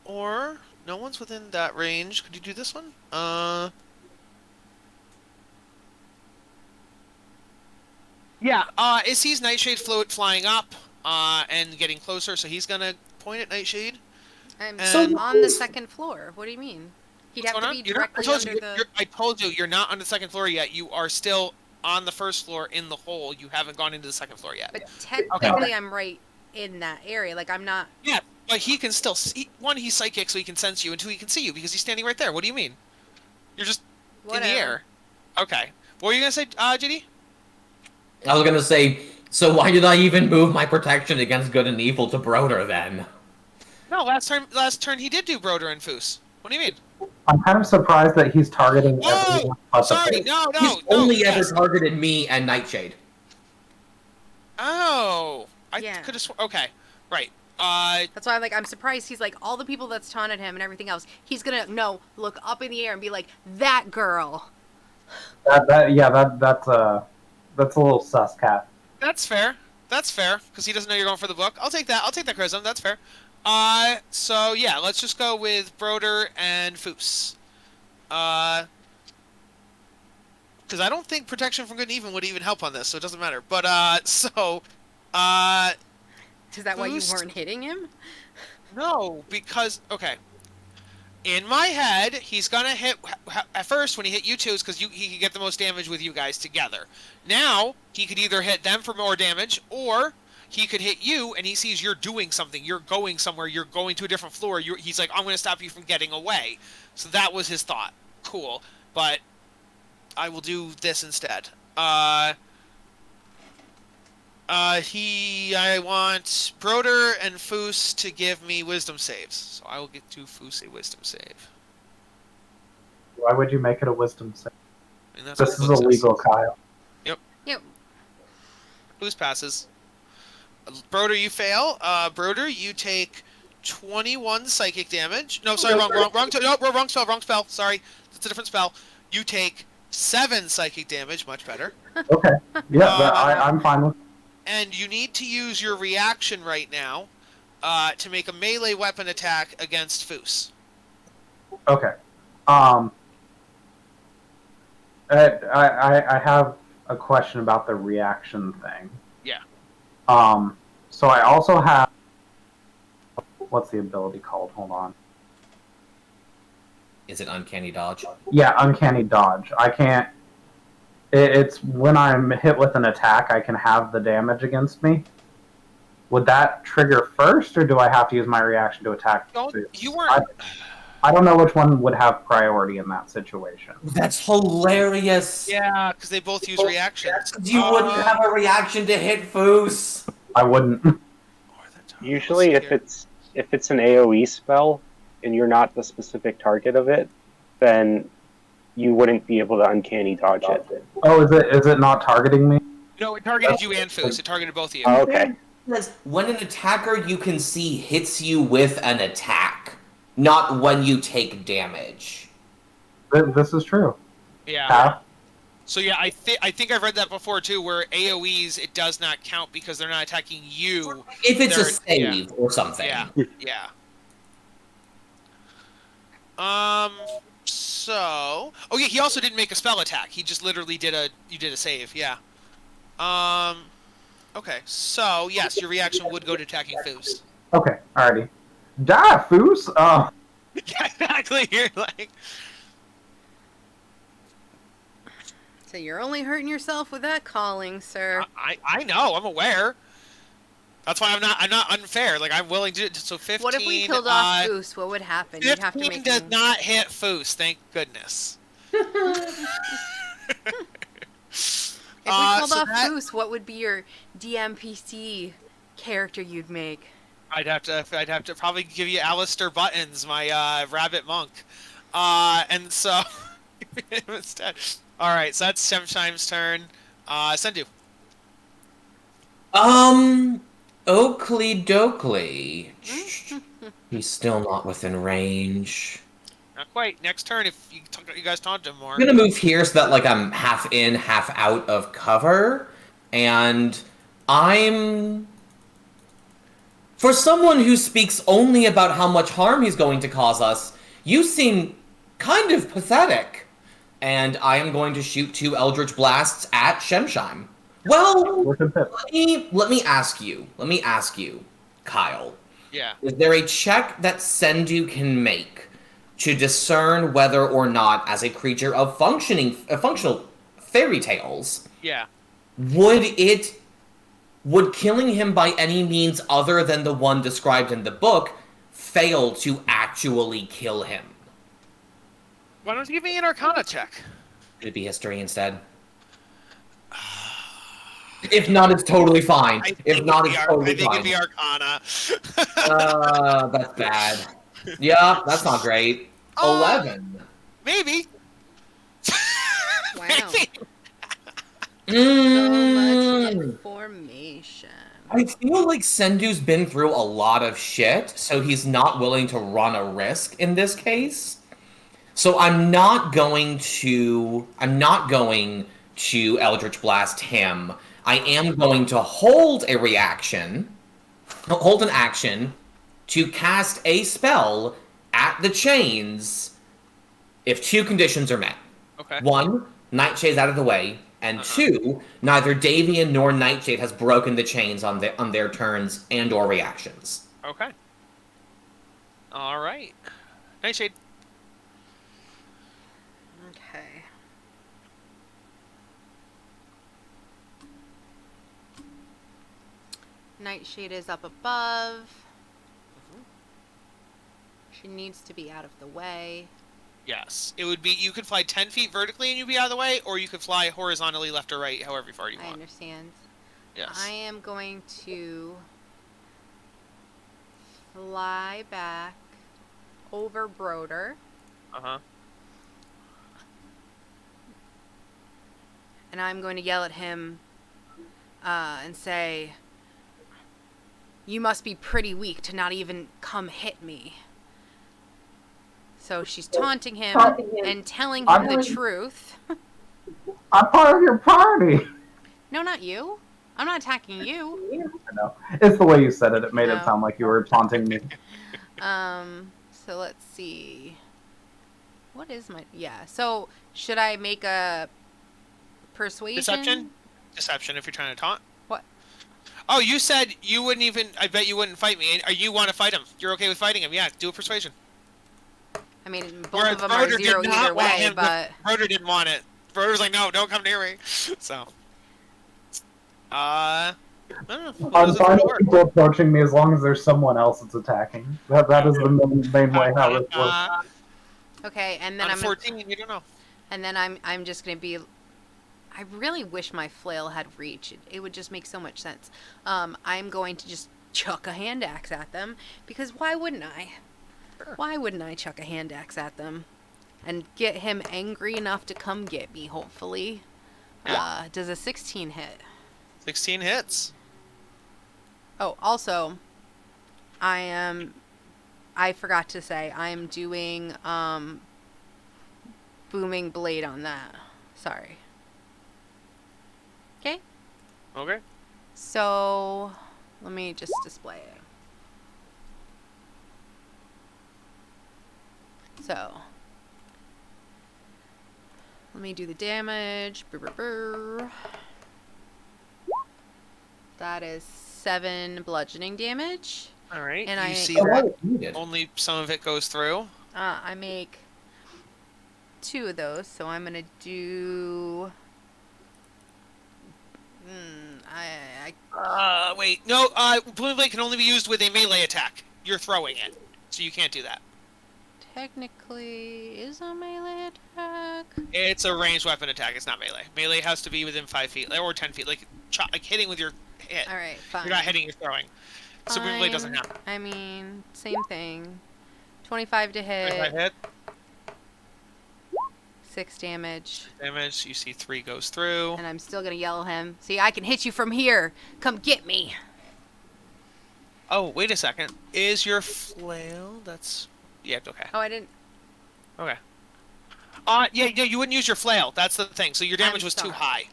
Or no one's within that range. Could you do this one? Yeah. It sees Nightshade flying up, and getting closer. So he's gonna point at Nightshade. I'm So- on the 2nd floor. What do you mean? He'd What's have to going be on? directly I told you you're not on the 2nd floor yet. You are still on the 1st floor in the hole. You haven't gone into the 2nd floor yet. But technically, I'm right in that area. Like, I'm not. Yeah, but he can still see. 1, he's psychic, so he can sense you, and 2, he can see you because he's standing right there. What do you mean? You're just in Whatever. the air. Okay. What were you gonna say, JD? I was gonna say, so why did I even move my protection against good and evil to Broder then? No, last turn he did do Broder and Foos. What do you mean? I'm kind of surprised that he's targeting Oh, everyone but the sorry, face. no, He's only ever yes. targeted me and Nightshade. Oh, I Yeah. could have okay, right. That's why I'm surprised he's like, all the people that's taunted him and everything else, he's gonna, look up in the air and be like, that girl. That's a little sus, Cat. That's fair. That's fair because he doesn't know you're going for the book. I'll take that. I'll take that criticism. That's fair. So yeah, let's just go with Broder and Foos. Because I don't think protection from good and evil would even help on this, so it doesn't matter. But Is that why you Foos- weren't hitting him? no, because okay. In my head, he's gonna hit at first when he hit you two, is because he could get the most damage with you guys together. Now he could either hit them for more damage, or he could hit you, and he sees you're doing something, you're going somewhere, you're going to a different floor. He's like, I'm gonna stop you from getting away. So that was his thought. Cool, but I will do this instead. I want Broder and Foos to give me wisdom saves. So I will get to Foos a wisdom save. Why would you make it a wisdom save? And that's This what is the book says. illegal, Kyle. Yep. Foos passes. Broder, you fail. Broder, you take 21 psychic damage. No, sorry, wrong spell. Sorry, that's a different spell. You take 7 psychic damage. Much better. Okay. Yeah, Uh, I'm fine with. And you need to use your reaction right now to make a melee weapon attack against Foos. Okay. I have a question about the reaction thing. Yeah. So I also have. What's the ability called? Hold on. Is it Uncanny Dodge? Yeah, Uncanny Dodge. I can't. It's when I'm hit with an attack, I can have the damage against me. Would that trigger first, or do I have to use my reaction to attack? You weren't. I don't know which one would have priority in that situation. That's hilarious. Yeah, because they both use reactions. You wouldn't have a reaction to hit Foos. I wouldn't. Usually, if it's an AOE spell and you're not the specific target of it, then you wouldn't be able to uncanny dodge it. Oh, is it not targeting me? No, it targeted you and Foos. It targeted both of you. Oh, okay. When an attacker you can see hits you with an attack, not when you take damage. This is true. Yeah. So yeah, I think I've read that before too, where AOE's it does not count because they're not attacking you. If it's a save or something. Yeah. So. Oh yeah, he also didn't make a spell attack. He just literally did a save. Yeah. Okay. So yes, your reaction would go to attacking Foos. Okay, alrighty. Die, Foos! Yeah, exactly. You're like. So you're only hurting yourself with that calling, sir. I know. I'm aware. That's why I'm not unfair. Like I'm willing to. So 15. What if we killed off Foos? What would happen? You'd have to 15 make does him... not hit Foos. Thank goodness. If we killed off Foos, what would be your DMPC character you'd make? I'd have to probably give you Alistair Buttons, my rabbit monk. And so instead. All right, so that's Shemshine's turn. Sendu. Oakley Dokley. He's still not within range. Not quite. Next turn, if you guys taunt him more. I'm gonna move here so that like I'm half in, half out of cover, and I'm for someone who speaks only about how much harm he's going to cause us. You seem kind of pathetic. And I am going to shoot 2 Eldritch Blasts at Shemshime. Well, let me ask you, Kyle. Yeah. Is there a check that Sendu can make to discern whether or not, as a creature of functional fairy tales, Yeah. would killing him by any means other than the one described in the book fail to actually kill him? Why don't you give me an Arcana check? Could it be history instead? If not, it's totally fine. If not, it's totally fine. I think it'd be Arcana. That's bad. Yeah, that's not great. 11. Maybe. Wow. Maybe. So much information. I feel like Sendu's been through a lot of shit, so he's not willing to run a risk in this case. So I'm not going to Eldritch Blast him. I am going to hold an action to cast a spell at the chains if 2 conditions are met. Okay. 1, Nightshade's out of the way, and 2, neither Davian nor Nightshade has broken the chains on their turns and or reactions. Okay. All right. Nightshade. Okay. Nightshade is up above. She needs to be out of the way. Yes. It would be, you could fly 10 feet vertically and you'd be out of the way, or you could fly horizontally left or right, however far you I want. understand. Yes. I am going to fly back over Broder. Uh-huh. And I'm going to yell at him and say, You must be pretty weak to not even come hit me. So she's taunting him and telling him the truth. I'm part of your party. No, not you. I'm not attacking you. I know. It's the way you said it. It made No. it sound like you were taunting me. So let's see. What is my... Yeah, so should I make a persuasion? Deception? Deception if you're trying to taunt. What? Oh, you said you wouldn't even... I bet you wouldn't fight me. Or you want to fight him. You're okay with fighting him. Yeah, do a persuasion. I mean, both Whereas of them are Broder 0 did not either want way, him, but... Broder didn't want it. Broder's like, no, don't come near me. So... I don't know. What I'm does it fine work? with people approaching me as long as there's someone else that's attacking. That is the main way how this works. Okay, and then On I'm... 14, you don't know. And then I'm just gonna be... I really wish my flail had reach. It would just make so much sense. I'm going to just chuck a hand axe at them, because why wouldn't I? Sure. Why wouldn't I chuck a hand axe at them? And get him angry enough to come get me, hopefully. Yeah. Does a 16 hit? 16 hits. Oh, also, I forgot to say, I am doing, booming blade on that. Sorry. Okay? Okay. So, let me just display it. So, let me do the damage. Brr, brr, brr. That is 7 bludgeoning damage. All right. And you I- see Oh, that what you did. only some of it goes through. I make 2 of those, so I'm gonna do... Wait. No, Blooming Blade can only be used with a melee attack. You're throwing it, so you can't do that. Technically, is a melee attack? It's a ranged weapon attack. It's not melee. Melee has to be within 5 feet or 10 feet, like hitting with your hit. All right, fine. You're not hitting. You're throwing. So Blooming Blade doesn't Fine. count. I mean, same thing. 25 to hit, 25 hit 6 damage, damage. You see 3 goes through. and I'm still gonna yell at him. See, I can hit you from here. Come get me. Oh, wait a second. Is your flail? That's okay. Oh, I didn't. Okay. Yeah, you wouldn't use your flail. That's the thing. So your damage I'm was too sorry. high.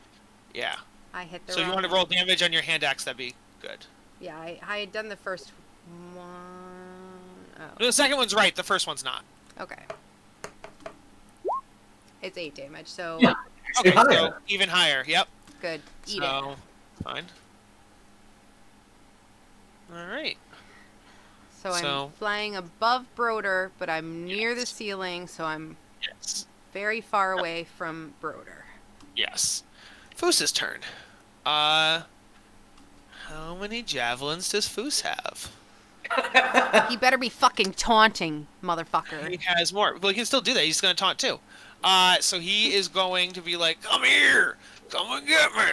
Yeah. I hit the So if you wrong want to one. roll damage on your hand axe, that'd be good. Yeah, I had done the first one. The second one's right. The first one's not. Oh, okay. It's 8 damage, so Yeah. Okay, so Higher. even higher. Yep. good. Eat it. So fine. All right. So I'm so- flying above Broder, but I'm near the ceiling, so I'm Yes. very far away from Broder. Yes. Foos's turn. How many javelins does Foos have? He better be fucking taunting, motherfucker. He has more. Well, he can still do that. He's going to taunt too. So he is going to be like, "Come here, come and get me,"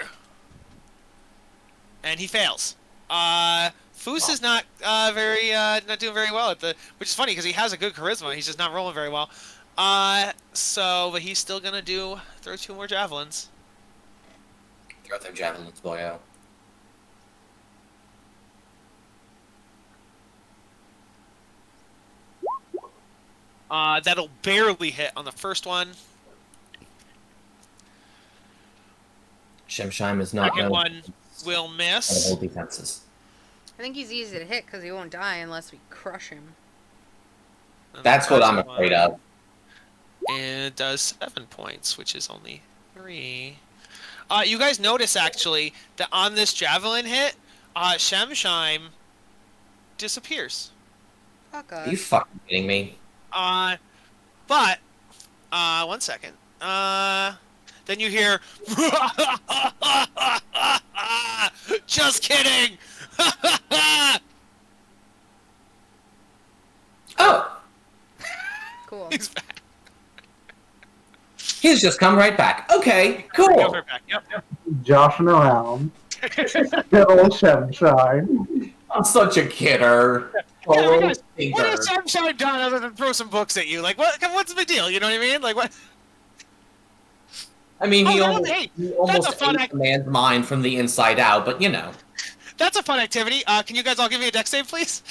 and he fails. Foos is not not doing very well at which is funny because he has a good charisma. He's just not rolling very well. But he's still gonna throw 2 more javelins. Throw their javelins, boyo. That'll barely hit on the first one. Shemsheim is not Second known one will for miss. hold defenses. I think he's easy to hit because he won't die unless we crush him. And That's the what I'm second afraid one, of. And it does 7 points, which is only 3. You guys notice actually that on this javelin hit, Shemsheim disappears. Fuck Are you us. fucking kidding me? But 1 second. Then you hear, just kidding. Oh! Cool. He's back. He's just come right back. Okay, Go cool. right back. Yep. Joshing around. Good old Shemshine. I'm such a kidder. Yeah, Oh, because what has stinker. Shemsheim done other than throw some books at you? Like, what's the big deal? You know what I mean? Like, what? I mean, Oh, he no, almost, hey, he that's almost a fun ate the man's mind from the inside out, but you know. That's a fun activity. Can you guys all give me a dex save, please?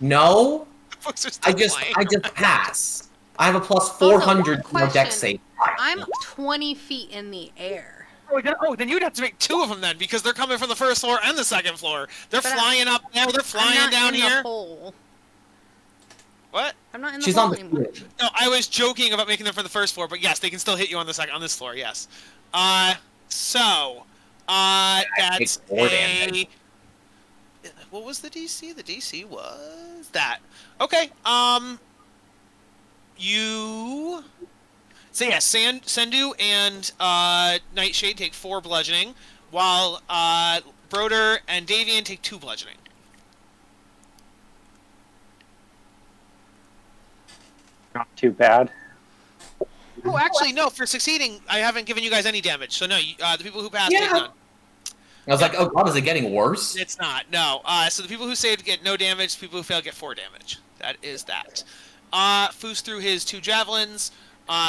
No, Folks are still flying. I just pass. I have a plus Also, 400 one more dex question. save. I'm 20 feet in the air. Then you'd have to make 2 of them then, because they're coming from the first floor and the second floor. They're But flying up there. They're I'm flying not down in here. the hole. What? I'm not in the She's hole on the anymore. field. No, I was joking about making them for the first floor, but yes, they can still hit you on this floor. Yes. That's takes 4 damage. What was the DC? The DC was that. Okay. You. So yeah, Sendu and Nightshade take 4 bludgeoning, while Broder and Davian take 2 bludgeoning. Not too bad. Oh, actually, no. For succeeding, I haven't given you guys any damage. So no, the people who passed take none. I was like, oh god, is it getting worse? It's not. No. So the people who saved get no damage. The people who fail get 4 damage. That is that. Foos threw his 2 javelins.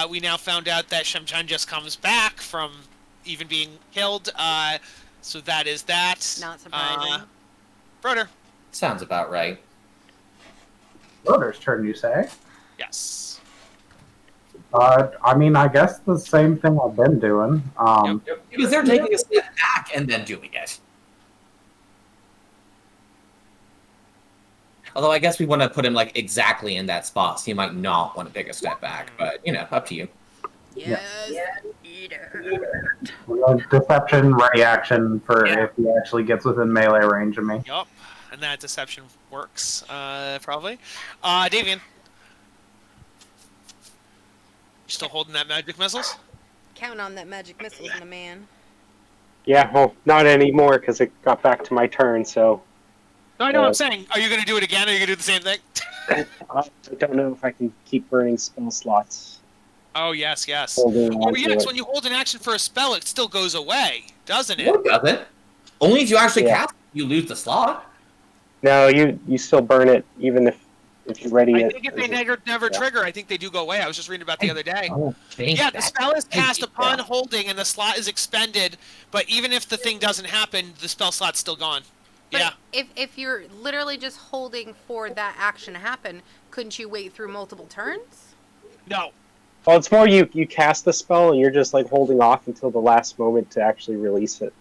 We now found out that Shemchan just comes back from even being killed. So that is that. Not surprising. Broder. Sounds about right. Broder's turn, you say? Yes. I mean, I guess the same thing I've been doing. Because they're taking a step back and then doing it. Although I guess we want to put him like exactly in that spot, so you might not want to take a step back. But you know, up to you. Yes, eater. Deception, ready action for if he actually gets within melee range of me. Yup. And that deception works, probably. Davian. You still holding that magic missiles? Count on that magic missiles, my man. Yeah, well, not anymore because it got back to my turn. So No, I know what I'm saying. Are you going to do it again, or are you going to do the same thing? I don't know if I can keep burning spell slots. Oh, yes. Holding Oh, on to yes, it. when you hold an action for a spell, it still goes away, doesn't it? No, it doesn't. Only if you actually Yeah. cast it, you lose the slot. No, you still burn it even if you ready I it. think if they never trigger, I think they do go away. I was just reading about the other day. Oh, Yeah, the spell is cast Yeah. upon holding, and the slot is expended. But even if the thing doesn't happen, the spell slot's still gone. But Yeah. if you're literally just holding for that action to happen, couldn't you wait through multiple turns? No. Well, it's more you cast the spell and you're just like holding off until the last moment to actually release it.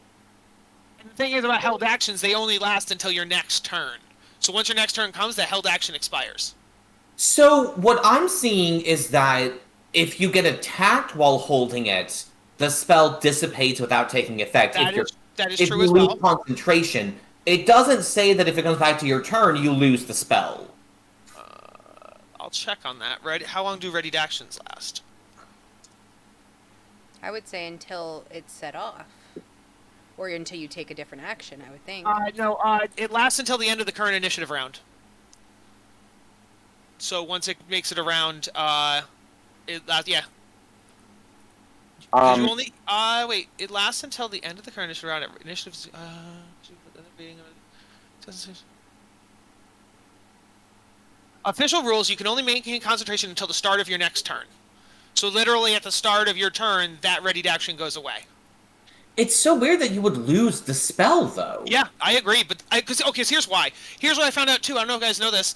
And the thing is about held actions, they only last until your next turn. So once your next turn comes, the held action expires. So what I'm seeing is that if you get attacked while holding it, the spell dissipates without taking effect. That is if true you as lose well. concentration, it doesn't say that if it comes back to your turn, you lose the spell. I'll check on that. How long do readied actions last? I would say until it's set off. Or until you take a different action, I would think. No, it lasts until the end of the current initiative round. So once it makes it around, yeah. You only, wait, it lasts until the end of the current initiative round. Initiatives, official rules, you can only maintain concentration until the start of your next turn. So literally at the start of your turn, that readied action goes away. It's so weird that you would lose the spell, though. Yeah, I agree, but so here's why. Here's what I found out too. I don't know if you guys know this.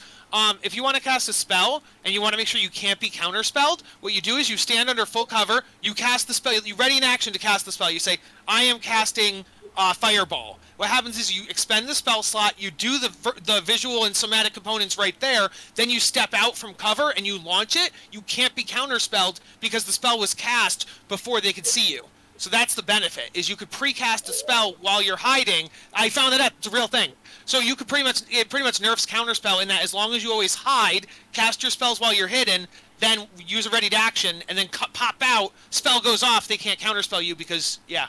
If you want to cast a spell and you want to make sure you can't be counterspelled, what you do is you stand under full cover. You cast the spell. You ready in action to cast the spell. You say, "I am casting Fireball." What happens is you expend the spell slot. You do the visual and somatic components right there. Then you step out from cover and you launch it. You can't be counterspelled because the spell was cast before they could see you. So that's the benefit, is you could precast a spell while you're hiding. I found that out. It's a real thing. So you could it pretty much nerfs counterspell in that as long as you always hide, cast your spells while you're hidden, then use a readied action, and then pop out, spell goes off, they can't counterspell you because, yeah.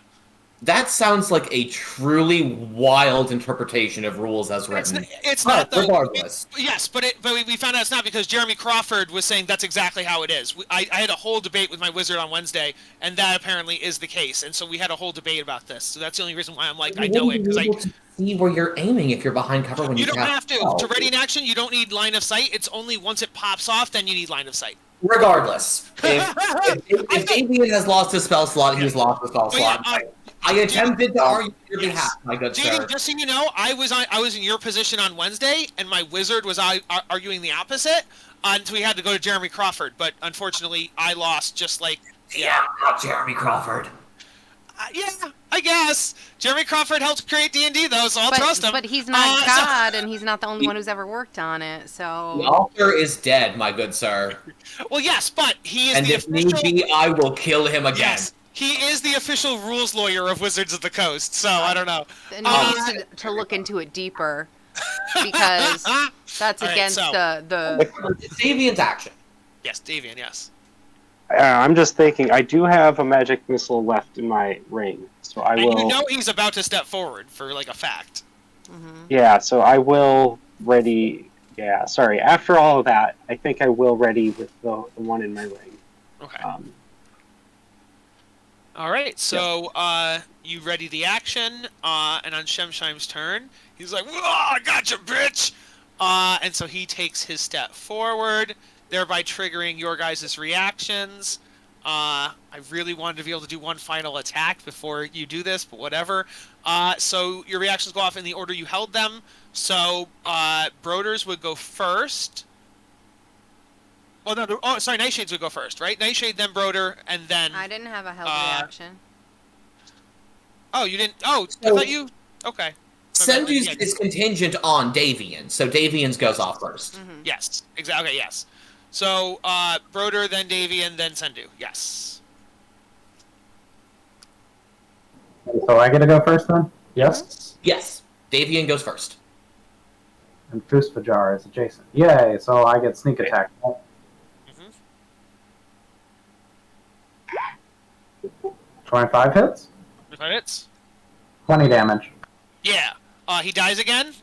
That sounds like a truly wild interpretation of rules as written. It's not, though. Regardless. Yes, but we found out it's not because Jeremy Crawford was saying that's exactly how it is. I had a whole debate with my wizard on Wednesday, and that apparently is the case. And so we had a whole debate about this. So that's the only reason why I'm like, I know it. Because to see where you're aiming if you're behind cover when you don't cast have to. spell. To ready in action, you don't need line of sight. It's only once it pops off, then you need line of sight. Regardless, if Damien has lost his spell slot, he's lost the spell slot. I attempted to argue on your Yes. behalf, my good JD, sir. just so you know, I was in your position on Wednesday, and my wizard was arguing the opposite, and we had to go to Jeremy Crawford. But unfortunately, I lost. Just like Yeah, not Jeremy Crawford. yeah, I guess Jeremy Crawford helped create D&D though, so I'll trust him. But he's not so- God, and he's not the only one who's ever worked on it. The So author is dead, my good sir. well, yes, but he is And the if need official. be, I will kill him again. Yes, he is the official rules lawyer of Wizards of the Coast. So I don't know. and he needs to look into it deeper because that's All right, against so- the. It's Davian's action. Yes, Davian. Yes. I'm just thinking, I do have a magic missile left in my ring, so I And will. you know he's about to step forward for like a fact. Mhm. Yeah, so I will ready. Yeah, sorry. After all of that, I think I will ready with the one in my ring. Okay. All right, so you ready the action, and on Shemshime's turn, he's like, "Whoa, I gotcha, bitch!" And so he takes his step forward, thereby triggering your guys' reactions. I really wanted to be able to do one final attack before you do this, but whatever. So your reactions go off in the order you held them. So Broders would go first. Oh, no, oh, sorry, Nightshades would go first, right? Nightshade, then Broder, and then... I didn't have a held reaction. Oh, you didn't... Oh, I So- thought you... Okay. Sendu's Yeah. is contingent on Davian, so Davian's goes off first. Mhm. Yes, exactly, okay, yes. So, Broder, then Davian, then Sendu, yes. So I get to go first then? Yes? Yes, Davian goes first. And Fusfajar is adjacent. Yay, so I get sneak attack. Mhm. 25 hits? If that hits? 20 damage. Yeah. He dies again.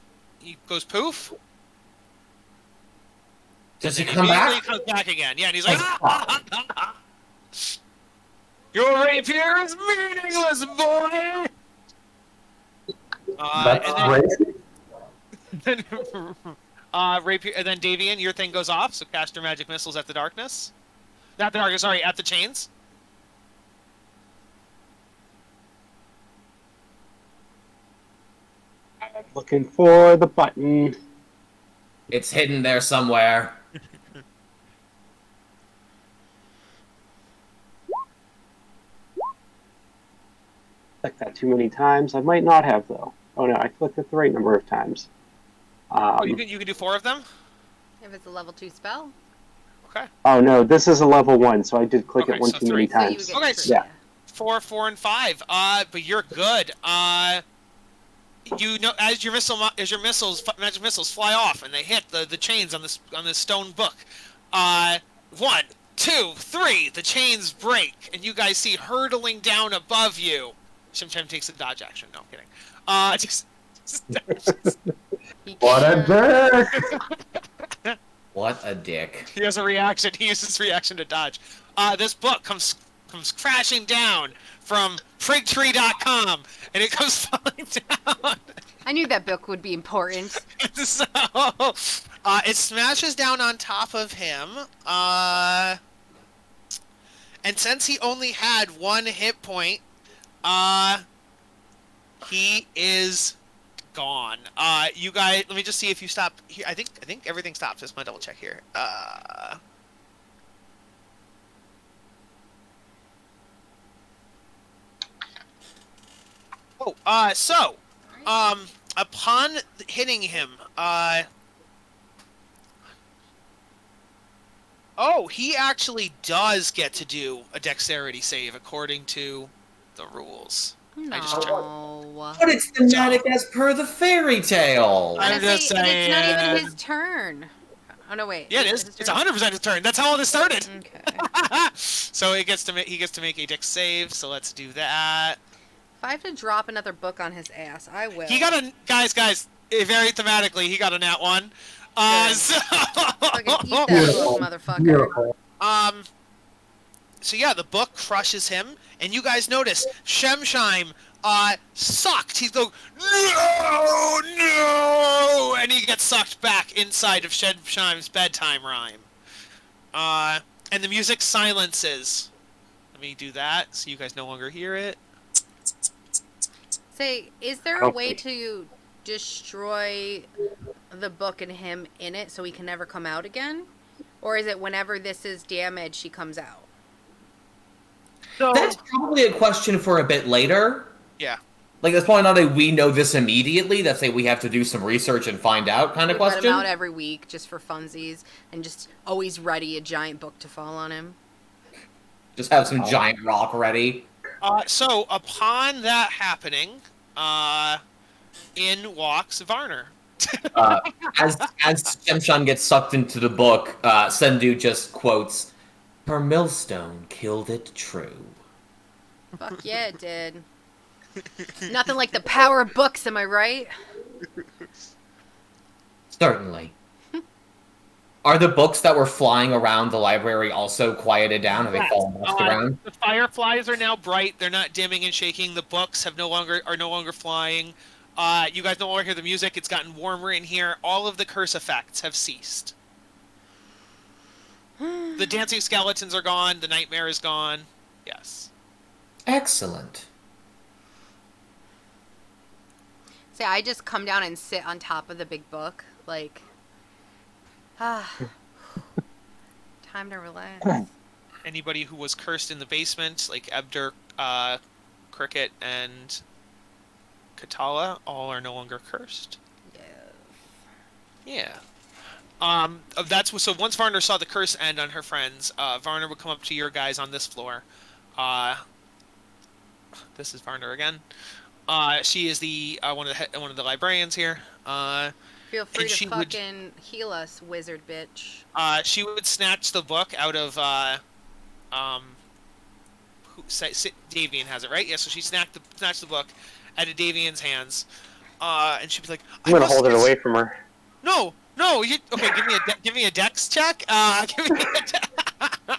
He goes poof. Does he and come immediately back? comes back again. Yeah, and he's like, Oh, "Your rapier is meaningless, boy." That's And great. then, rapier, and then Davian, your thing goes off. So cast your magic missiles at the darkness. Not the darkness. Sorry, at the chains. Looking for the button. It's hidden there somewhere. Clicked that too many times. I might not have though. Oh no, I clicked it the right number of times. Oh, you can do 4 of them. If it's a level 2 spell, Okay. Oh no, this is a level 1, so I did click Okay, it one so too many 3. so you would times. get Okay, 3, yeah. 4, 4, and 5. But you're good. You know, as your magic missiles fly off and they hit the chains on this stone book. 1, 2, 3. The chains break, and you guys see hurtling down above you. Shimsham takes a dodge action. No, I'm kidding. Just He What a can't- dick! What a dick. he has a reaction. He uses his reaction to dodge. This book comes crashing down from prigtree.com, and it comes falling down. I knew that book would be important. So, it smashes down on top of him. And since he only had 1 hit point, he is gone. You guys, let me just see if you stop here. I think everything stops. Just want to double check here. Upon hitting him, he actually does get to do a dexterity save according to the rules. I just checked. No. But it's thematic as per the fairy tale. I'm And just and it's not even saying. his turn. Oh no, wait. Yeah, it is. his It's turn? 100% his turn. That's how all this started. Okay. So he gets to make a dex save. So let's do that. If I have to drop another book on his ass, I will. He got a guys. Very thematically, he got a nat 1. Good. So Fucking eat that Beautiful. book, motherfucker. Beautiful. So yeah, the book crushes him, and you guys notice Shemshime sucked. He's going, no, and he gets sucked back inside of Shemshime's bedtime rhyme. And the music silences. Let me do that so you guys no longer hear it. Say, is there a way to destroy the book and him in it so he can never come out again? Or is it whenever this is damaged, he comes out? So That's probably a question for a bit later. yeah. Like, that's probably not a we know this immediately. That's a we have to do some research and find out kind of We let question. him out every week just for funsies and just always ready a giant book to fall on him. Just have some giant rock ready. So upon that happening, in walks Varner. As Shemshan gets sucked into the book, Sendu just quotes, "Her millstone killed it true." Fuck yeah, it did. Nothing like the power of books, am I right? Certainly. Are the books that were flying around the library also quieted down? Have they fallen off the ground? The fireflies are now bright. They're not dimming and shaking. The books are no longer flying. You guys no longer hear the music. It's gotten warmer in here. All of the curse effects have ceased. The dancing skeletons are gone. The nightmare is gone. Yes. Excellent. See, I just come down and sit on top of the big book, like, time to relax. Anybody who was cursed in the basement, like Ebdur, Cricket, and Katala, all are no longer cursed. Yeah. Yeah. That's so. Once Varner saw the curse end on her friends, Varner would come up to your guys on this floor. This is Varner again. She is the one of the librarians here. Feel free And to she would- fucking heal us, wizard bitch. She would snatch the book out of Davian has it right. Yeah, so she snatched the book out of Davian's hands, and she'd be like, I'm gonna hold it away from her. No, okay. Give me a dex check. Give me a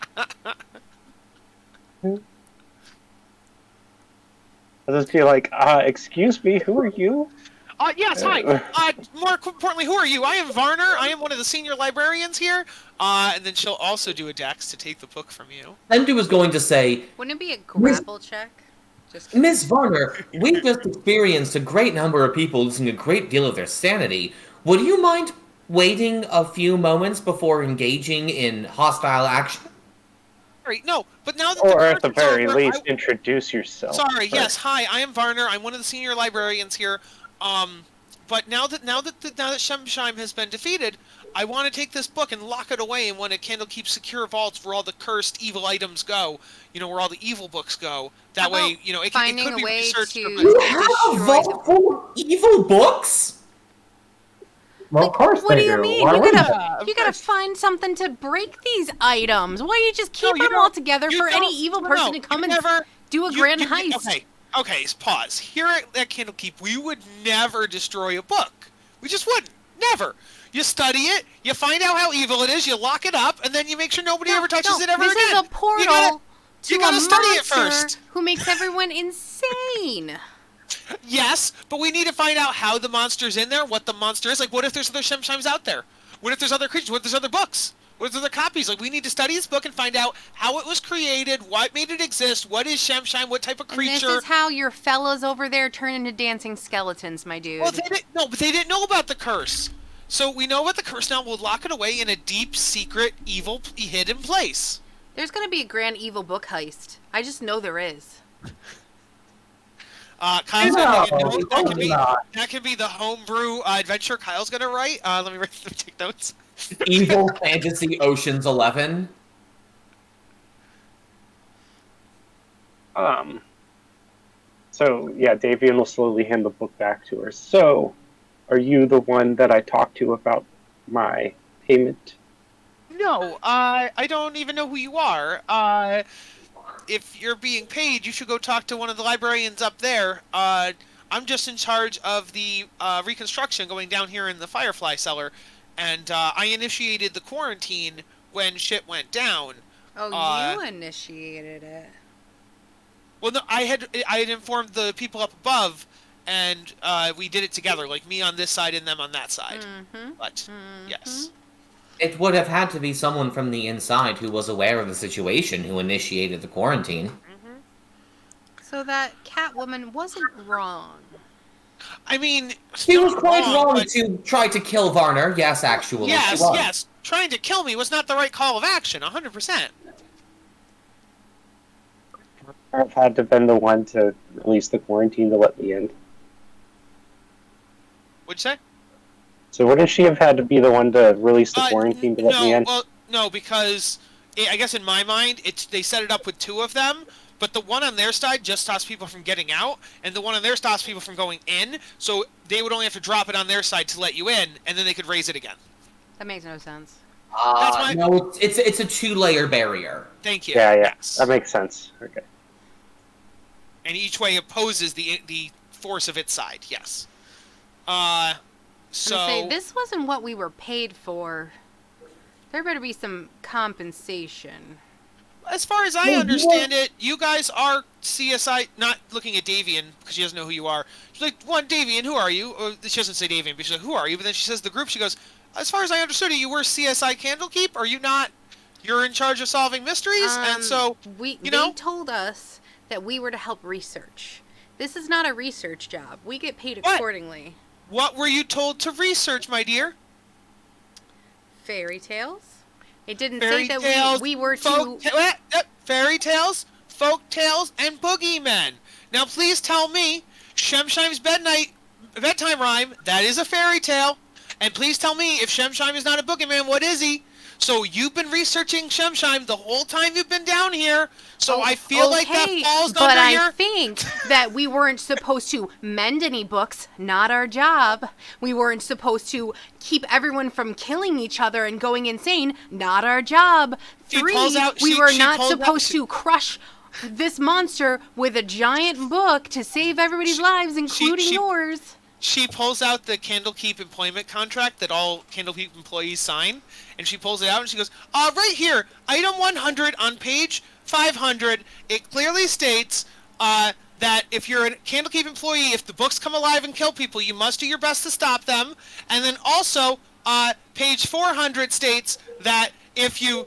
I'll just be like, excuse me, who are you? Yes, hi. More importantly, who are you? I am Varner. I am one of the senior librarians here. And then she'll also do a dex to take the book from you. Sendu was going to say, Wouldn't it be a grapple check? Just kidding. Miss Varner, we've just experienced a great number of people losing a great deal of their sanity. Would you mind waiting a few moments before engaging in hostile action? Sorry, no, but now that Or the at the curse is very over, least, introduce yourself. Sorry, first. yes, hi, I am Varner. I'm one of the senior librarians here. But now that Shemsheim has been defeated, I want to take this book and lock it away in one of Candlekeep's secure vaults where all the cursed evil items go. You know, where all the evil books go. That How way, about you know, it finding could a be way researched. to- for- You have a Destroy vault full of evil books? Well, of course What they do you do. mean? Why You wouldn't gotta, they? you gotta find something to break these items. Why don't you just keep No, you them all don't- together you for any don't- evil no, person no, to come you and never- do a you- grand you- heist? Okay, pause. Here at Candlekeep, we would never destroy a book. We just wouldn't. Never. You study it, you find out how evil it is, you lock it up, and then you make sure nobody ever touches it ever this again. is a portal you to gotta a study it monster first. who makes everyone insane. Yes, but we need to find out how the monster's in there, what the monster is. Like, what if there's other Shemshimes out there? What if there's other creatures? What if there's other books? What if there's other copies? Like, we need to study this book and find out how it was created, what made it exist, what is Shemshime, what type of And this creature. is how your fellows over there turn into dancing skeletons, my dude. Well, but they didn't know about the curse. So we know about the curse now. We'll lock it away in a deep, secret, evil, hidden place. There's gonna be a grand evil book heist. I just know there is. Kyle's No, gonna of course not. that can be the homebrew adventure Kyle's gonna write. Let me take notes. Evil Fantasy Oceans 11? So, yeah, Davian will slowly hand the book back to her. So, are you the one that I talked to about my payment? No, I don't even know who you are. If you're being paid, you should go talk to one of the librarians up there. I'm just in charge of the reconstruction going down here in the Firefly cellar, and I initiated the quarantine when shit went down. Oh, you initiated it. Well, no, I had informed the people up above, and we did it together, like me on this side and them on that side. Mm-hmm. But yes. It would have had to be someone from the inside who was aware of the situation who initiated the quarantine. So that Catwoman wasn't wrong. I mean, She was not quite wrong but to try to kill Varner. Yes, actually, she yes, was. yes, trying to kill me was not the right call of action. 100%. I've had to been the one to release the quarantine to let me in. What'd you say? So wouldn't she have had to be the one to release the quarantine to let me No, in? well, no, because I guess in my mind, they set it up with two of them, but the one on their side just stops people from getting out, and the one on their stops people from going in. So they would only have to drop it on their side to let you in, and then they could raise it again. That makes no sense. That's my. No, it's a 2-layer barrier. Thank you. Yeah, Yes. that makes sense. Okay. And each way opposes the force of its side. Yes. So. I'm gonna say this wasn't what we were paid for. There better be some compensation. As far as I understand it, you guys are CSI. Not looking at Davian because she doesn't know who you are. She's like, "One, Davian, who are you?" Or she doesn't say Davian, but she's like, "Who are you?" But then she says the group. She goes, "As far as I understood it, you were CSI Candlekeep. Are you not? You're in charge of solving mysteries." And so, they know, told us that we were to help research. This is not a research job. We get paid What? accordingly. What were you told to research, my dear? Fairy tales. It didn't Fairy say that tales, we were to. fairy tales, folk tales, and boogeymen. Now, please tell me, Shemshime's bedtime rhyme, that is a fairy tale. And please tell me, if Shemshime is not a boogeyman, what is he? So you've been researching Shemshime the whole time you've been down here. So I feel like that falls but under I your... think that we weren't supposed to mend any books. Not our job. We weren't supposed to keep everyone from killing each other and going insane. Not our job. She 3, pulls out- we she- were she not pulls out- supposed to crush this monster with a giant book to save everybody's lives, including yours. She pulls out the Candlekeep employment contract that all Candlekeep employees sign, and she pulls it out and she goes, right here, item 100 on page 500, it clearly states that if you're a Candlekeep employee, if the books come alive and kill people, you must do your best to stop them. And then also, page 400 states that if you're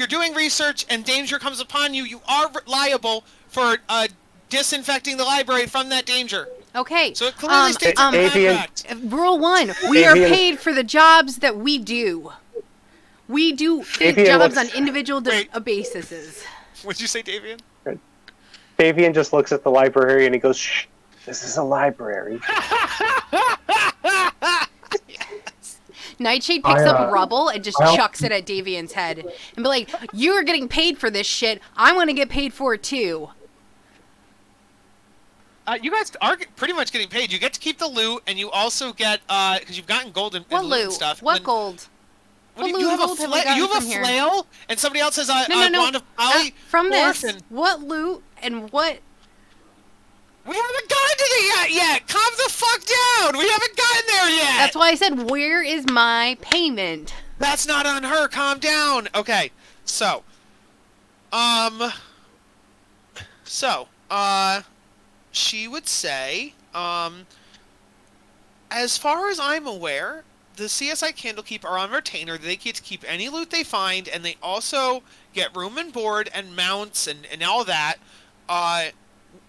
doing research and danger comes upon you, you are liable for disinfecting the library from that danger. Okay. So it clearly states in the contract. Rule 1, we are paid for the jobs that we do. We do jobs on individual bases. What'd you say, Davian? Davian just looks at the library and he goes, "Shh, this is a library." Nightshade picks up rubble and just chucks it at Davian's head and be like, "You're getting paid for this shit. I'm gonna get paid for it too." You guys are pretty much getting paid. You get to keep the loot, and you also get because you've gotten gold and What loot loot? and stuff. What gold? What What you have a loot have we gotten you have a from here? flail, and somebody else says I No. want a poly From morph, this, and what loot and what? we haven't gotten to it yet. Calm the fuck down. We haven't gotten there yet. That's why I said, where is my payment? That's not on her. Calm down. Okay. So, she would say, as far as I'm aware, the CSI Candlekeep are on retainer. They get to keep any loot they find, and they also get room and board and mounts and all that,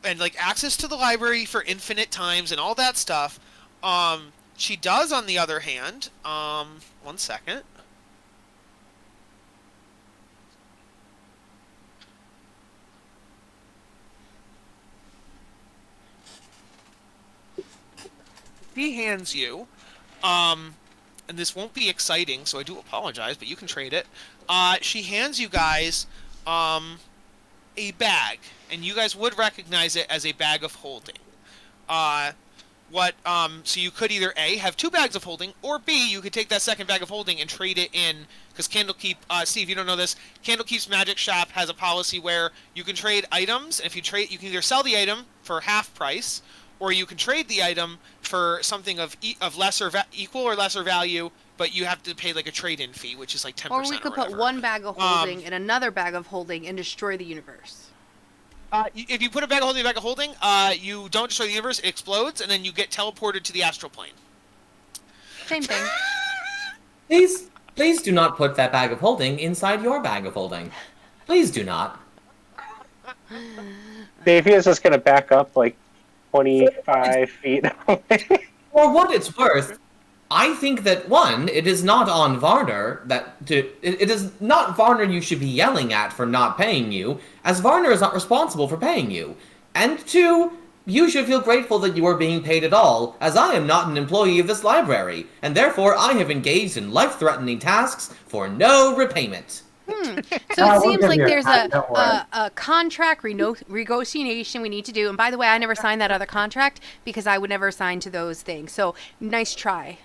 and like access to the library for infinite times and all that stuff. She does, on the other hand, 1 second. He hands you, and this won't be exciting, so I do apologize, but you can trade it. She hands you guys, a bag, and you guys would recognize it as a bag of holding. So you could either A, have 2 bags of holding, or B, you could take that second bag of holding and trade it in, because Candlekeep, Steve, you don't know this, Candlekeep's Magic Shop has a policy where you can trade items, and if you trade, you can either sell the item for half price, or you can trade the item for something of equal or lesser value, but you have to pay like a trade-in fee, which is like 10% Or we could put one bag of holding in another bag of holding and destroy the universe. If you put a bag of holding in a bag of holding, you don't destroy the universe, it explodes, and then you get teleported to the astral plane. Same thing. Please do not put that bag of holding inside your bag of holding. Please do not. Davian's just gonna back up like 25 feet away. For what it's worth, I think that one, it is not on Varner it is not Varner you should be yelling at for not paying you, as Varner is not responsible for paying you. And two, you should feel grateful that you are being paid at all, as I am not an employee of this library, and therefore I have engaged in life-threatening tasks for no repayment. So I it will seems give like you a there's time, don't worry. a contract negotiation we need to do. And by the way, I never signed that other contract because I would never sign to those things. So nice try.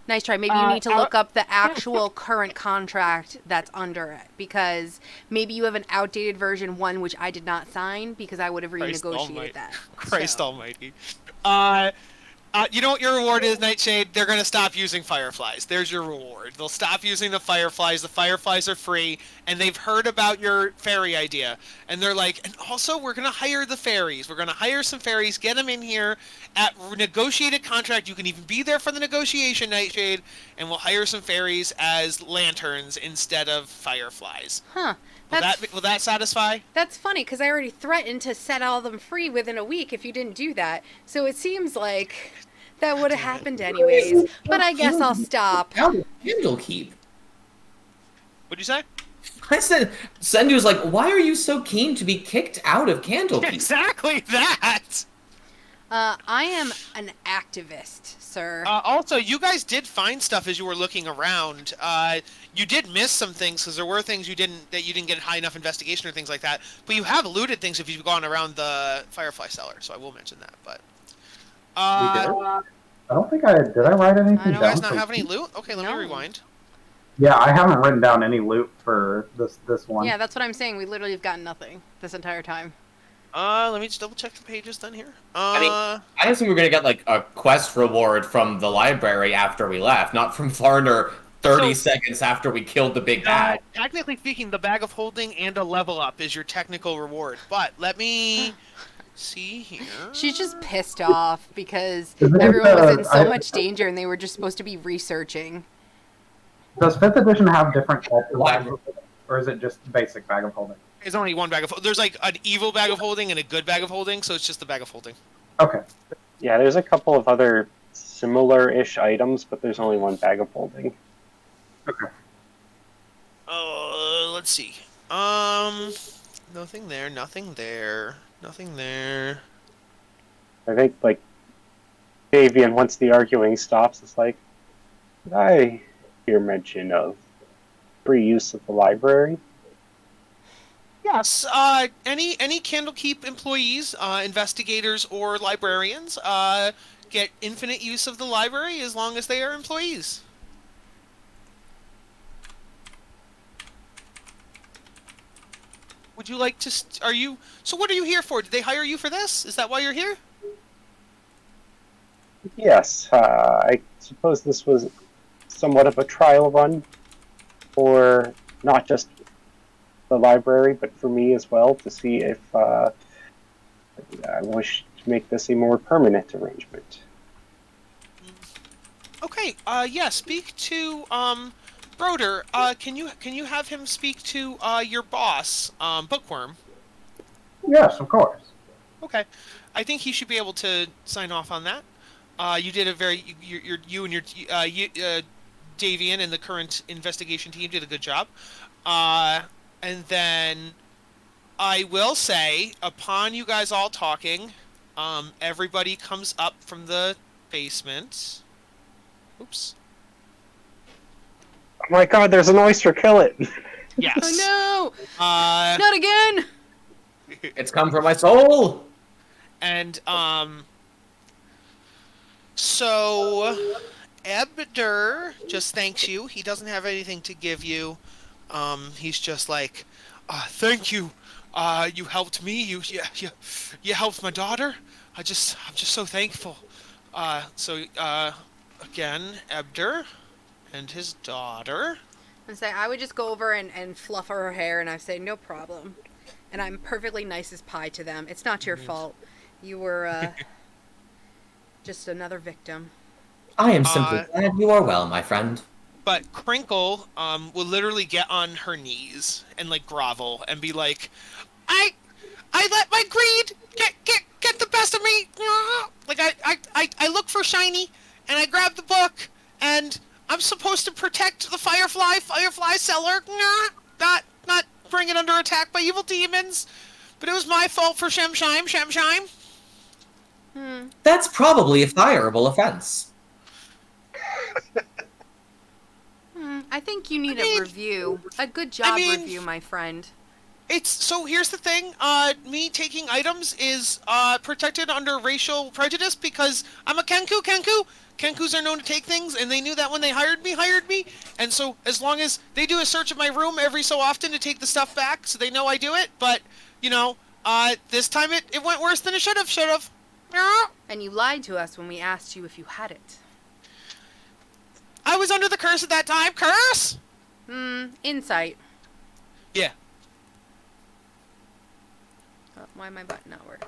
Nice try. Maybe you need to look up the actual current contract that's under it, because maybe you have an outdated version one which I did not sign because I would have Christ renegotiated almighty. that. Christ So- almighty. You know what your reward is, Nightshade? They're going to stop using fireflies. There's your reward. They'll stop using the fireflies. The fireflies are free, and they've heard about your fairy idea. And they're like, and also, we're going to hire the fairies. We're going to hire some fairies, get them in here at negotiated contract. You can even be there for the negotiation, Nightshade, and we'll hire some fairies as lanterns instead of fireflies. Huh. Will that satisfy? That's funny because I already threatened to set all of them free within a week if you didn't do that. So it seems like that would have happened anyways. But I guess I'll stop. Candlekeep. What'd you say? I said, Sendu's like, why are you so keen to be kicked out of Candlekeep? Exactly that! I am an activist, sir. Also, you guys did find stuff as you were looking around. You did miss some things because there were things you didn't get high enough investigation or things like that. But you have looted things if you've gone around the Firefly cellar, so I will mention that. But We did. I don't think did. I write anything I you don't down? guys not have any loot? Okay, let No. me rewind. Yeah, I haven't written down any loot for this one. Yeah, that's what I'm saying. We literally have gotten nothing this entire time. Let me just double check the pages done here. I assume we were gonna get like a quest reward from the library after we left, not from Varner 30 seconds after we killed the big bad. Technically speaking, the bag of holding and a level up is your technical reward. But let me see here. She's just pissed off because Isn't it, everyone was in so I- much danger and they were just supposed to be researching. Does 5th edition have different types of bags of holding, or is it just basic bag of holding? There's only one bag of. There's like an evil bag of holding and a good bag of holding, so it's just the bag of holding. Okay. Yeah, there's a couple of other similar-ish items, but there's only one bag of holding. Okay. Let's see. Nothing there. Nothing there. Nothing there. I think, like, Davian, once the arguing stops, is like, did I hear mention of free use of the library? Yes. Any Candlekeep employees, investigators, or librarians, get infinite use of the library as long as they are employees. Would you like to? Are you? So what are you here for? Did they hire you for this? Is that why you're here? Yes, I suppose this was somewhat of a trial run for not just the library, but for me as well, to see if I wish to make this a more permanent arrangement. Okay. Yeah. Speak to Broder. Can you have him speak to your boss, Bookworm? Yes, of course. Okay. I think he should be able to sign off on that. You did a very you and your Davian and the current investigation team did a good job. And then I will say, upon you guys all talking, everybody comes up from the basement. Oops. Oh my god, there's an oyster, kill it! Yes. Oh no! Uh, Not again! It's come for my soul! and so Ebder just thanks you. He doesn't have anything to give you. He's just like, thank you. You helped me. You helped my daughter. I'm just so thankful. Again, Ebder and his daughter. And say I would just go over and fluff her hair, and I say no problem. And I'm perfectly nice as pie to them. It's not your fault. You were just another victim. I am simply glad you are well, my friend. But Crinkle will literally get on her knees and like grovel and be like, I let my greed get the best of me. Like I look for shiny, and I grab the book, and I'm supposed to protect the Firefly seller. Not bring it under attack by evil demons. But it was my fault for Shemshime. That's probably a fireable offense. I think you need a mean- review. A good job mean- review, my friend. It's so here's the thing. Me taking items is protected under racial prejudice because I'm a Kenku. Kenkus are known to take things, and they knew that when they hired me. And so as long as they do a search of my room every so often to take the stuff back, so they know I do it. But this time it went worse than it should have. And you lied to us when we asked you if you had it. I was under the curse at that time. Curse? Insight. Yeah. Oh, why my button not work?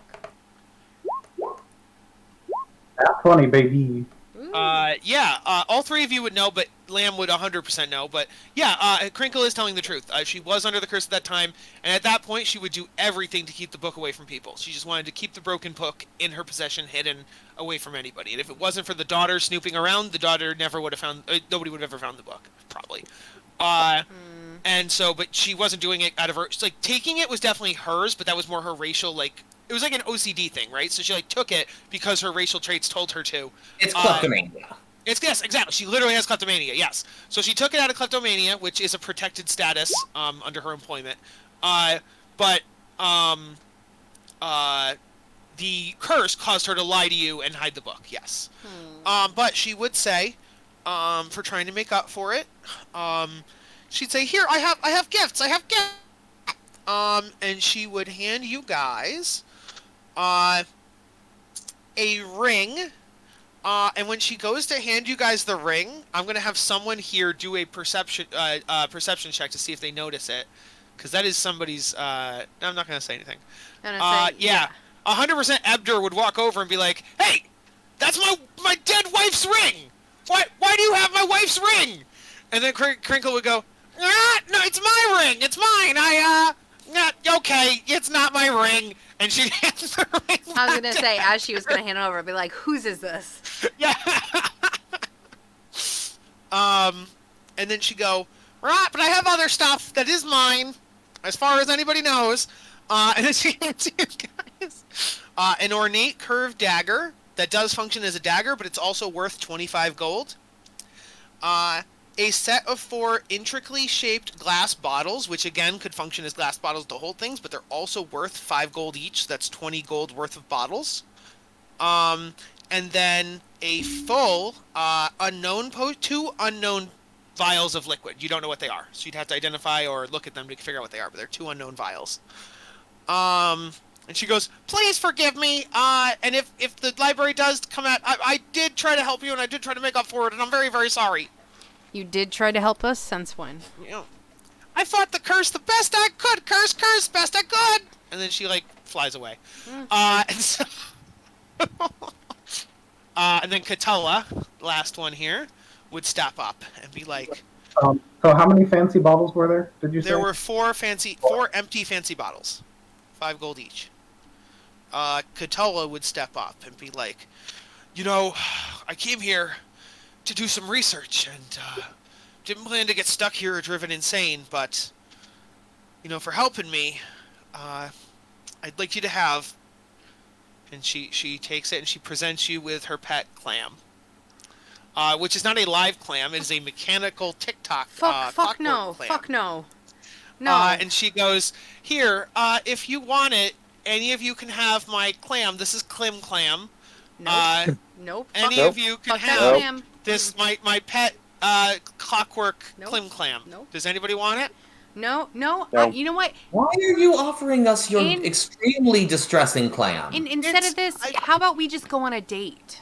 That's funny, baby. Ooh. All three of you would know, but Lamb would 100% know. But yeah, Crinkle is telling the truth. She was under the curse at that time, and at that point, she would do everything to keep the book away from people. She just wanted to keep the broken book in her possession, hidden away from anybody. And if it wasn't for the daughter snooping around, the daughter never would have found. Nobody would have ever found the book, probably. And so, but she wasn't doing it out of her. Like taking it was definitely hers, but that was more her racial like. It was like an OCD thing, right? So she like took it because her racial traits told her to. It's kleptomania. Yes, exactly. She literally has kleptomania. Yes. So she took it out of kleptomania, which is a protected status under her employment. But the curse caused her to lie to you and hide the book. Yes. But she would say, for trying to make up for it, she'd say, "Here, I have gifts. I have gifts." And she would hand you guys a ring. And when she goes to hand you guys the ring, I'm gonna have someone here do a perception check to see if they notice it, because that is somebody's. I'm not gonna say anything. Yeah, 100% Ebder would walk over and be like, "Hey, that's my dead wife's ring. Why do you have my wife's ring?" And then Crinkle would go, "No, it's my ring. It's mine. Okay, it's not my ring." And she'd hand the ring. I was gonna say, as she was gonna hand it over, I'd be like, "Whose is this?" Yeah. And then she'd go, "Right, but I have other stuff that is mine, as far as anybody knows." And then she hands you guys an ornate curved dagger that does function as a dagger, but it's also worth 25 gold. A set of 4 intricately shaped glass bottles, which again could function as glass bottles to hold things, but they're also worth 5 gold each. So that's 20 gold worth of bottles. And then a full two unknown vials of liquid. You don't know what they are, so you'd have to identify or look at them to figure out what they are. But they're 2 unknown vials. And she goes, "Please forgive me. And if the library does come out, I did try to help you, and I did try to make up for it, and I'm very, very sorry." You did try to help us? Since when? Yeah. "I fought the curse the best I could. Curse, best I could." And then she like flies away. And so, and then Katella, last one here, would step up and be like, So how many fancy bottles were there? Did you say? "There were 4 empty fancy bottles, 5 gold each." Katella would step up and be like, "I came here to do some research and didn't plan to get stuck here or driven insane, but for helping me, I'd like you to have." And she takes it and she presents you with her pet clam, which is not a live clam; it is a mechanical TikTok Fuck no! clam. Fuck no! No. And she goes, "Here, if you want it, any of you can have my clam. This is Clim Clam. Nope. Nope. Any Fuck, of you can fuck that have clam. this my pet clockwork Nope. Clim Clam. Nope. Does anybody want it?" No. No. You know what? Why are you offering us your In- extremely distressing clam? Instead of this, how about we just go on a date?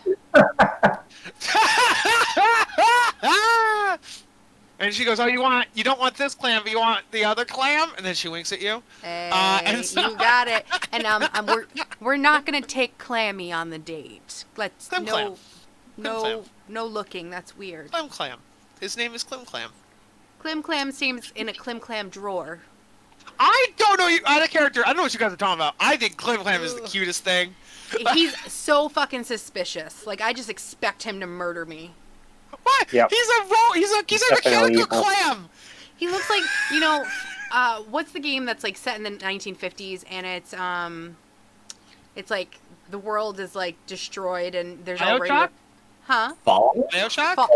And she goes, "Oh, you don't want this clam, but you want the other clam?" And then she winks at you. Hey, and so- you got it. And we're not gonna take Clammy on the date. Let's Clam Clam. no looking. That's weird. Clim Clam. His name is Clim Clam. Clim Clam seems in a Clim Clam drawer. I don't know you out of character. I don't know what you guys are talking about. I think Clam Clam is the cutest thing. He's so fucking suspicious. Like, I just expect him to murder me. What? Yep. He's a Definitely mechanical evil. clam. He looks like, what's the game that's like set in the 1950s and it's like the world is like destroyed and there's already BioShock? huh? Fall? BioShock?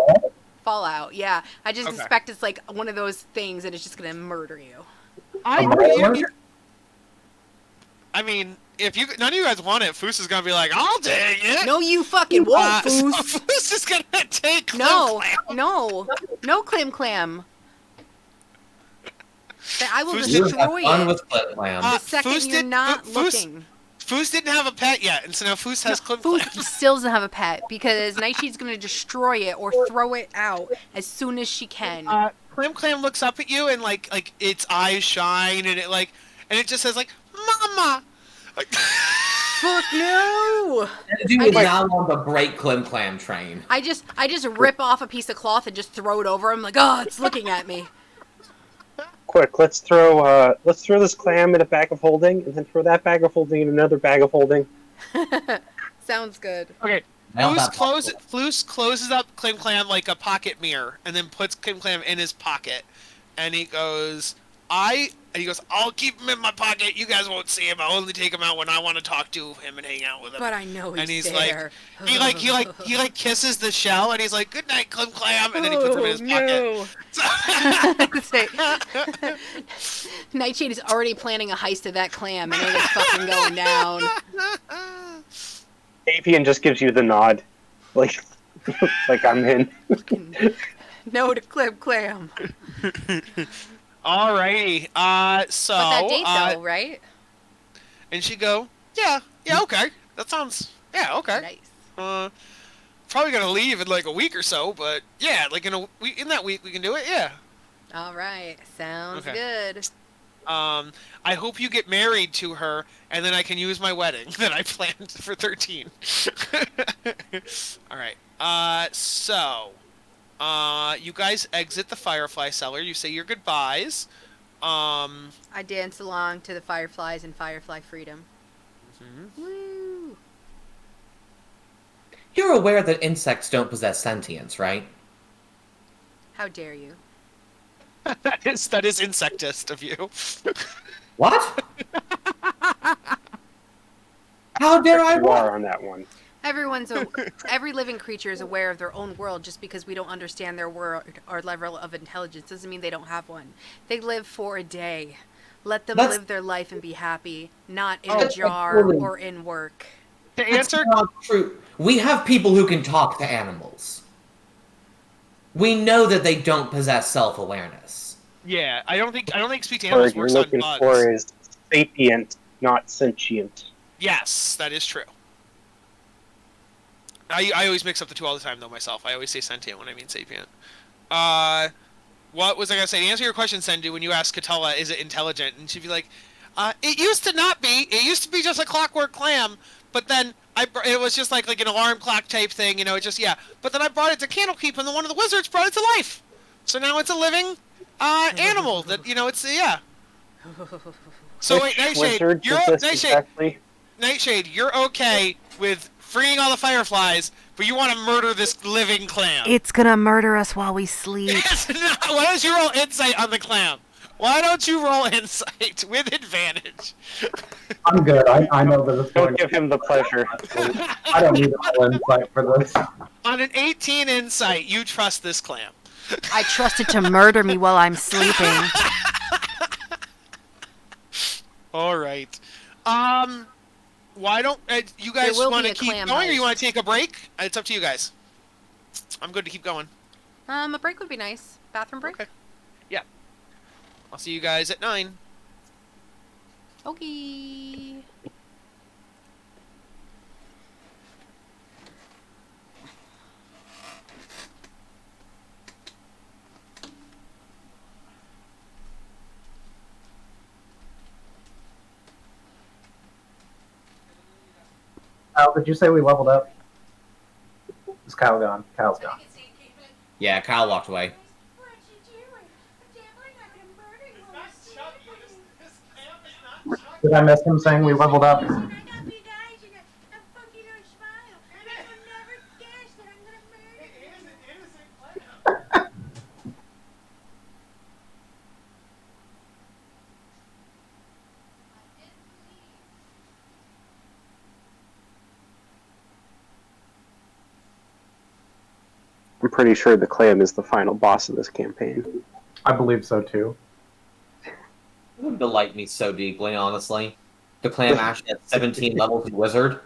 Fallout. Yeah, I just Okay. expect it's like one of those things and it's just gonna murder you. I Murder? mean, if none of you guys want it, Foos is gonna be like, I'll take it. No, you fucking won't, So Foos. Foos is gonna take Clam No, Clam. no, Clam. That I will Foos, You have destroy fun it with Clam Clam. the second Foos you're did- not Foos- looking. Foos didn't have a pet yet, and so now Foos has Clam Foos Clam. still doesn't have a pet because Nightshade's gonna destroy it or throw it out as soon as she can. Clam Clam looks up at you and like its eyes shine and it just says like Mama. Like, Fuck no! Dude I is just- now on the break Clam Clam train. I just rip off a piece of cloth and just throw it over him like, oh, it's looking at me. Quick, let's throw this clam in a bag of holding, and then throw that bag of holding in another bag of holding. Sounds good. okay. Now Foos that's closes up Clam Clam like a pocket mirror and then puts Clam Clam in his pocket, and he goes, I'll keep him in my pocket. You guys won't see him. I'll only take him out when I want to talk to him and hang out with him. But I know he's, and he's there. like, he kisses the shell and he's like, good night, Clam Clam, and then he puts him in his pocket. No. Nightshade is already planning a heist of that clam, and it is fucking going down. Apian just gives you the nod, like, like I'm in. No to clam. Alrighty. So. But that date though, right? And she'd go, yeah, okay. That sounds, yeah, okay. Nice. Probably gonna leave in like a week or so, but yeah, like in that week we can do it, yeah. All right. Sounds Okay. good. I hope you get married to her, and then I can use my wedding that I planned for 13. All right. So, you guys exit the Firefly Cellar. You say your goodbyes. I dance along to the fireflies and Firefly Freedom. Woo! You're aware that insects don't possess sentience, right? How dare you? that is insectist of you. What? How dare I You what? are on that one. Every living creature is aware of their own world. Just because we don't understand their world or level of intelligence doesn't mean they don't have one. They live for a day. Let them That's- live their life and be happy, not in Oh, a jar absolutely. or in work. To That's answer, not true. We have people who can talk to animals. We know that they don't possess self-awareness. yeah, I don't think speak to What animals you're works on looking bugs. for is sapient, not sentient. Yes, that is true. I always mix up the two all the time, though, myself. I always say sentient when I mean sapient. What was I going to say? To answer your question, Sendu, when you asked Katala, is it intelligent? And she'd be like, it used to not be. It used to be just a clockwork clam, but then it was just like an alarm clock type thing, you know, it just, yeah. But then I brought it to Candlekeep, and then one of the wizards brought it to life. So now it's a living animal that, you know, it's, yeah. So wait, Which Nightshade, wizard you're did this Nightshade, exactly? Nightshade, you're okay with freeing all the fireflies, but you want to murder this living clam. It's gonna murder us while we sleep. It's not. Why don't you roll insight on the clam? Why don't you roll insight with advantage? I'm good. I know that it's going Don't give him the pleasure. I don't need a full insight for this. On an 18 insight, you trust this clam. I trust it to murder me while I'm sleeping. All right. Why don't you guys will want be to a keep clam going, or you heist. want to take a break? It's up to you guys. I'm good to keep going. A break would be nice. Bathroom break? Okay. Yeah. I'll see you guys at 9. Okay. Kyle, did you say we leveled up? Is Kyle gone? Kyle's gone. Yeah, Kyle walked away. Did I miss him saying we leveled up? I got big eyes and a funky little smile. And you'll never guess that I'm gonna murder you. I'm pretty sure the clam is the final boss of this campaign. I believe so too. It would delight me so deeply, honestly. The clam actually at 17 levels of wizard.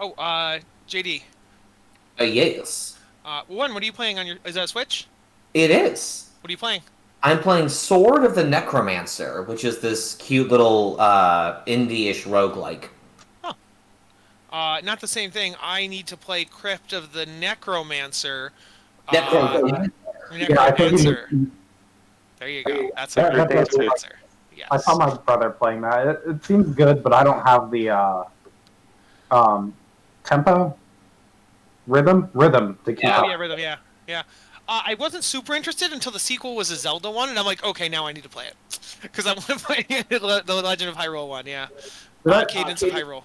Oh, JD. Yes. One, what are you playing on your? Is that a Switch? It is. What are you playing? I'm playing Sword of the Necromancer, which is this cute little indie-ish roguelike. Not the same thing. I need to play Crypt of the Necromancer. Necromancer. Yeah, I think Necromancer. There you go. That's a great answer. Yes. I saw my brother playing that. It seems good, but I don't have the tempo, rhythm to keep Oh up. yeah, rhythm. Yeah. I wasn't super interested until the sequel was a Zelda one, and I'm like, okay, now I need to play it because I want to play the Legend of Hyrule one. Yeah. Cadence of Hyrule.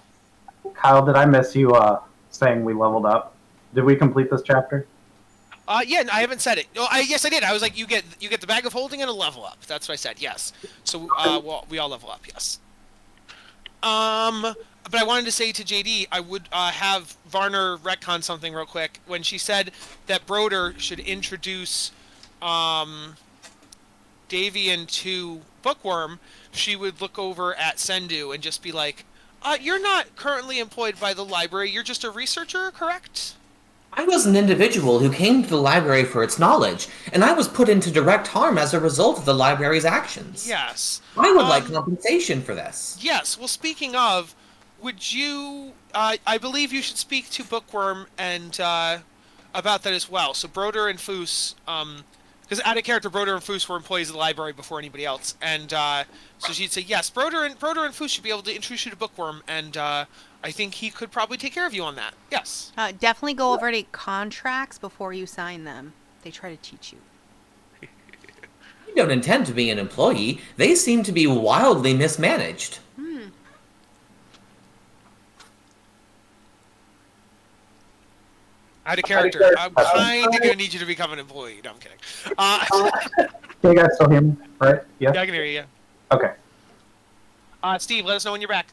Kyle, did I miss you saying we leveled up? Did we complete this chapter? Yeah, I haven't said it. Oh, yes, I did. I was like, you get the bag of holding and a level up. That's what I said. Yes. So well, we all level up. Yes. But I wanted to say to JD, I would have Varner retcon something real quick when she said that Broder should introduce Davian to Bookworm. She would look over at Sendu and just be like, "You're not currently employed by the library. You're just a researcher, correct?" I was an individual who came to the library for its knowledge, and I was put into direct harm as a result of the library's actions. Yes. I would like compensation for this. Yes. Well, speaking of, would you? I believe you should speak to Bookworm and about that as well. So Broder and Foos, because out of character, Broder and Foos were employees of the library before anybody else, and so she'd say yes. Broder and Foos should be able to introduce you to Bookworm, and I think he could probably take care of you on that. Yes. Definitely go over any contracts before you sign them. They try to teach you. I don't intend to be an employee. They seem to be wildly mismanaged. Out of character. I'm kind of gonna need you to become an employee. No, I'm kidding. Can you guys still hear me? Right? Yes? Yeah, I can hear you. Yeah. Okay. Steve, let us know when you're back.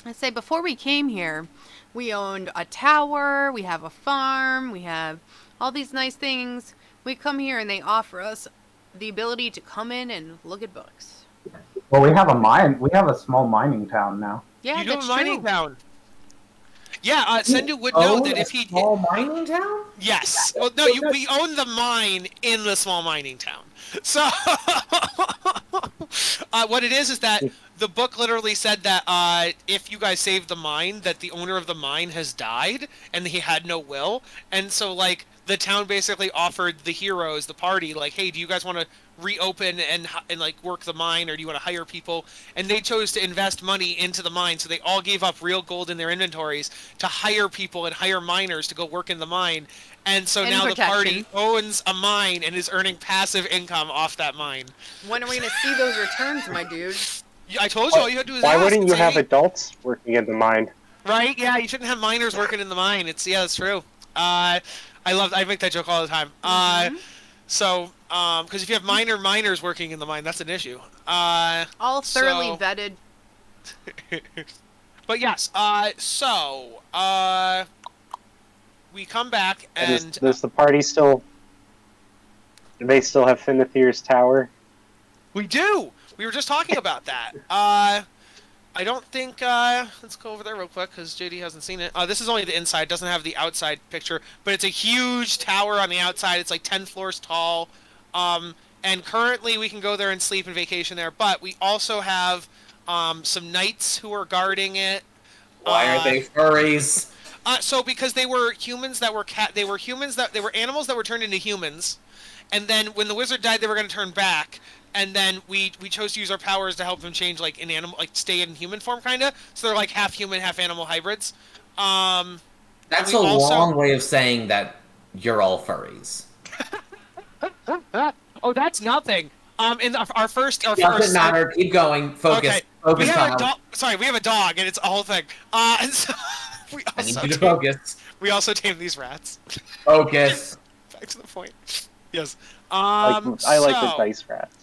I say before we came here, we owned a tower, we have a farm, we have all these nice things. We come here and they offer us the ability to come in and look at books. Well, we have a mine. We have a small mining town now. Yeah, You do have that's a mining true. town. Yeah, Sendu would know that if he. small mining town? Yes. Well, no, we own the mine in the small mining town. So, what it is that the book literally said that if you guys save the mine, that the owner of the mine has died and he had no will, and so like the town basically offered the heroes, the party, like, hey, do you guys want to reopen and like work the mine, or do you want to hire people? And they chose to invest money into the mine, so they all gave up real gold in their inventories to hire people and hire miners to go work in the mine. And so And now protection. the party owns a mine and is earning passive income off that mine. When are we going to see those returns, my dude? I told you all you had to do is Why ask. wouldn't you It's have easy. adults working in the mine? Right? Yeah, you shouldn't have miners working in the mine. That's true. I make that joke all the time. So, because if you have miners working in the mine, that's an issue. All thoroughly so- vetted. But yes, we come back and Does the party still? Do they still have Finithir's tower? we do. We were just talking about that. I don't think. Let's go over there real quick because JD hasn't seen it. This is only the inside; doesn't have the outside picture. But it's a huge tower on the outside. It's like 10 floors tall. And currently, we can go there and sleep and vacation there. But we also have some knights who are guarding it. Why are they furries? So because they were humans that were they were animals that were turned into humans, and then when the wizard died, they were going to turn back. And then we chose to use our powers to help them change, like, in animal, like, stay in human form, kind of. So they're, like, half human, half animal hybrids. That's we a also- long way of saying that you're all furries. Oh, that's nothing. In our first... Doesn't matter. Keep going. Focus. Okay. Focus, We have Tom. a dog. Sorry, we have a dog, and it's a whole thing. And so I need you to focus. we also tame these rats. Focus. Back to the point. Yes. I like the So- dice rats.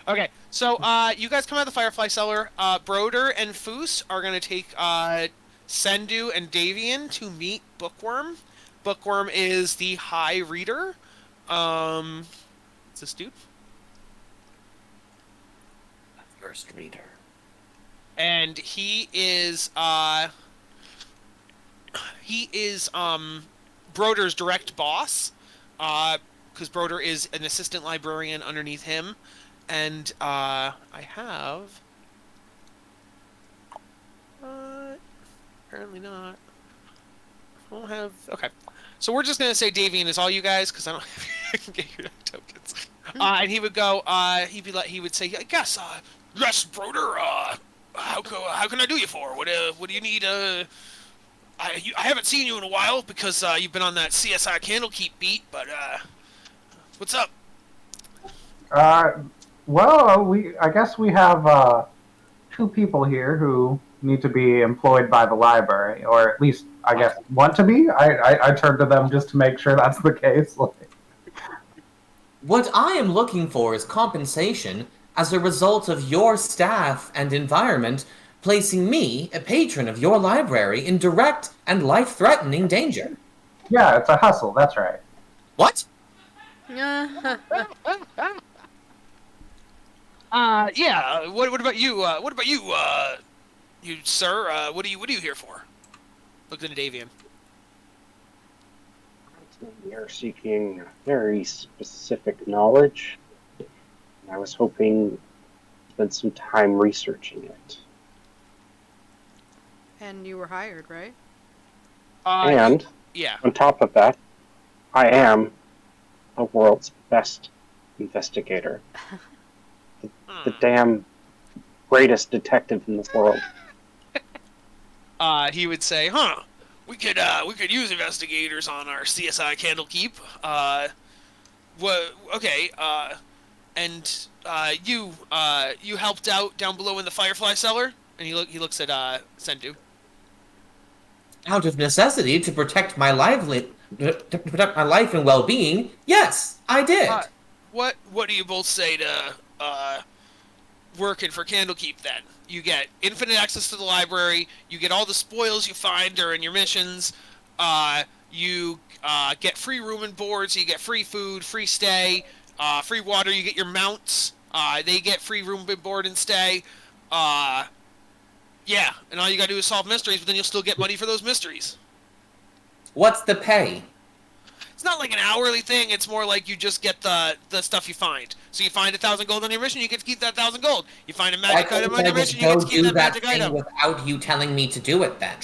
Okay, so you guys come out of the Firefly Cellar. Broder and Foos are going to take Sendu and Davian to meet Bookworm. Bookworm is the High Reader. What's this dude? First reader. And he is Broder's direct boss. Because Broder is an assistant librarian underneath him. And I have... apparently not. I don't have... Okay. So we're just going to say Davian is all you guys, because I don't I can get your tokens. And he would go, he would say, yes, yes, Broder, how can I do you for? What do you need, I haven't seen you in a while, because you've been on that CSI Candlekeep beat, but, what's up? Well, I guess we have two people here who need to be employed by the library, or at least, I guess, want to be. I turned to them just to make sure that's the case. What I am looking for is compensation as a result of your staff and environment placing me, a patron of your library, in direct and life-threatening danger. Yeah, it's a hustle. That's right. What? Yeah. What about you? What about you? You sir? What are you here for? Looked into Davian. We are seeking very specific knowledge. I was hoping to spend some time researching it. And you were hired, right? And Yeah. on top of that, I am the world's best investigator. The damn greatest detective in the world. He would say, "Huh? We could use investigators on our CSI Candlekeep. What? Okay. And you helped out down below in the Firefly Cellar." And he looks at Sendu. out of necessity to protect my life and well-being, yes, I did. What do you both say to working for Candlekeep then? You get infinite access to the library. You get all the spoils you find during your missions. You get free room and board, so you get free food, free stay, free water. You get your mounts. They get free room and board and stay. Yeah, and all you gotta do is solve mysteries, but then you'll still get money for those mysteries. What's the pay? It's not like an hourly thing. It's more like you just get the stuff you find. So you find 1,000 gold on your mission, you get to keep that 1,000 gold. You find a Why magic item couldn't on I your just mission, you go get to keep do that that magic thing item. without you telling me to do it then?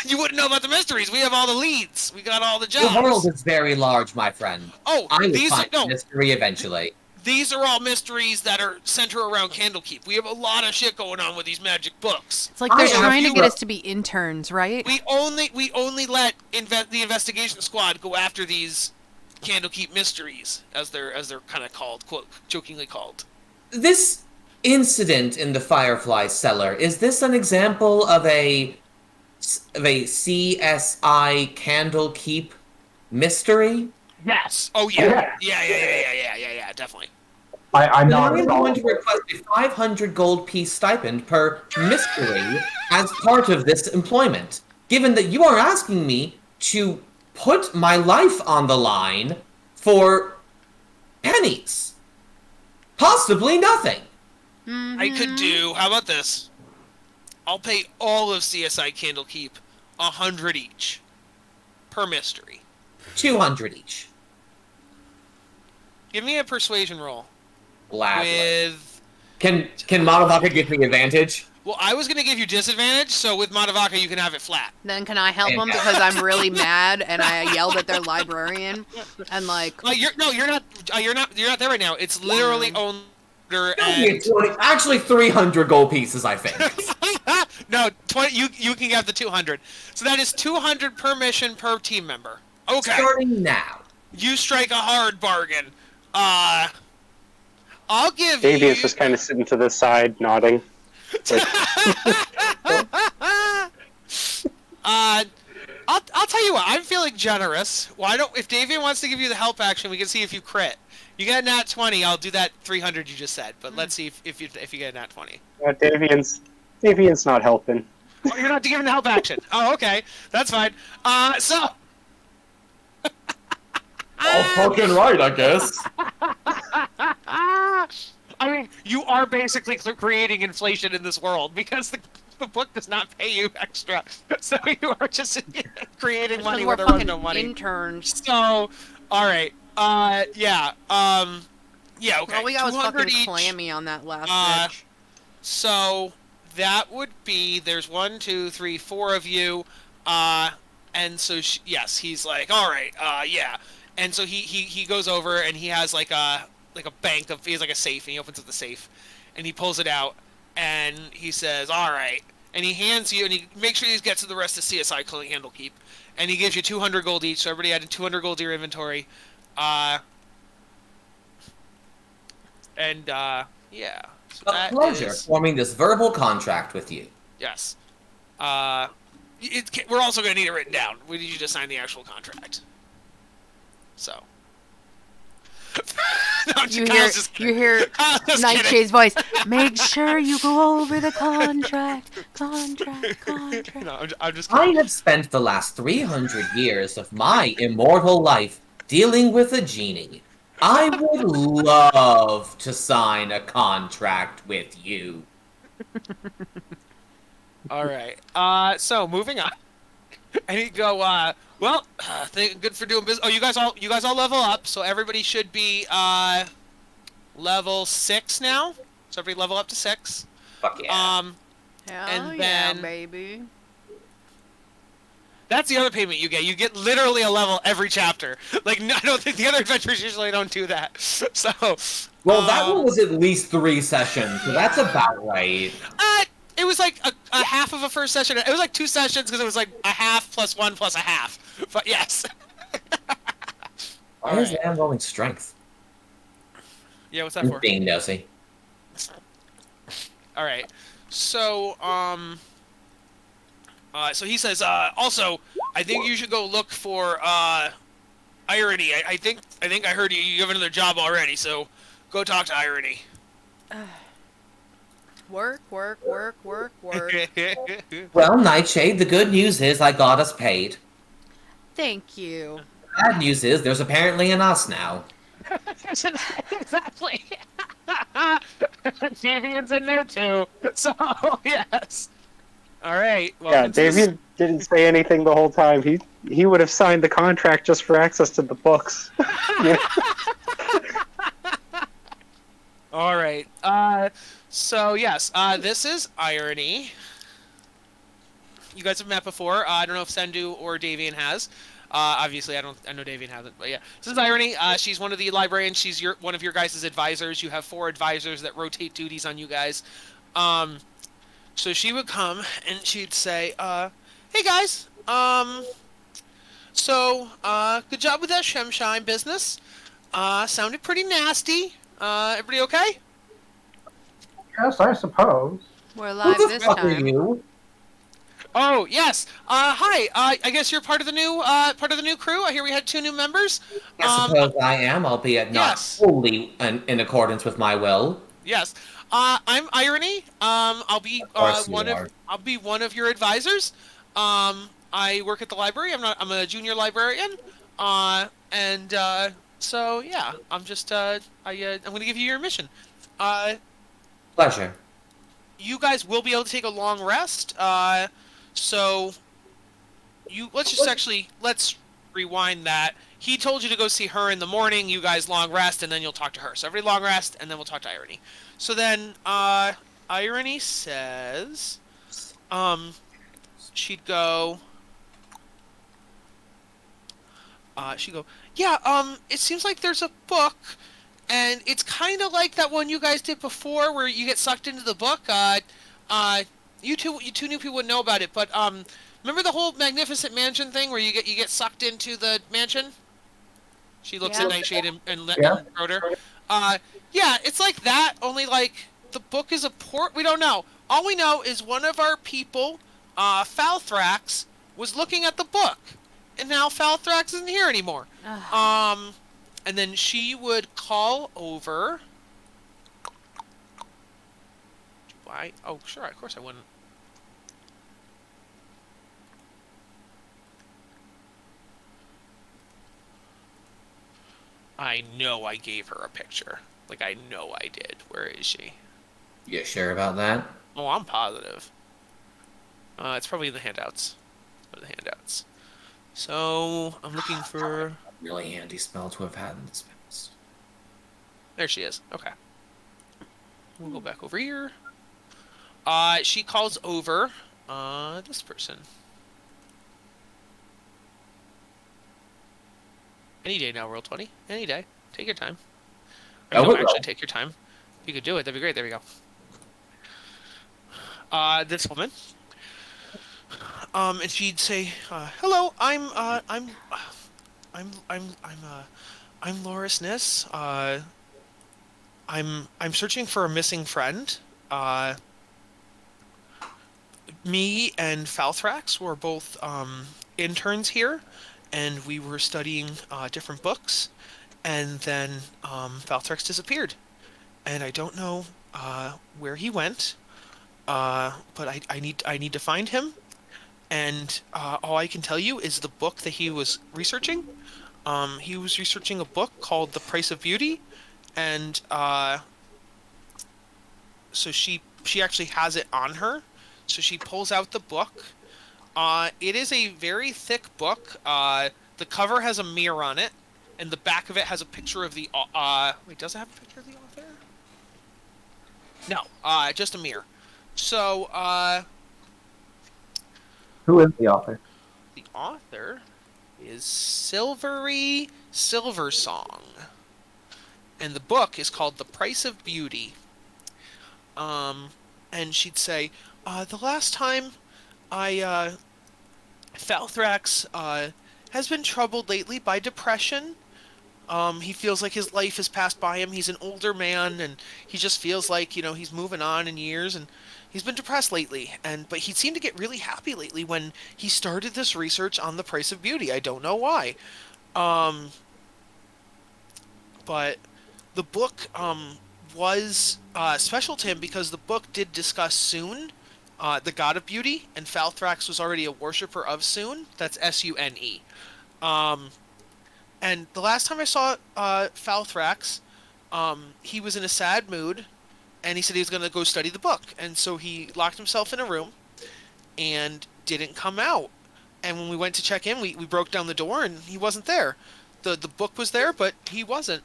You wouldn't know about the mysteries. We have all the leads. We got all the The jobs. world is very large, my friend. Oh, I will these are find no. mystery eventually. These are all mysteries that are center around Candlekeep. We have a lot of shit going on with these magic books. It's like they're I trying to have get to- us to be interns, right? We only let the investigation squad go after these Candlekeep mysteries, as they're kind of called, quote, jokingly called. This incident in the Firefly cellar, is this an example of a CSI Candlekeep mystery? Yes. Oh yeah. Yeah. Definitely. I'm Then not I'm at all. going to request a 500 gold piece stipend per mystery as part of this employment, given that you are asking me to put my life on the line for pennies. Possibly nothing. I could do. How about this? I'll pay all of CSI Candlekeep 100 each per mystery. 200 each. Give me a persuasion roll. Gladly. With Can Madavaka give me advantage? well, I was gonna give you disadvantage, so with Madavaka you can have it flat. Then can I help them because I'm really mad and I yelled at their librarian and like You're not there right now. It's literally owner and Actually, 300 gold pieces, I think. no 20. You can have the 200. So that is 200 per mission per team member. Okay. Starting now. You strike a hard bargain. I'll give Davey you. is just kind of sitting to the side, nodding. I'll tell you what. I'm feeling generous. Why don't if Davian wants to give you the help action, we can see if you crit. You get a nat 20. I'll do that 300 you just said. But let's see if you get a nat 20. Davian's not helping. Oh, you're not giving the help action. Oh, okay. That's fine. So. All fucking right, I guess. I mean, you are basically creating inflation in this world because the book does not pay you extra. So you are just creating money we're where there was fucking no money. interns. So, all right. Yeah. Yeah. Okay. All we got was 200 fucking each. clammy on that last bitch. So that would be there's 1, 2, 3, 4 of you, and so yes, he's like, all right, yeah, and so he goes over and he has like a bank of he has like a safe and he opens up the safe, and he pulls it out and he says, all right, and he hands you and he makes sure he gets to the rest of CSI Candlekeep, and he gives you 200 gold each. So everybody added 200 gold to your inventory, yeah. So A that pleasure is- forming this verbal contract with you. Yes. We're also going to need it written down. We need you to sign the actual contract. So. No, You I hear, was just kidding. you hear I was just kidding. Nightshade's voice. Make sure you go over the contract. No, I'm just I kidding. have spent the last 300 years of my immortal life dealing with a genie. I would love to sign a contract with you. All right. So moving on. And you go. Well, good for doing business. Oh, you guys all level up. So everybody should be level 6 now. So everybody level up to 6. Fuck yeah. Hell And yeah, then- baby. That's the other payment you get. You get literally a level every chapter. Like, no, I don't think the other adventures usually don't do that. So. Well, that one was at least 3 sessions, so that's about right. It was like a half of a first session. It was like 2 sessions because it was like a half plus 1 plus a half. But yes. Why is Anne rolling strength? Yeah, what's that for? Being nosy. All right. So, So he says, also, I think you should go look for Irony. I think I heard you have another job already, so go talk to Irony. Work, work, work, work, work. Well, Nightshade, the good news is I got us paid. Thank you. Bad news is there's apparently an us now. Exactly. Davian's in there too. So yes. All right. Yeah, Welcome to this- Davian didn't say anything the whole time. He would have signed the contract just for access to the books. All right. So yes. This is Irony. You guys have met before. I don't know if Sendu or Davian has. Obviously, I know Davian hasn't, but yeah. This is Irony. She's one of the librarians. She's one of your guys' advisors. You have 4 advisors that rotate duties on you guys. So she would come and she'd say, "Hey guys, so good job with that Shemshine business. Sounded pretty nasty. Everybody okay?" Yes, I suppose. We're Who live the this fuck are time. you? Oh yes. Hi. I guess you're part of the new crew. I hear we had 2 new members. I suppose I am, albeit not yes. wholly in accordance with my will. Yes. I'm Irony. I'll be course you are. I'll be one of your advisors. I work at the library. I'm a junior librarian. So yeah, I'm just I'm going to give you your mission. Pleasure. You guys will be able to take a long rest. So let's rewind that. He told you to go see her in the morning. You guys long rest, and then you'll talk to her. So every long rest, and then we'll talk to Irony. So then, Irony says, she'd go, yeah, it seems like there's a book, and it's kind of like that one you guys did before, where you get sucked into the book. You two new people would know about it, but remember the whole Magnificent Mansion thing where you get sucked into the mansion? She looks Yeah. at Nightshade and Yeah. Rotor. Yeah, it's like that. Only like the book is a port. We don't know. All we know is one of our people, Falthrax, was looking at the book, and now Falthrax isn't here anymore. Ugh. And then she would call over. Why? Oh, sure. Of course I wouldn't. I know I gave her a picture. Like, I know I did. Where is she? You sure about that? Oh, I'm positive. It's probably in the handouts. Or the handouts. So, I'm looking for... Really handy spell to have had in this past. There she is. Okay. We'll go back over here. She calls over, this person. Any day now, roll 20. Any day. Take your time. Or I no, will. actually, take your time. If you could do it, that'd be great. There we go. This woman. And she'd say, "Hello, I'm Loris Nis. I'm searching for a missing friend. Me and Falthrax were both interns here, and we were studying different books, and then Falthrax disappeared, and I don't know where he went, but I need to find him, and all I can tell you is the book that he was researching. He was researching a book called The Price of Beauty, and so she actually has it on her. So she pulls out the book. It is a very thick book. The cover has a mirror on it, and the back of it has a picture of the. Wait, does it have a picture of the author? No, just a mirror. So Who is the author? the author is Silvery Silversong, and the book is called The Price of Beauty. And she'd say, the last time Falthrax has been troubled lately by depression. He feels like his life has passed by him. He's an older man, and he just feels like, he's moving on in years, and he's been depressed lately. But he seemed to get really happy lately when he started this research on the price of beauty. I don't know why. Um, but the book was special to him because the book did discuss Sune, the god of beauty, and Falthrax was already a worshiper of Sune. That's Sune. Um, and the last time I saw Falthrax, he was in a sad mood, and he said he was going to go study the book. And so he locked himself in a room and didn't come out. And when we went to check in, we broke down the door, and he wasn't there. The book was there, but he wasn't.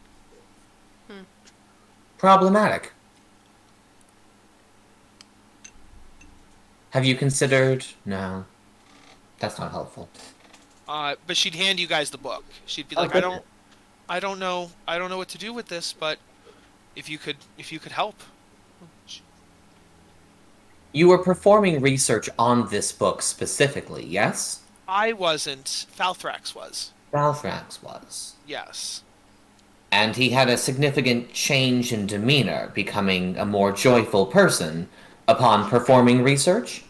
Problematic. Have you considered? No, that's not helpful. But she'd hand you guys the book. She'd be like, Okay. I don't know what to do with this, but if you could help. You were performing research on this book specifically, yes? I wasn't. Falthrax was. Balthrax was. Yes. And he had a significant change in demeanor, becoming a more joyful person upon performing research?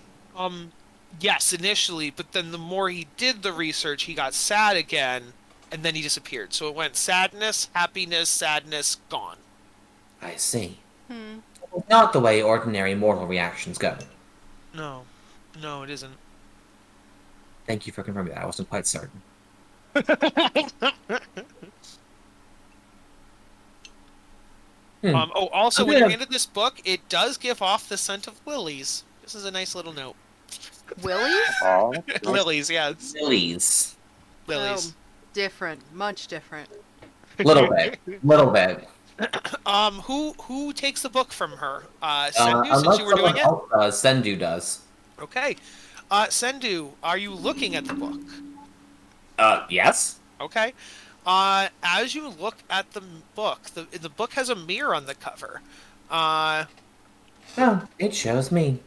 Yes, initially, but then the more he did the research, he got sad again, and then he disappeared. So it went sadness, happiness, sadness, gone. I see. Not the way ordinary mortal reactions go. No, it isn't. Thank you for confirming that. I wasn't quite certain. Also, I'm when you're gonna- handed this book, it does give off the scent of lilies. This is a nice little note. Willies? Oh, Lilies, yes. Lilies. Lilies. Oh, different. Much different. Little bit. Little bit. Who takes the book from her? Sendu, since Unless you were doing someone it? else, Sendu does. Okay. Sendu, are you looking at the book? Yes? Okay. As you look at the book, the book has a mirror on the cover. No, it shows me.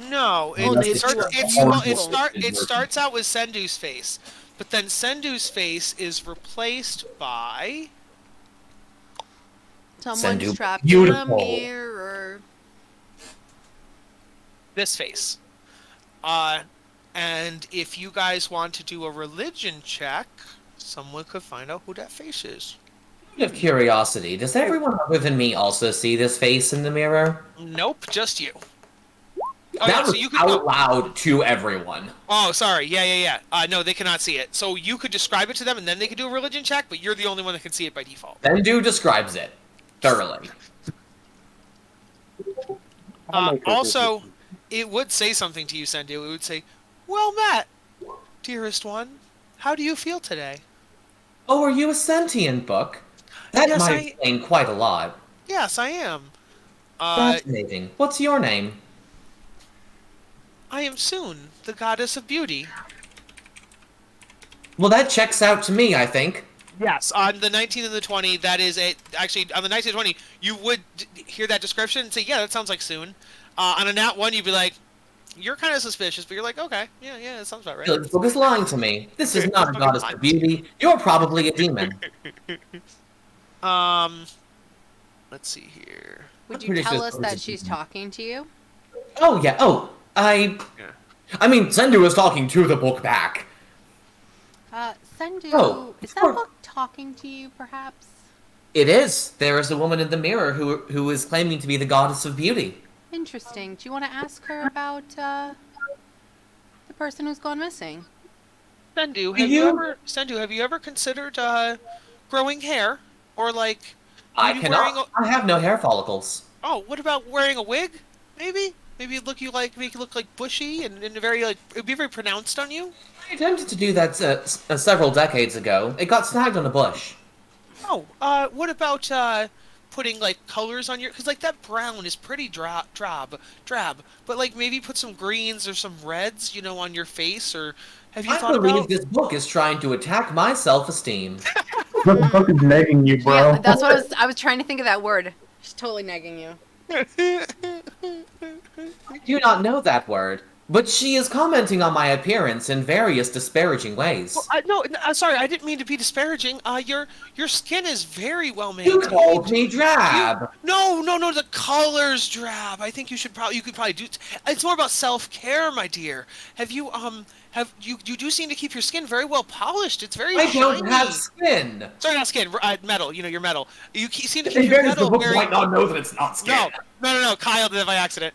No, Oh, it they starts. do It's, a well, horrible it starts out with Sendu's face, but then Sendu's face is replaced by. Someone's Sendu, trapped in a beautiful. mirror. This face. And if you guys want to do a religion check, someone could find out who that face is. Out of curiosity, does everyone other than me also see this face in the mirror? Nope, just you. Oh, That yeah, was so you could. out loud to everyone. Oh, sorry. Yeah. No, they cannot see it. So you could describe it to them, and then they could do a religion check. But you're the only one that can see it by default. Sendu describes it thoroughly. Also, it would say something to you, Sendu. It would say, "Well met, dearest one. How do you feel today?" Oh, are you a sentient book? That Yes, might explain quite a lot. Yes, I am. Fascinating. What's your name? I am Sune, the goddess of beauty. Well, that checks out to me, I think. Yes, on the 19 and the 20, that is a... Actually, on the 19 and 20, you would hear that description and say, yeah, that sounds like Sune. On a nat 1, you'd be like, you're kind of suspicious, but you're like, okay, yeah, that sounds about right. This book is lying to me. This is not a goddess of beauty. You're probably a demon. Let's see here. Would I'm you pretty tell sure us it's that a she's demon. talking to you? Oh, yeah. Oh, I mean, Sendu was talking to the book back. Sendu, Oh, is that sure. book talking to you, perhaps? It is. There is a woman in the mirror who is claiming to be the goddess of beauty. Interesting. Do you want to ask her about the person who's gone missing? Sendu, you- have you ever considered growing hair, or like I maybe wearing cannot. I have no hair follicles. what about wearing a wig? Maybe make you look like bushy and very like it'd be very pronounced on you. I attempted to do that several decades ago. It got snagged on a bush. Oh, what about putting like colors on your? Because like that brown is pretty drab. But like maybe put some greens or some reds, on your face. Or have you I thought believe about? this book is trying to attack my self-esteem. The book is nagging you, bro. Yeah, that's what I was trying to think of that word. She's totally nagging you. I do not know that word. But she is commenting on my appearance in various disparaging ways. No, sorry, I didn't mean to be disparaging. Your skin is very well You called maintained. me drab. No, the color's drab. I think you could probably do. It's more about self-care, my dear. You do seem to keep your skin very well polished. It's very I shiny. don't have skin. Sorry, not skin. Metal. Your metal. Seem to In keep your fairness, the metal book very. might not know that it's not skin. No. Kyle did it by accident.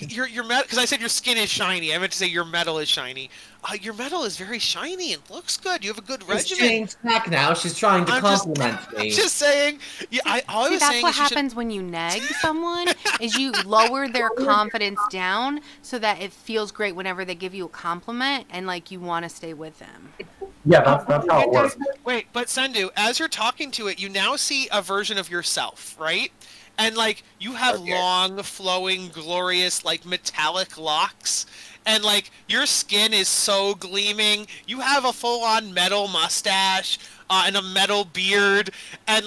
Your metal, because I said your skin is shiny. I meant to say your metal is shiny. Your metal is very shiny and looks good. You have a good She's regimen. changed tack now. She's trying to compliment me. Just saying. Yeah, all I See, was that's saying what is you should. happens when you nag someone, is you lower their confidence down so that it feels great whenever they give you a compliment and like you want to stay with them. Yeah, that's how it It works. does. Wait, but Sendu, as you're talking to it, you now see a version of yourself, right? And like you have Okay. long, flowing, glorious, like metallic locks, and like your skin is so gleaming. You have a full-on metal mustache and a metal beard, and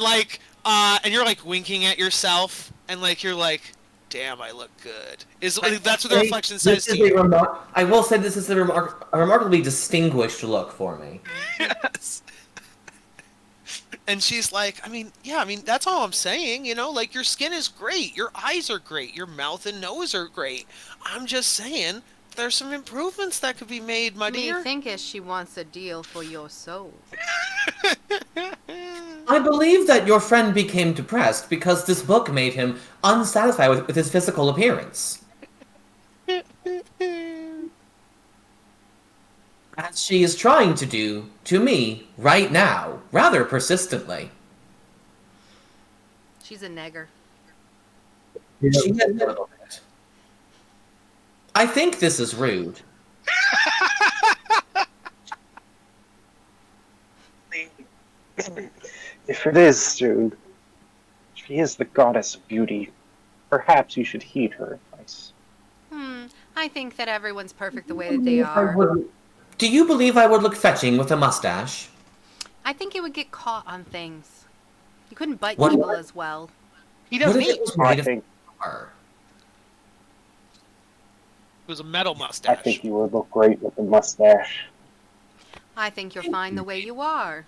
and you're like winking at yourself, and like you're like, "Damn, I look good." That's what the reflection says to you. I will say this is a remarkably distinguished look for me. Yes. And she's like, that's all I'm saying, like your skin is great, your eyes are great, your mouth and nose are great. I'm just saying there's some improvements that could be made, my dear. Methinkus she wants a deal for your soul. I believe that your friend became depressed because this book made him unsatisfied with his physical appearance. As she is trying to do to me right now, rather persistently. She's a negger. She has a little bit. I think this is rude. If it is, June, she is the goddess of beauty. Perhaps you should heed her advice. I think that everyone's perfect the way that they are. Do you believe I would look fetching with a mustache? I think it would get caught on things. You couldn't bite What- people as well. He What doesn't if eat. it was I made of think tar? It was a metal I mustache. think you would look great with the mustache. I think you're fine the way you are.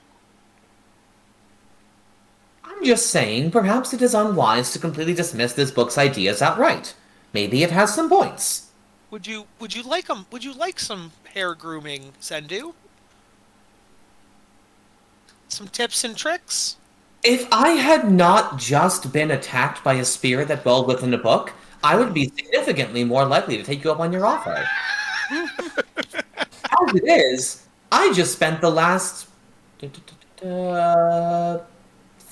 I'm just saying, perhaps it is unwise to completely dismiss this book's ideas outright. Maybe it has some points. Would you like some hair grooming, Sendu? Some tips and tricks? If I had not just been attacked by a spirit that dwelled within a book, I would be significantly more likely to take you up on your offer. As it is, I just spent the last 4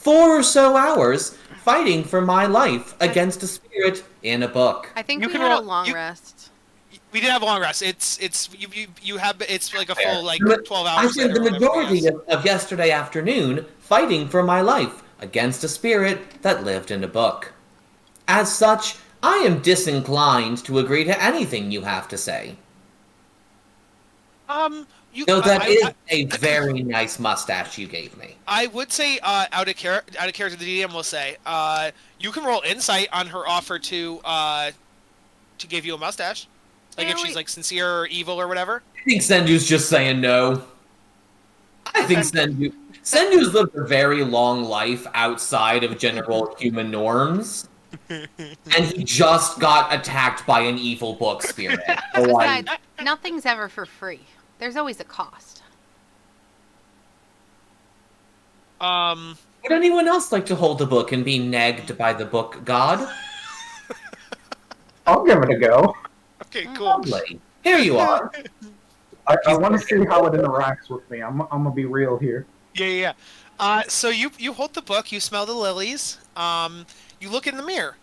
or so hours fighting for my life against a spirit in a book. I think You we can had a roll- long you- rest. We did have a long rest. It's like a full like But 12 I hours. spent the later or whatever, majority yes. of yesterday afternoon fighting for my life against a spirit that lived in a book. As such, I am disinclined to agree to anything you have to say. Though that is a very nice mustache you gave me. I would say, out of character, the DM will say, you can roll insight on her offer to give you a mustache, like if she's like sincere or evil or whatever. I think Sendu's just saying no. I think Sendu's lived a very long life outside of general human norms. And he just got attacked by an evil book spirit. So Besides, nothing's ever for free. There's always a cost. Would anyone else like to hold the book and be negged by the book god? I'll give it a go. Okay, cool. Lovely. Here you are. I want to see how it interacts with me. I'm gonna be real here. Yeah. So you hold the book, you smell the lilies, you look in the mirror,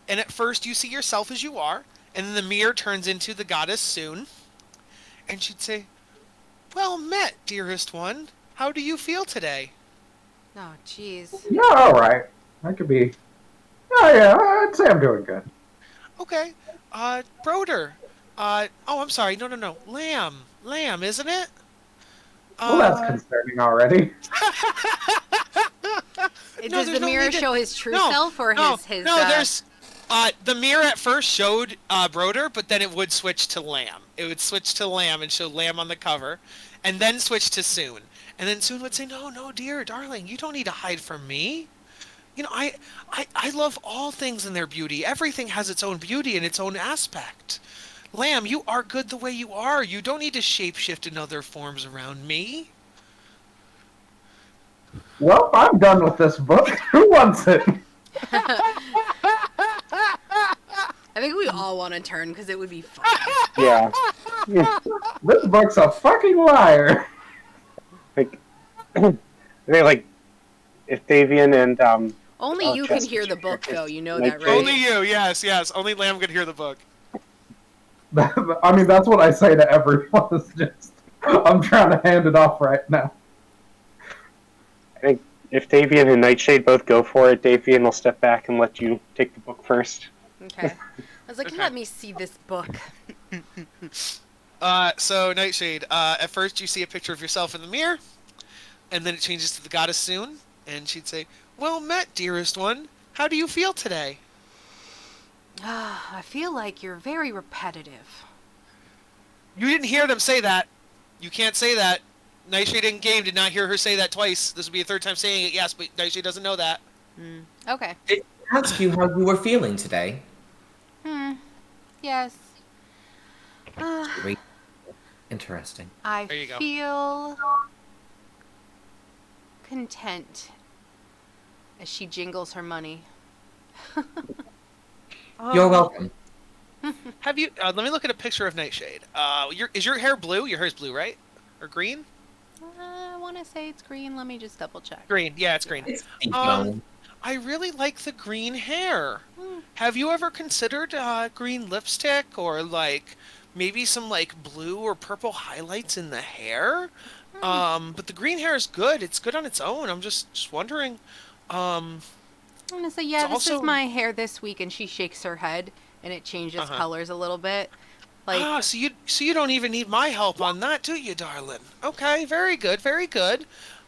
and at first you see yourself as you are, and then the mirror turns into the goddess Soon, and she'd say, "Well met, dearest one. How do you feel today?" Oh, jeez. Yeah, all right. I could be. Oh yeah, I'd say I'm doing good. Okay. Broder. Oh, I'm sorry. No. Lamb, isn't it? Well, that's concerning already. Does there's the no mirror need to- show his true No, self or no, his no, there's The mirror at first showed Broder, but then it would switch to Lamb. It would switch to Lamb and show Lamb on the cover, and then switch to Soon. And then Soon would say, "No, no, dear, darling, you don't need to hide from me. You know, I love all things in their beauty. Everything has its own beauty and its own aspect. Lamb, you are good the way you are. You don't need to shapeshift in other forms around me." Well, I'm done with this book. Who wants it? I think we all want to turn because it would be fun. Yeah. This book's a fucking liar. Like, they like, if Davian and Only Oh, you can Chester hear the book, Checker. though. You know Like, that, right? Only you, yes, yes. Only Lamb could hear the book. I mean, that's what I say to everyone. It's just, I'm trying to hand it off right now. I think if Davian and Nightshade both go for it, Davian will step back and let you take the book first. Okay. I was like, Okay. let me see this book. So Nightshade, at first you see a picture of yourself in the mirror, and then it changes to the goddess Soon, and she'd say, "Well met, dearest one. How do you feel today?" I feel like you're very repetitive. You didn't hear them say that. You can't say that. Nightshade in game did not hear her say that twice. This would be a third time saying it, yes, but Nightshade doesn't know that. Okay. Did I ask you how you were feeling today? Yes. Very interesting. I There you go. feel content as she jingles her money. You're welcome. Have you? Let me look at a picture of Nightshade. Is your hair blue? Your hair's blue, right? Or green? I want to say it's green. Let me just double check. Green. Yeah, it's green. It's deep Um, bone. I really like the green hair. Have you ever considered green lipstick or like maybe some like blue or purple highlights in the hair? But the green hair is good. It's good on its own. I'm just wondering. I'm going to say, yeah, It's this is also- my hair this week, and she shakes her head, and it changes Uh-huh. colors a little bit. Like, So you don't even need my help on that, do you, darling? Okay, very good, very good.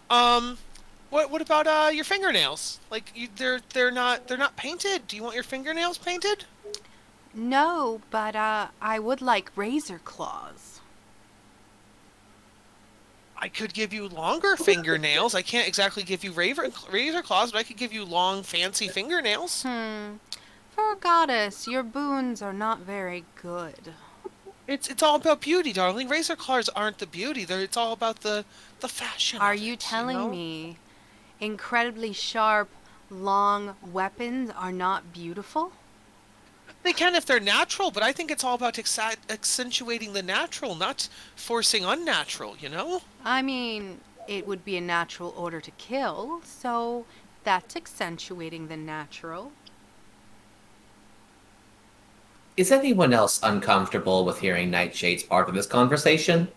What about your fingernails? Like they're not painted. Do you want your fingernails painted? no, but I would like razor claws. I could give you longer fingernails. I can't exactly give you razor claws, but I could give you long, fancy fingernails. For a goddess, your boons are not very good. It's all about beauty, darling. Razor claws aren't the beauty. It's all about the fashion. Are of you it, telling know? me incredibly sharp, long weapons are not beautiful? They can if they're natural, but I think it's all about accentuating the natural, not forcing unnatural. You know? I mean, it would be a natural order to kill, so that's accentuating the natural. Is anyone else uncomfortable with hearing Nightshade's part of this conversation?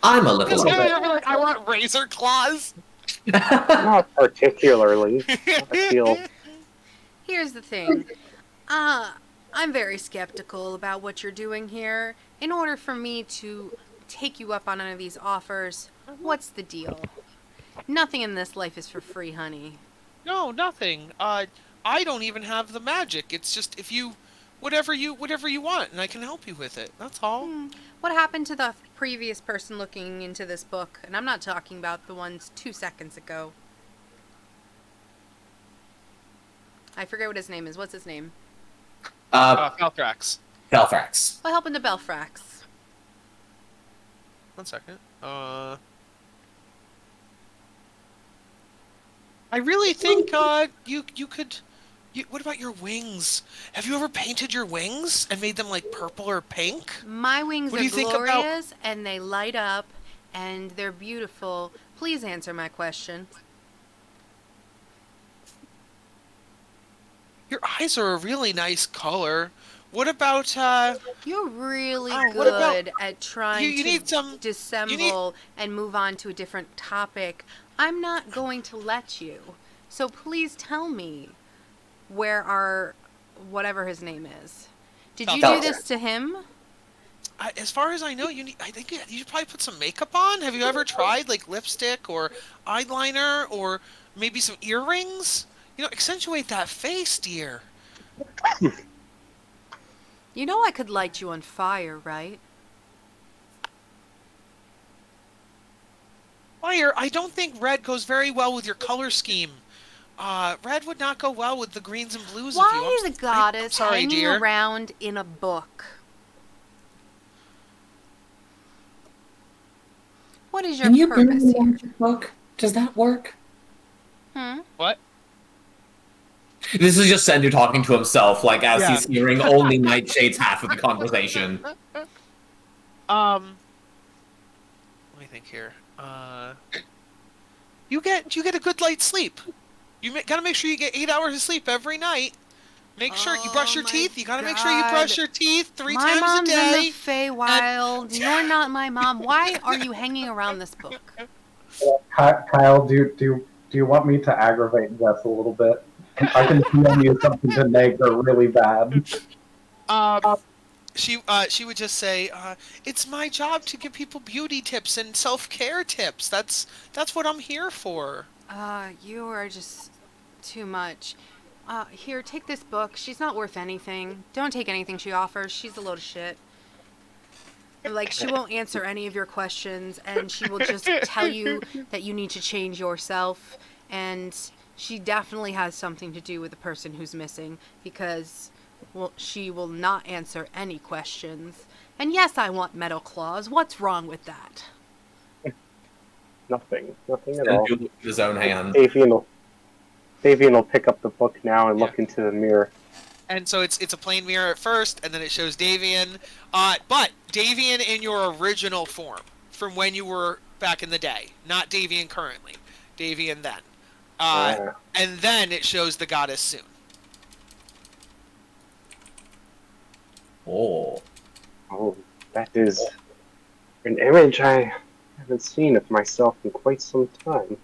I'm a little bit. I want razor claws. Not particularly. I feel Here's the thing. I'm very skeptical about what you're doing here. In order for me to take you up on any of these offers, what's the deal? Nothing in this life is for free, honey. No, nothing. I don't even have the magic. It's just if you, whatever you want, and I can help you with it. That's all. What happened to the previous person looking into this book? And I'm not talking about the ones 2 seconds ago. I forget what his name is. What's his name? Falthrax. Belfrax. What happened to Belfrax? 1 second. I really think you could. What about your wings? Have you ever painted your wings and made them like purple or pink? My wings What are do you think about- glorious and they light up and they're beautiful. Please answer my question. Your eyes are a really nice color. What about You're really what about- good at trying you to need some- dissemble and move on to a different topic. I'm not going to let you. So please tell me where our whatever his name is. Did you do Belfrax. this to him? as far as I know, I think you should probably put some makeup on. Have you ever tried like lipstick or eyeliner or maybe some earrings? You know, accentuate that face, dear. You know I could light you on fire, right? Fire, I don't think red goes very well with your color scheme. Red would not go well with the greens and blues of you. Why is a goddess I'm sorry, hanging dear. around in a book? What is your Can you purpose burn here? the book? Does that work? What? This is just Sendu talking to himself, like as Yeah. he's hearing only Nightshade's half of the conversation. Let me think here. You get a good night's sleep. Gotta make sure you get 8 hours of sleep every night. Make sure you brush your my teeth. You gotta make sure you brush your teeth three My times mom's a day. in the Feywild. You're not my mom. Why are you hanging around this book? Kyle, do you want me to aggravate Jess a little bit? I can feel you something to make her really bad. She would just say, "It's my job to give people beauty tips and self-care tips. That's what I'm here for." You are just too much. Here, take this book. She's not worth anything. Don't take anything she offers. She's a load of shit. Like, she won't answer any of your questions, and she will just tell you that you need to change yourself, and she definitely has something to do with the person who's missing, because, well, she will not answer any questions. And yes, I want metal claws. What's wrong with that? Nothing at all. Sendu with his own hand. Davian will pick up the book now and Yeah. look into the mirror. And so it's a plain mirror at first, and then it shows Davian. But Davian in your original form, from when you were back in the day, not Davian currently. Davian then. And then it shows the goddess soon. Oh. Oh, that is an image I haven't seen of myself in quite some time.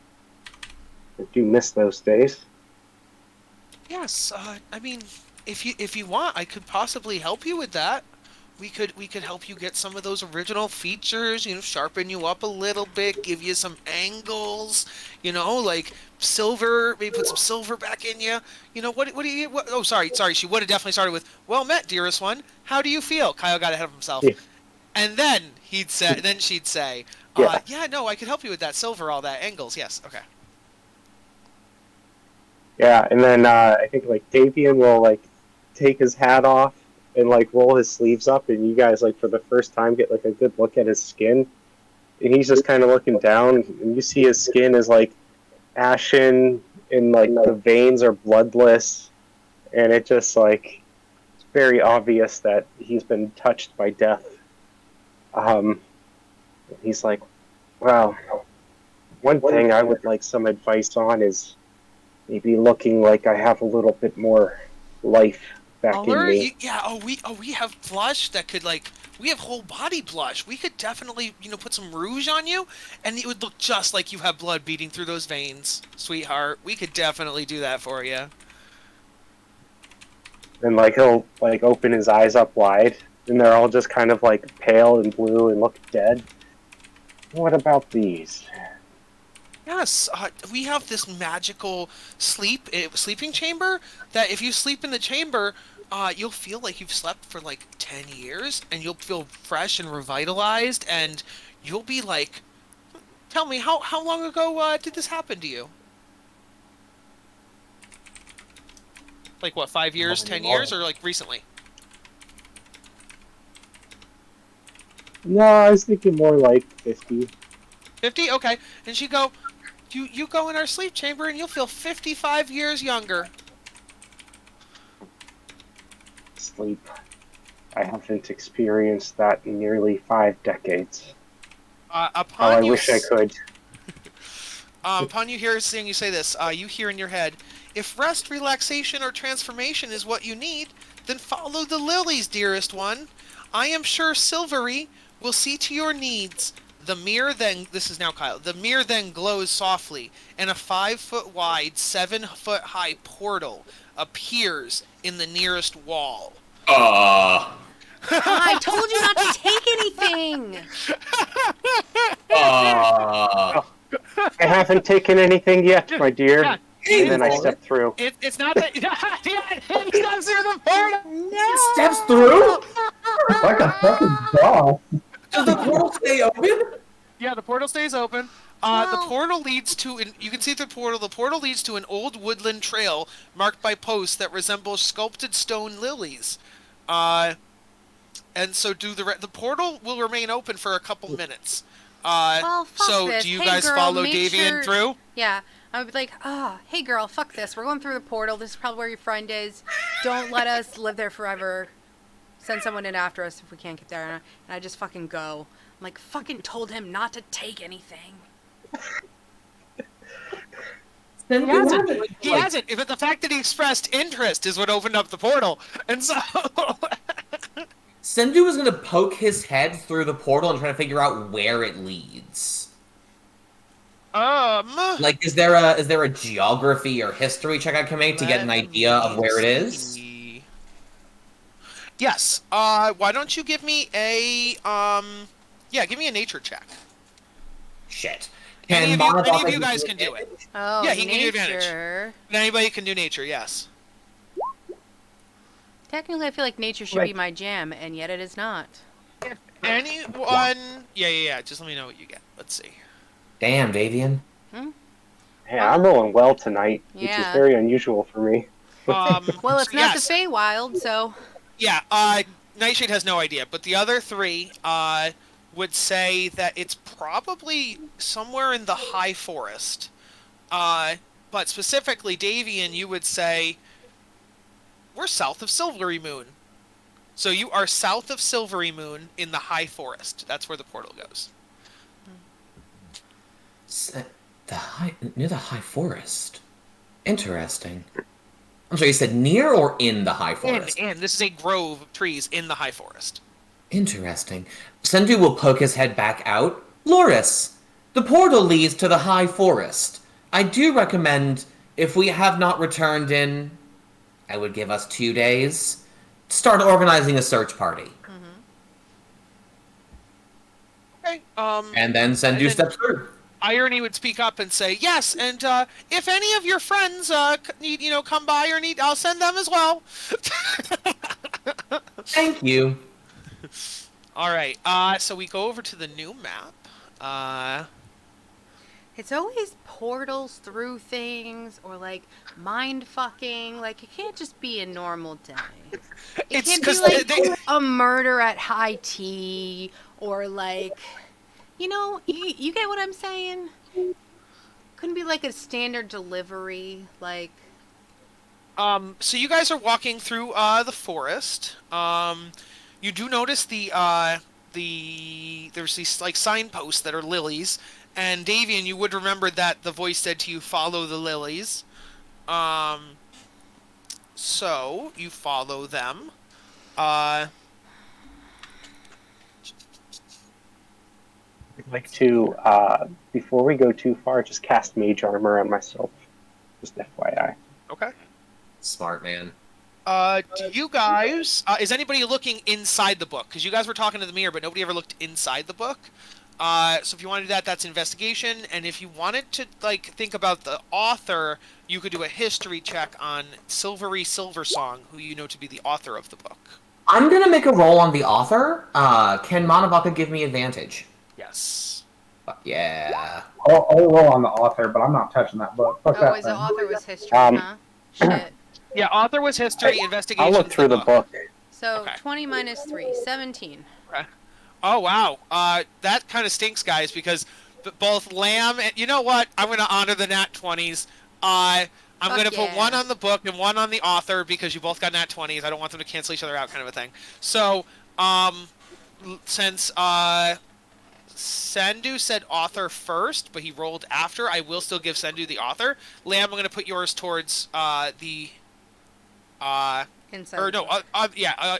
I do miss those days. Yes, I mean, if you want, I could possibly help you with that. We could help you get some of those original features, sharpen you up a little bit, give you some angles, like silver, maybe put some silver back in you. What do you oh, sorry, she would have definitely started with, "Well met, dearest one. How do you feel?" Kyle got ahead of himself. Yeah. And then she'd say, yeah, no, I could help you with that silver, all that angles. Yes, okay. Yeah, and then I think Davian will take his hat off and roll his sleeves up, and you guys for the first time get a good look at his skin, and he's just kind of looking down, and you see his skin is ashen, and the veins are bloodless, and it just it's very obvious that he's been touched by death. He's like, well, one thing I would like some advice on is maybe looking like I have a little bit more life back in me. Yeah. We have blush that could we have whole body blush. We could definitely put some rouge on you, and it would look just like you have blood beating through those veins, sweetheart. We could definitely do that for you. And he'll open his eyes up wide, and they're all just kind of pale and blue and look dead. What about these? Yes, we have this magical sleeping chamber that if you sleep in the chamber, you'll feel like you've slept for 10 years, and you'll feel fresh and revitalized, and you'll be tell me, how long ago did this happen to you? What, 5 years, 10 years, or recently? No, I was thinking more 50. 50? Okay. And she'd go, you go in our sleep chamber and you'll feel 55 years younger. Sleep. I haven't experienced that in nearly 5 decades. I wish I could. Upon you seeing you say this, you hear in your head, if rest, relaxation, or transformation is what you need, then follow the lilies, dearest one. I am sure Silvery will see to your needs. The mirror then, this is now Kyle, the mirror then glows softly, and a 5-foot wide, 7-foot high portal appears in the nearest wall. I told you not to take anything! I haven't taken anything yet, my dear. Yeah, and then I step through. It's not that. Yeah, he steps through the portal. He steps through? Like a fucking boss. Does the portal stay open? Yeah, the portal stays open. The Well- portal leads to you can see through the portal. The portal leads to an old woodland trail marked by posts that resemble sculpted stone lilies. And so the portal will remain open for a couple minutes. Well, fuck so this. do you Hey, guys girl, follow make Davian sure- through? Yeah, I would be like, hey girl, fuck this. We're going through the portal. This is probably where your friend is. Don't let us live there forever. Send someone in after us if we can't get there. And I just fucking go. I'm like, fucking told him not to take anything. Then He hasn't. He hasn't. But the fact that he expressed interest is what opened up the portal. And so Sendu is gonna poke his head through the portal and try to figure out where it leads. Like, is there a geography or history check I can make to get an idea of where it is? see. Yes. Why don't you give me a give me a nature check. Shit. Any of Bonababa you give guys me can do it. advantage? Oh, Yeah, he can give you advantage. nature. Anybody can do nature, yes. Technically, I feel like nature should be my jam, and yet it is not. Anyone? Yeah. Just let me know what you get. Let's see. Damn, Davian. Yeah, I'm rolling well tonight, which is Yeah. very unusual for me. Well, it's so not yes. the Feywild, so... Yeah, Nightshade has no idea, but the other three would say that it's probably somewhere in the high forest. But specifically, Davian, you would say we're south of Silvery Moon. So you are south of Silvery Moon in the high forest. That's where the portal goes. Near the high forest. Interesting. I'm sorry, you said near or in the high forest? And this is a grove of trees in the high forest. Interesting. Sendu will poke his head back out. Loris, the portal leads to the high forest. I do recommend, if we have not returned in, I would give us 2 days, start organizing a search party. Okay. And then Sendu then- steps through. Irony would speak up and say, yes, and if any of your friends need, come by or need, I'll send them as well. Thank you. All right. So we go over to the new map. It's always portals through things, or, like, mind-fucking. Like, it can't just be a normal day. It It's can't be, 'cause like, they- a murder at high tea, or, like... You get what I'm saying? Couldn't be like a standard delivery, like... So you guys are walking through the forest. You do notice there's these like signposts that are lilies, and Davian, you would remember that the voice said to you, "Follow the lilies." So you follow them. I'd like to, before we go too far, just cast mage armor on myself. Just FYI. Okay. Smart man. Do you guys? Is anybody looking inside the book? Because you guys were talking to the mirror, but nobody ever looked inside the book. So if you want to do that, that's investigation. And if you wanted to think about the author, you could do a history check on Silvery Silversong, who you know to be the author of the book. I'm gonna make a roll on the author. Can Monobaka give me advantage? Yes. Yeah. I'll roll on the author, but I'm not touching that book. Fuck Oh, that his thing. author was history, Um, huh? Shit. Yeah, author was history, investigation. I'll look through the book. So, Okay. 20 minus 3, 17. Oh wow, that kind of stinks, guys, because both Lamb and you know what? I'm gonna honor the nat 20s. I'm Fuck gonna put yeah. one on the book and one on the author because you both got nat 20s. I don't want them to cancel each other out, kind of a thing. So, since Sendu said author first, but he rolled after, I will still give Sendu the author. Lamb, I'm gonna put yours towards the Inside. or no,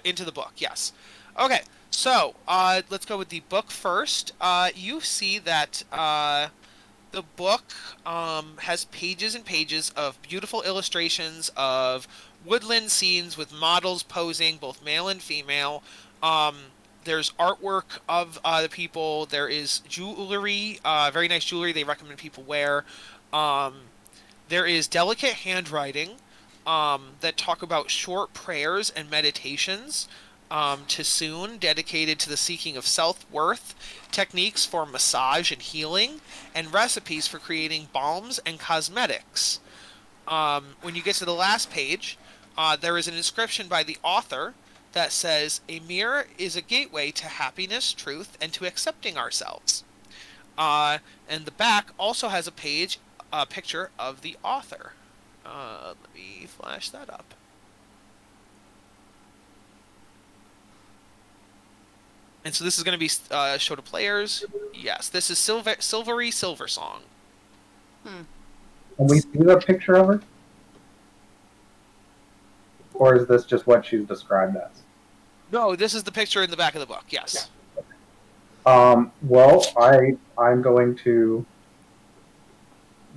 into the book. Yes. Okay. So let's go with the book first. You see that the book has pages and pages of beautiful illustrations of woodland scenes with models posing, both male and female. There's artwork of the people. There is jewelry, very nice jewelry they recommend people wear. There is delicate handwriting that talk about short prayers and meditations to Soon, dedicated to the seeking of self-worth, techniques for massage and healing, and recipes for creating balms and cosmetics. When you get to the last page, there is an inscription by the author that says, "A mirror is a gateway to happiness, truth, and to accepting ourselves." And the back also has a picture of the author. Let me flash that up. And so this is going to be show to players. Yes, this is Silvery Silver Song. Can we see the picture of her? Or is this just what she's described as? No, this is the picture in the back of the book. Yes. Well, I'm going to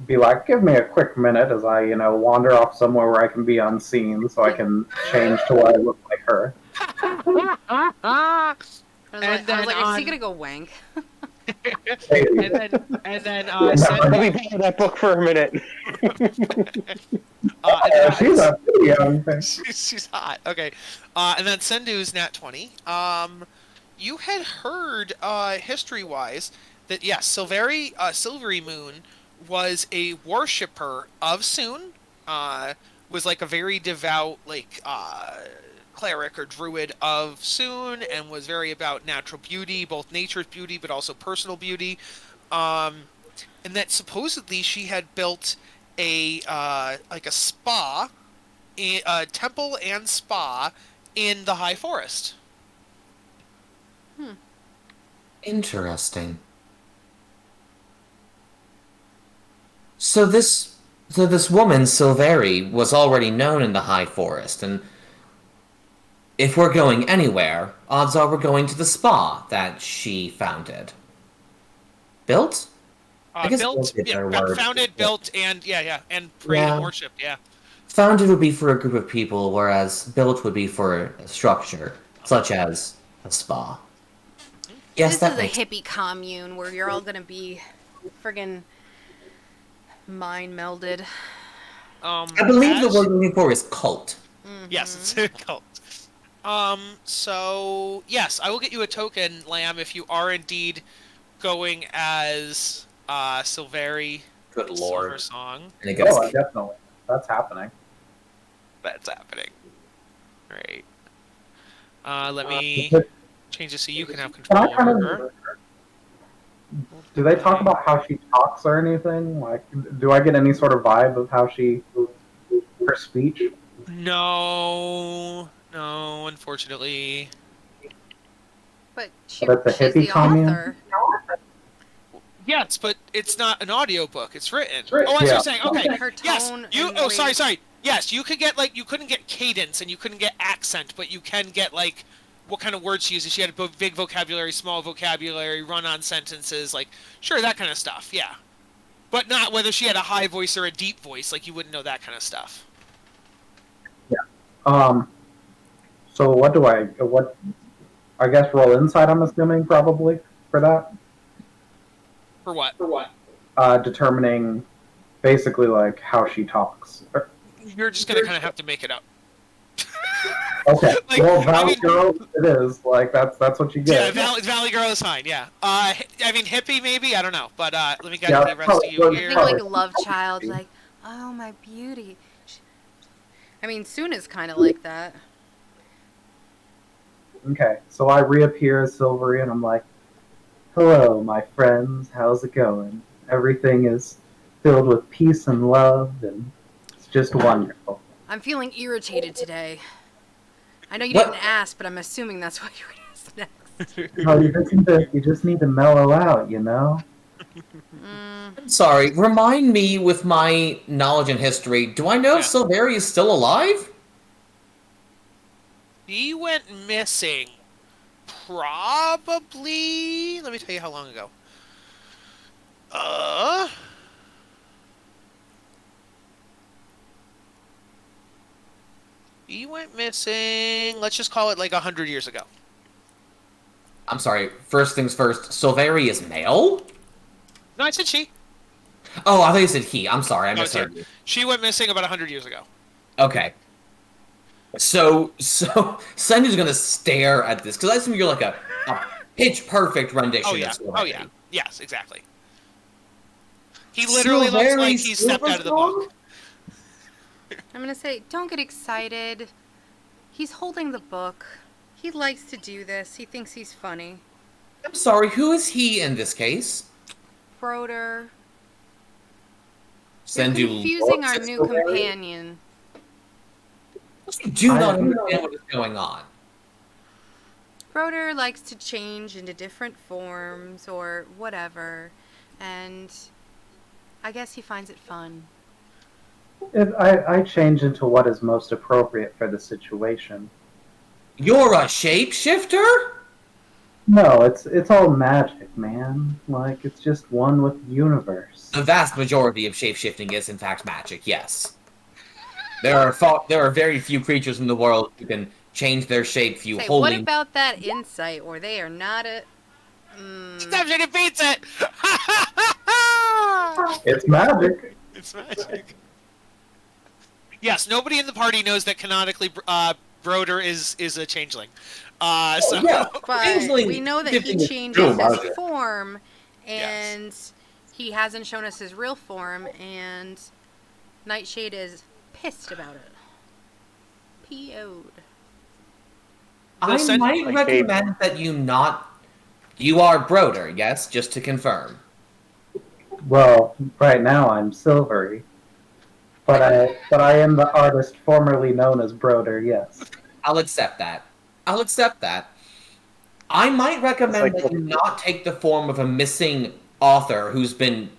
be like, give me a quick minute as I, wander off somewhere where I can be unseen so I can change to what I look like her. I was And like, then is he gonna go wank? and then Let send me borrow that book for a minute. She's a pretty young thing. she's hot. Okay. And then Sendu's Nat 20. You had heard, history-wise, that, yes, Silvery Moon was a worshipper of Soon, was like a very devout, cleric or druid of Soon, and was very about natural beauty, both nature's beauty, but also personal beauty. And that supposedly she had built a spa, a temple and spa in the High Forest. Interesting. So this woman, Silveri, was already known in the High Forest, and if we're going anywhere, odds are we're going to the spa that she founded. Built? I guess Built, built is yeah, our word. founded, built, and and prayed Yeah. and worshipped, yeah. Founded would be for a group of people, whereas built would be for a structure, such as a spa. Yes, This that is a makes hippie commune where you're all gonna be friggin' mind melded. I believe the as- word we're looking for is cult. Yes, it's a cult. So, yes, I will get you a token, Lamb, if you are indeed going as Silveri Good Silver lord. Song. And it goes, Oh, definitely. That's happening. That's happening. Alright. Let me change it so you can have Can control I kind over her. of... Do they talk about how she talks or anything? Like, do I get any sort of vibe of how her speech? No, unfortunately. But But it's a she's hippie the commune? author. Yes, but it's not an audiobook. It's written. written, Oh, I see what yeah. you're saying. Okay. Her Yes. tone You. and Oh, way- sorry. Yes, you could get you couldn't get cadence and you couldn't get accent, but you can get what kind of words she uses. She had a big vocabulary, small vocabulary, run-on sentences, sure, that kind of stuff. Yeah, but not whether she had a high voice or a deep voice. You wouldn't know that kind of stuff. So what, I guess roll insight, I'm assuming, probably, for that? For what? Determining, basically, how she talks. You're just gonna kind of have to make it up. Okay, well, I Valley mean- Girl it is, that's what you Yeah, get. Valley Girl is fine. Yeah. I mean hippie maybe. I don't know, but let me get Yeah, the rest of you probably- I here. think like Love Child, like, oh my beauty. I mean, Soon is kind of like that. Okay, so I reappear as Silvery, and I'm like, hello, my friends, how's it going? Everything is filled with peace and love, and it's just wonderful. I'm feeling irritated today. I know you What? didn't ask, but I'm assuming that's what you would ask next. No, you just need to mellow out, you know? I'm sorry, remind me with my knowledge and history, do I know Yeah. Silveri is still alive? He went missing. Probably. Let me tell you how long ago. He went missing. Let's just call it 100 years ago. I'm sorry, first things first, Silveri is male? No, I said she. Oh, I thought you said he. I'm sorry, I No, it's here. misheard you. She went missing about 100 years ago. Okay. So Sendu's gonna stare at this because I assume you're like a pitch perfect rendition Oh yeah. of Oh yeah. Silverhand. Yes, exactly. He literally looks like he stepped out of the book. I'm gonna say, don't get excited. He's holding the book. He likes to do this. He thinks he's funny. I'm sorry, who is he in this case? Broder. You're Sendu confusing looks our at new Silverhand. companion. You do I not don't know. understand what is going on. Broder likes to change into different forms or whatever, and I guess he finds it fun. I change into what is most appropriate for the situation. You're a shapeshifter? No, it's all magic, man. Like, it's just one with the universe. The vast majority of shapeshifting is, in fact, magic, yes. There are very few creatures in the world who can change their shape if you Say, what wholly... about that insight, or they are not a... Deception defeats it! It's magic. It's magic. Yes, nobody in the party knows that canonically Broder is a changeling. So yeah. But Changeling we know that shifting he is changes true his magic. form, and he hasn't shown us his real form, and Nightshade is pissed about it. PO'd. I Sen- might Like they- recommend that you not... You are Broder, yes? Just to confirm. Well, right now I'm silvery, but I am the artist formerly known as Broder. Yes. I'll accept that. I'll accept that. I might recommend It's like- that you not take the form of a missing author who's been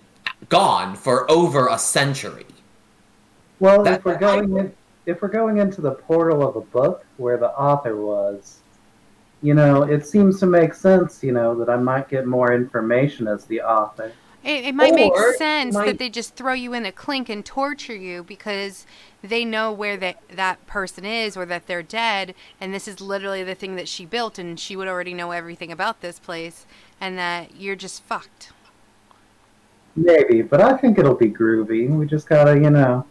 gone for over a century. Well, That- if we're going into the portal of a book where the author was, you know, it seems to make sense, you know, that I might get more information as the author. It might make Or sense might- that they just throw you in a clink and torture you because they know where that person is or that they're dead, and this is literally the thing that she built, and she would already know everything about this place, and that you're just fucked. Maybe, but I think it'll be groovy. We just gotta, you know,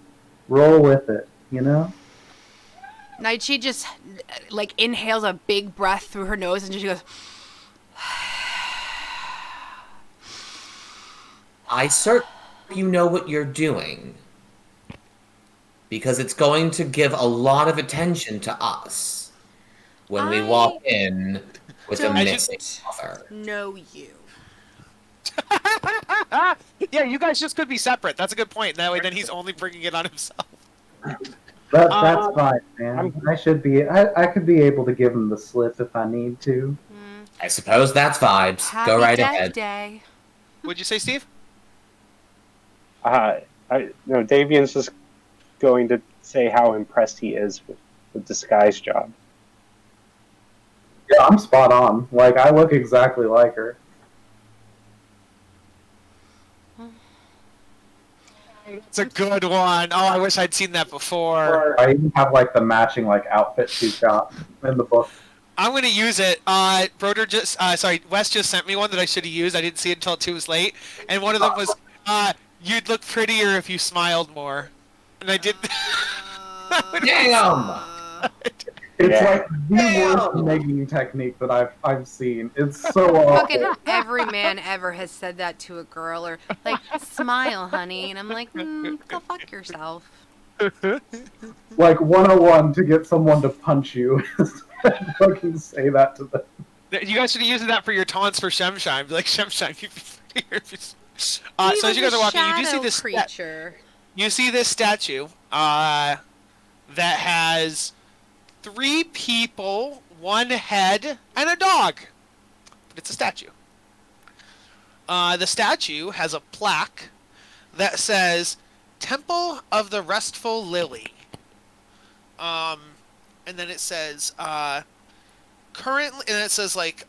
roll with it, you know? Nightshade just like inhales a big breath through her nose and she goes, I certainly hope you know what you're doing. Because it's going to give a lot of attention to us when we walk in with a don't missing author. know you. yeah, you guys just could be separate. That's a good point. That way, then he's only bringing it on himself. That's fine, man. I could be able to give him the slip if I need to. I suppose that's vibes. Happy Go right Death ahead. Day. Would you say, Steve? No, Davian's just going to say how impressed he is with the disguise job. Yeah, I'm spot on. Like, I look exactly like her. It's a good one. Oh, I wish I'd seen that before. I even have like the matching like outfit she's got in the book. I'm gonna use it. Wes just sent me one that I should have used. I didn't see it until 2 was late, and one of them was, "You'd look prettier if you smiled more," and I did. Damn! It's Yeah. like the worst negging technique that I've seen. It's so Fucking awful. every man ever has said that to a girl, or like, smile, honey. And I'm like, go fuck yourself. Like 101 to get someone to punch you. Fucking say that to them. You guys should have used that for your taunts for Shemshine. Be like, Shemshine, you'd be prettier if you. So He as you was guys a are walking, you do see shadow this. creature. You see this statue that has 3 people, 1 head, and a dog. But it's a statue. The statue has a plaque that says Temple of the Restful Lily. And then it says currently, and it says like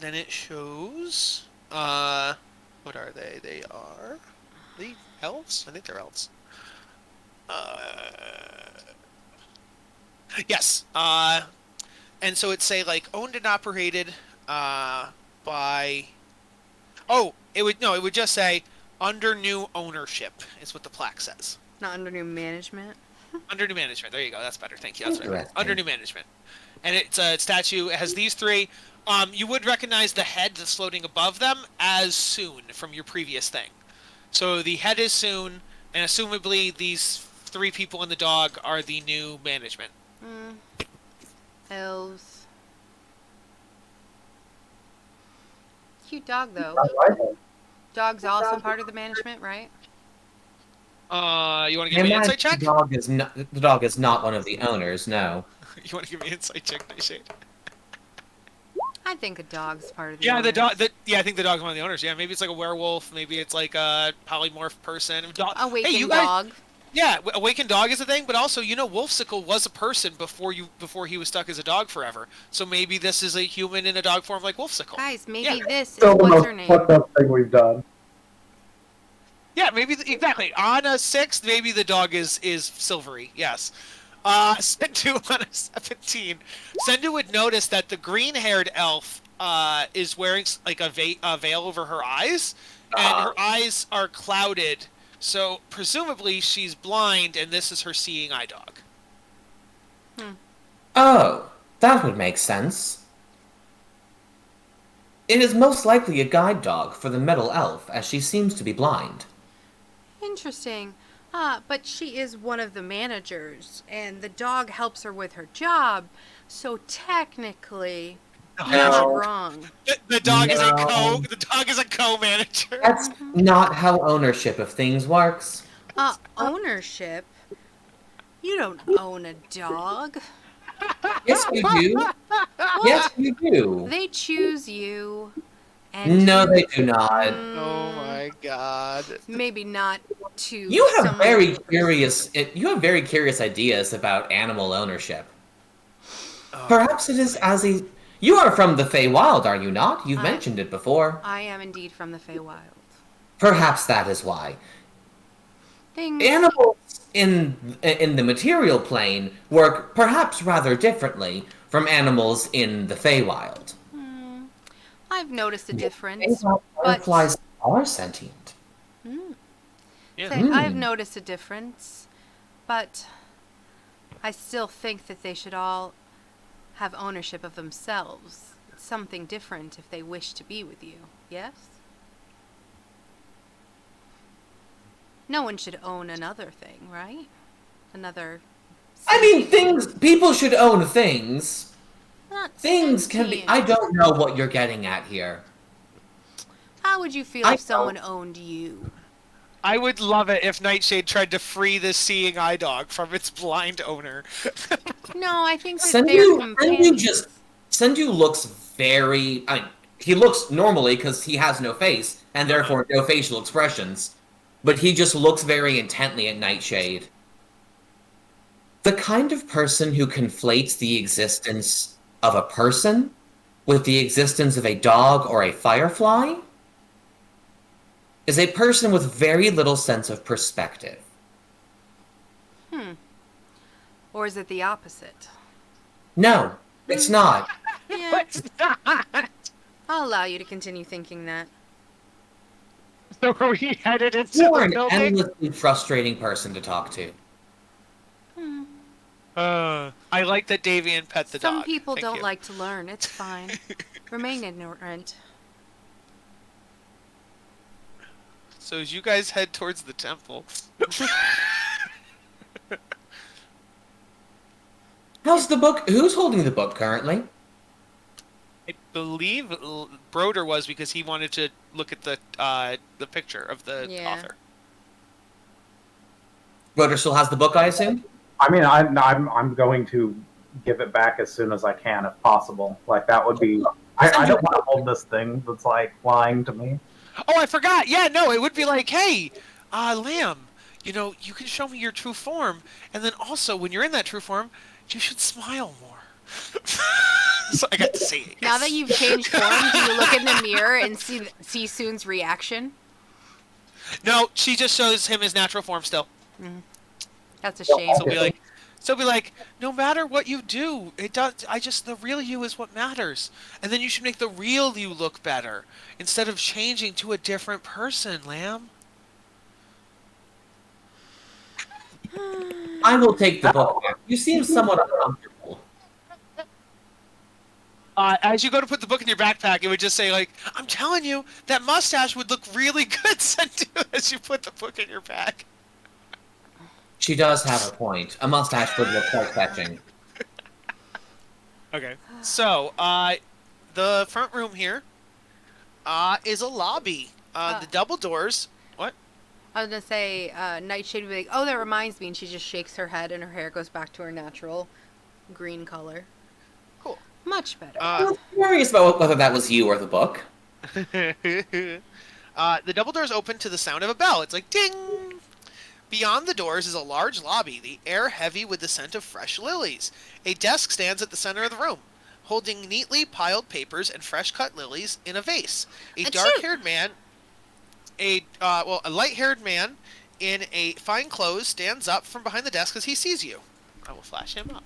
then it shows what are they? They are the elves? I think they're elves. Yes. And so it's say like owned and operated by Oh, it would just say under new ownership is what the plaque says. Not under new management. Under new management. There you go. That's better. Thank you. That's right. Interesting. Under new management. And it's a statue. It has these three. You would recognize the head that's floating above them as Soon from your previous thing. So the head is Soon, and assumably these three people and the dog are the new management. Elves. Cute dog, though. I like it. Dog's also part of the management, right? You want to give me an insight check? The dog is not one of the owners, no. You want to give me an insight check, Nightshade? I think a dog's part of the Yeah, the owners. dog. I think the dog's one of the owners. Yeah, maybe it's like a werewolf. Maybe it's like a polymorph person. Awakened Hey, you guys, dog. yeah, awakened dog is a thing, but also Wolfsicle was a person before he was stuck as a dog forever. So maybe this is a human in a dog form like Wolfsicle. Guys, maybe Yeah. this is Still the what's most her name. fucked up thing we've done. Yeah, maybe exactly. On a 6, maybe the dog is silvery. Yes. Sendu on a 17. Sendu would notice that the green-haired elf is wearing like a veil over her eyes, and her eyes are clouded. So presumably she's blind, and this is her seeing eye dog. Oh, that would make sense. It is most likely a guide dog for the metal elf, as she seems to be blind. Interesting. But she is one of the managers, and the dog helps her with her job. So technically, you're wrong. The dog is No. the dog is a co-manager. That's not how ownership of things works. Ownership? You don't own a dog. Yes, you do. Yes, you do. They choose you. And No, you- they do not. Oh my god. Maybe not to You have someone- very curious ideas about animal ownership. Perhaps it is as a. You are from the Feywild, are you not? You've mentioned it before. I am indeed from the Feywild. Perhaps that is why. Things. Animals in the material plane work perhaps rather differently from animals in the Feywild. I've noticed a difference. Feywild fireflies are sentient. Yeah. Say, I've noticed a difference, but I still think that they should all have ownership of themselves. It's something different if they wish to be with you, yes? No one should own another thing, right? Another... I mean, people should own things. Not Things can be. sentient. I don't know what you're getting at here. How would you feel I if someone owned you? I would love it if Nightshade tried to free this seeing eye dog from its blind owner. No, I think that they're companions. Sendu looks very. He looks normally because he has no face and therefore no facial expressions, but he just looks very intently at Nightshade. The kind of person who conflates the existence of a person with the existence of a dog or a firefly is a person with very little sense of perspective. Or is it the opposite? No, it's not. Yeah, It's not. I'll allow you to continue thinking that. So are we headed into You're the an building? endlessly frustrating person to talk to. I like that Davian pet the dog. Some people Thank don't you. like to learn. It's fine. Remain ignorant. So as you guys head towards the temple, How's the book? Who's holding the book currently? I believe Broder was because he wanted to look at the picture of the Yeah. author. Roder still has the book, I assume? I mean, I'm going to give it back as soon as I can, if possible. Like that would be. I don't want to hold this thing that's like lying to me. Oh, I forgot. Yeah, no, it would be like, hey, Lamb, you can show me your true form, and then also when you're in that true form, you should smile more. So I got to say it. Now that you've changed form, do you look in the mirror and see Soon's reaction? No, she just shows him his natural form still. That's a shame. So be like, So be like, no matter what you do, it does. The real you is what matters, and then you should make the real you look better instead of changing to a different person, Lamb. I will take the book back. You seem somewhat uncomfortable. As you go to put the book in your backpack, it would just say like, "I'm telling you, that mustache would look really good." Sendu, as you put the book in your bag. She does have a point. A mustache would look quite fetching. Okay. So, the front room here, is a lobby. The double doors. What? I was gonna say, Nightshade would be like, "Oh, that reminds me," and she just shakes her head, and her hair goes back to her natural green color. Cool. Much better. I was curious about whether that was you or the book. The double doors open to the sound of a bell. It's like ding. Beyond the doors is a large lobby, the air heavy with the scent of fresh lilies. A desk stands at the center of the room, holding neatly piled papers and fresh-cut lilies in a vase. A Achoo! dark-haired man, a light-haired man in a fine clothes stands up from behind the desk as he sees you. I will flash him up.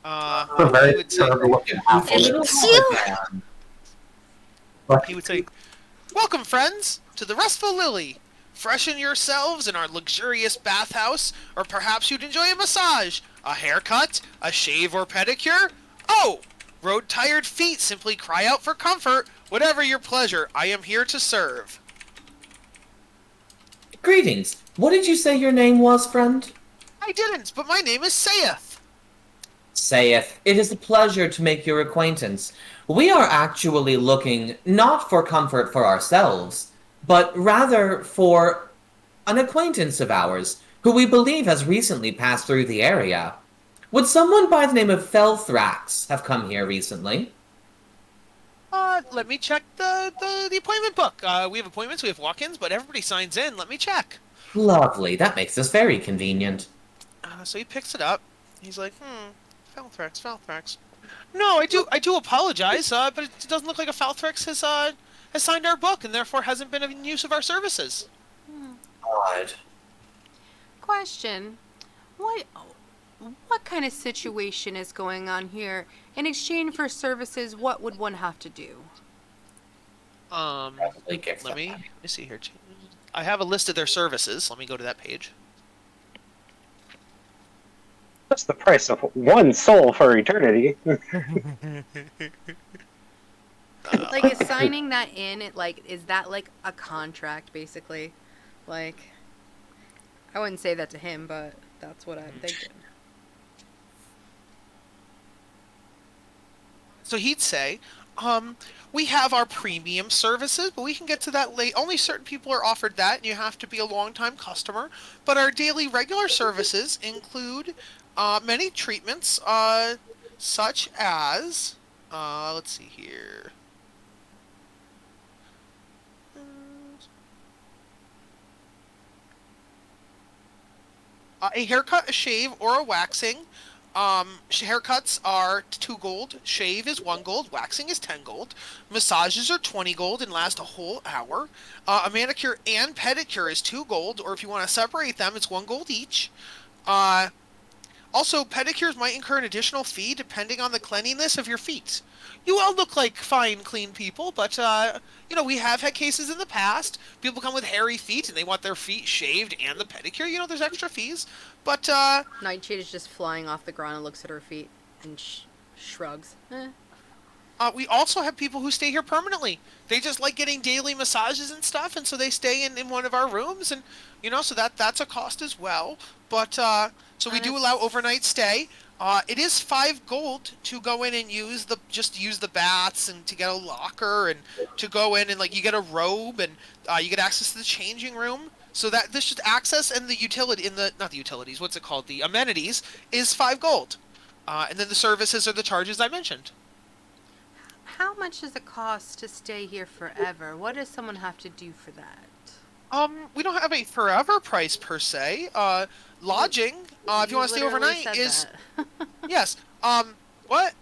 A very He would say, looking apple. he would say, "Welcome, friends, to the Restful Lily. Freshen yourselves in our luxurious bathhouse, or perhaps you'd enjoy a massage, a haircut, a shave or pedicure. Oh, road-tired feet simply cry out for comfort. Whatever your pleasure, I am here to serve." Greetings. What did you say your name was, friend? I didn't, but my name is Saith. Saith, it is a pleasure to make your acquaintance. We are actually looking not for comfort for ourselves, but rather for an acquaintance of ours, who we believe has recently passed through the area. Would someone by the name of Felthrax have come here recently? Let me check the appointment book. We have appointments, we have walk-ins, but everybody signs in. Let me check. Lovely, that makes this very convenient. So he picks it up. He's like, Falthrax. No, I do apologize, but it doesn't look like a Falthrax has signed our book and therefore hasn't been in use of our services. Odd. Question: What kind of situation is going on here? In exchange for services, what would one have to do? Let me see here. I have a list of their services. Let me go to that page. What's the price of one soul for eternity? Like, is signing that in, is that like a contract, basically? Like, I wouldn't say that to him, but that's what I'm thinking. So he'd say, we have our premium services, but we can get to that late. Only certain people are offered that, and you have to be a long-time customer. But our daily regular services include many treatments, such as, let's see here. A haircut, a shave, or a waxing. Haircuts are 2 gold, shave is 1 gold, waxing is 10 gold, massages are 20 gold and last a whole hour. A manicure and pedicure is 2 gold, or if you want to separate them, it's 1 gold each. Also, pedicures might incur an additional fee depending on the cleanliness of your feet. You all look like fine, clean people, but, we have had cases in the past. People come with hairy feet and they want their feet shaved and the pedicure. There's extra fees. But, Nightshade is just flying off the ground and looks at her feet and shrugs. we also have people who stay here permanently. They just like getting daily massages and stuff, and so they stay in one of our rooms, and, so that's a cost as well. But, so we do allow overnight stay. It is 5 gold to go in and use the baths and to get a locker and to go in and you get a robe and you get access to the changing room. So that this just access and the utility not the utilities, what's it called? The amenities is 5 gold. And then the services are the charges I mentioned. How much does it cost to stay here forever? What does someone have to do for that? We don't have a forever price per se. Lodging, if you want to stay overnight, is yes. What?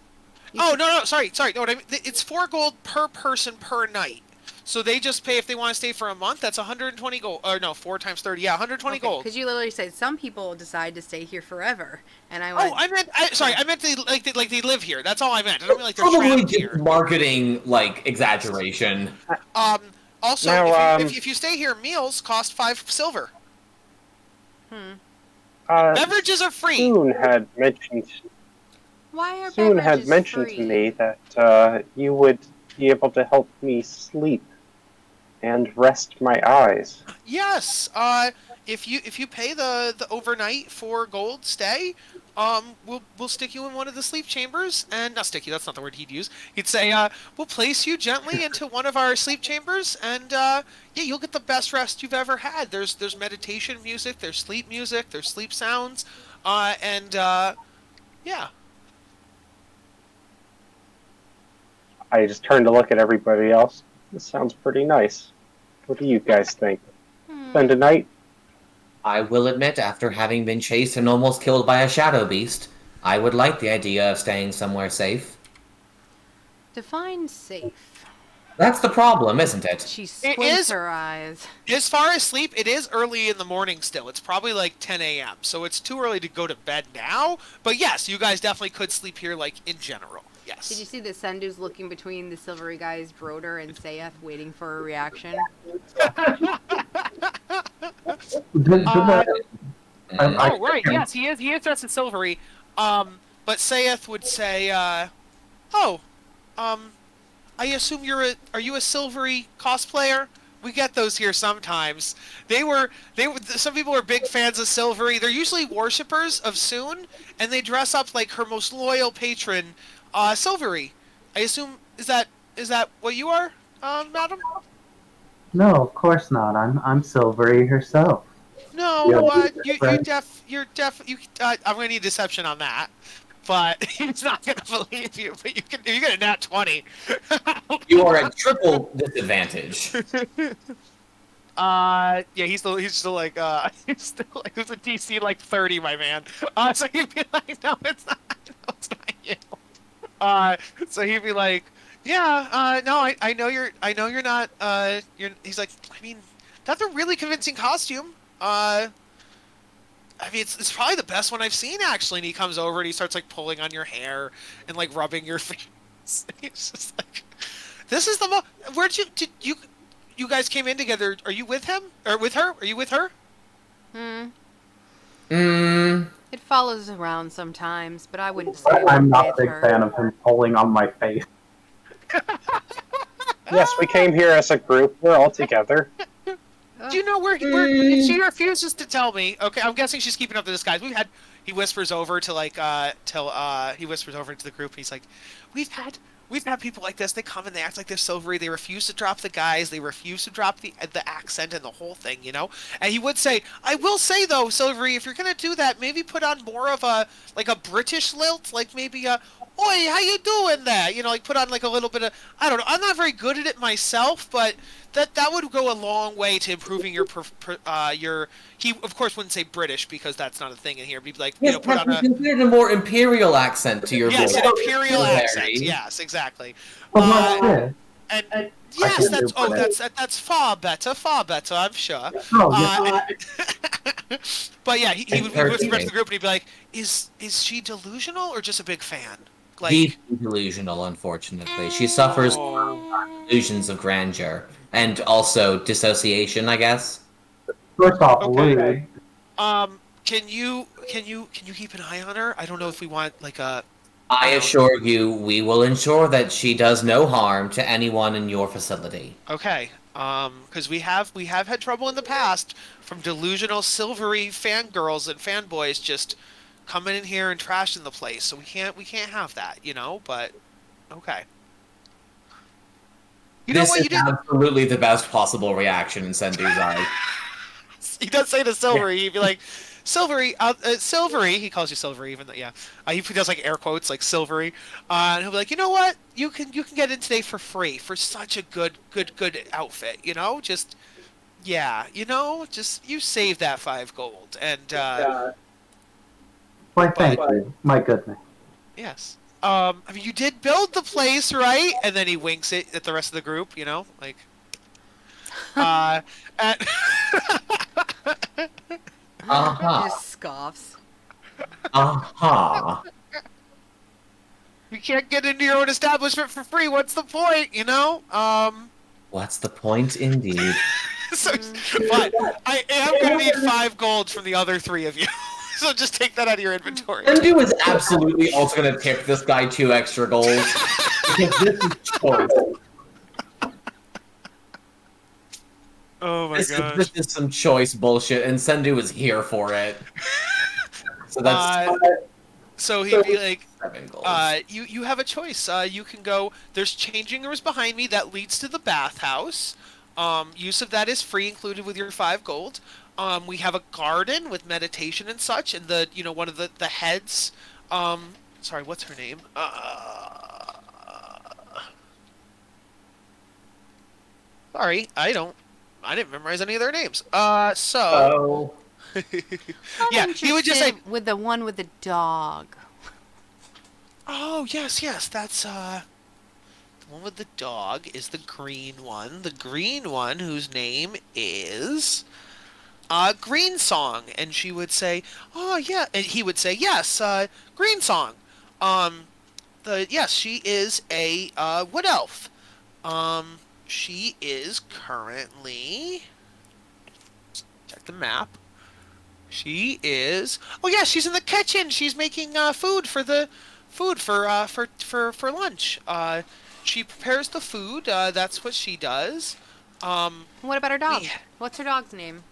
No. Sorry. No, what I mean, it's 4 gold per person per night. So they just pay if they want to stay for a month. That's 120 gold. Or no, 4 times 30. Yeah, 120 gold. Because you literally said some people decide to stay here forever, and I Oh, went. I meant they live here. That's all I meant. I don't mean like they're Probably trapped just here. marketing like exaggeration. Also, Now, if you stay here, meals cost 5 silver. Beverages are free. Soon had mentioned Why are Soon beverages had mentioned free? to me that you would be able to help me sleep and rest my eyes. Yes. If you pay the overnight for gold stay, we'll stick you in one of the sleep chambers, and not stick you. That's not the word he'd use. He'd say, we'll place you gently into one of our sleep chambers, and yeah, you'll get the best rest you've ever had. There's meditation music, there's sleep music, there's sleep sounds, and yeah. I just turned to look at everybody else. This sounds pretty nice. What do you guys think? Spend a night? I will admit, after having been chased and almost killed by a shadow beast, I would like the idea of staying somewhere safe. Define safe. That's the problem, isn't it? She It squints is- her eyes. As far as sleep, it is early in the morning still. It's probably like 10 a.m., so it's too early to go to bed now. But yes, you guys definitely could sleep here, like, in general. Yes. Did you see that Sendu's looking between the silvery guys, Broder and Sayeth, waiting for a reaction? Oh, right, yes, he is dressed in silvery. But Sayeth would say, I assume are you a silvery cosplayer? We get those here sometimes. Some people are big fans of silvery. They're usually worshippers of Soon, and they dress up like her most loyal patron, Silvery. I assume, is that what you are, madam? No, of course not. I'm Silvery herself. No, Yeah, I'm gonna need deception on that. But he's not gonna believe you. But you get a nat 20. You are at triple disadvantage. Yeah, he's still like he's a DC like 30, my man. So he'd be like, no, it's not. No, it's not you. So he'd be like, yeah, no, I know you're not. He's like, I mean, that's a really convincing costume. I mean, it's probably the best one I've seen, actually. And he comes over and he starts, like, pulling on your hair and, like, rubbing your face. It's just like, this is the you guys came in together. Are you with him? Or with her? Are you with her? It follows around sometimes, but I wouldn't say I'm not a with big her. fan of him pulling on my face. Yes, we came here as a group. We're all together. Do you know where she refuses to tell me? Okay, I'm guessing she's keeping up the disguise. He whispers over to he whispers over into the group. And he's like, we've had people like this. They come and they act like they're silvery. They refuse to drop the guise. They refuse to drop the accent and the whole thing, you know. And he would say, I will say though, Silvery, if you're gonna do that, maybe put on more of a British lilt, like maybe a, oi, how you doing there? You know, like put on like a little bit of, I don't know. I'm not very good at it myself, but that would go a long way to improving your he of course wouldn't say British because that's not a thing in here. He'd be like, Yes, put on a considered a more imperial accent to your yes, voice. an imperial Very. accent. Yes, exactly. Well, what's this? And yes, can do British. that's far better, I'm sure. Oh, yeah. But yeah, he would whisper to Encouraging. the group and he'd be like, "Is she delusional or just a big fan?" Like, Deeply delusional, unfortunately. She suffers from illusions of grandeur and also dissociation, I guess. First off, Okay. rude. can you keep an eye on her? I don't know if we want like a. I assure you, we will ensure that she does no harm to anyone in your facility. Okay, because we have had trouble in the past from delusional silvery fangirls and fanboys just coming in here and trashing the place. So we can't have that, you know. But okay. You know This what is you did? absolutely the best possible reaction in Sendu's eyes. He does say to Silvery, he'd be like, Silvery, Silvery, he calls you Silvery, even though, yeah. He does like air quotes, like Silvery. And he'll be like, you know what? You can get in today for free for such a good outfit, you know? Just, yeah, you know? Just, you save that 5 gold. And, Why, thank you. My goodness. yes. I mean, you did build the place, right? And then he winks it at the rest of the group, you know? Like, And Uh-huh. Just scoffs. Uh-huh. you can't get into your own establishment for free. What's the point, you know? What's the point, indeed? So, but I am gonna need 5 gold from the other 3 of you. So just take that out of your inventory. Sendu is absolutely also going to tip this guy 2 extra gold. Because this is choice. Oh my This is some choice bullshit, and Sendu is here for it. So that's So he'd be like, 7 gold. you have a choice. You can go. There's changing rooms behind me that leads to the bathhouse. Use of that is free, included with your 5 gold. We have a garden with meditation and such, and one of the heads. Sorry, what's her name? Sorry, I didn't memorize any of their names. Oh. Yeah, he would just say, Interested with the one with the dog. oh yes, that's the one with the dog is the green one. The green one whose name is Green Song, and she would say, "Oh yeah," and he would say, "Yes, Green Song." Yes, she is a wood elf. She is currently, check the map. She is. Oh yeah, she's in the kitchen. She's making food for lunch. She prepares the food. That's what she does. What about her dog? we- What's her dog's name?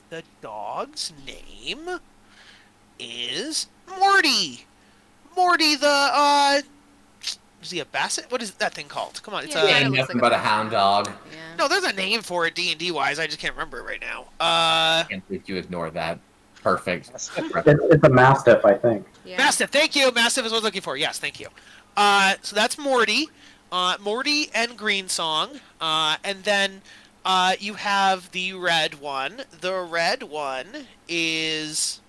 The dog's name is Morty. Morty the is he a basset? What is that thing called? Come on, it's Yeah, Ain't it looks nothing like but a a hound dog. Yeah. no. There's a name for it D&D wise. I just can't remember it right now. I can't believe you ignore that. Perfect. It's a mastiff, I think. Yeah. Mastiff. Thank you. Mastiff is what I was looking for. Yes, thank you. So that's Morty. Morty and Green Song. And then you have the red one. The red one is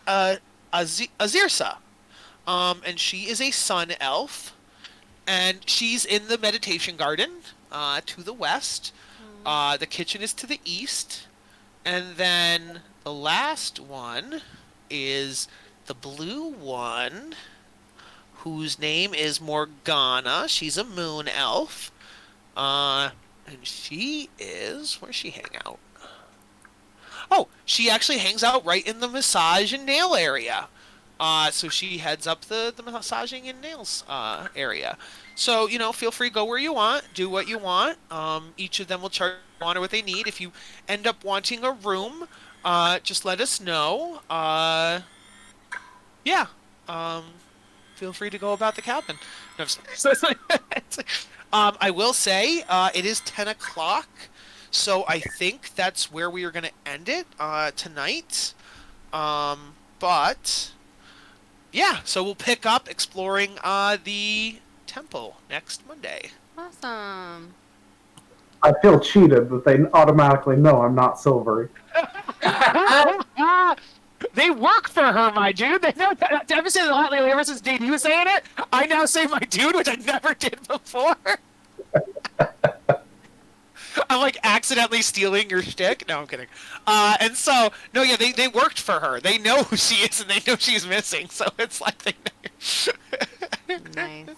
Azirsa. And she is a sun elf. And she's in the meditation garden to the west. The kitchen is to the east. And then the last one is the blue one, whose name is Morgana. She's a moon elf. And she is... Where's she hang out? Oh, she actually hangs out right in the massage and nail area. So she heads up the massaging and nails area. So, feel free to go where you want, do what you want. Each of them will charge what they need. If you end up wanting a room, just let us know. Yeah. Feel free to go about the cabin. No, I will say, it is 10 o'clock, so I think that's where we are going to end it tonight. But, yeah, so we'll pick up exploring the temple next Monday. Awesome. I feel cheated that they automatically know I'm not silvery. They work for her, my dude. They know that. I've been saying it a lot lately. Ever since Dean, was saying it, I now say my dude, which I never did before. I'm like accidentally stealing your shtick. No, I'm kidding. And so, no, yeah, they worked for her. They know who she is, and they know she's missing. So it's like they know. Nice.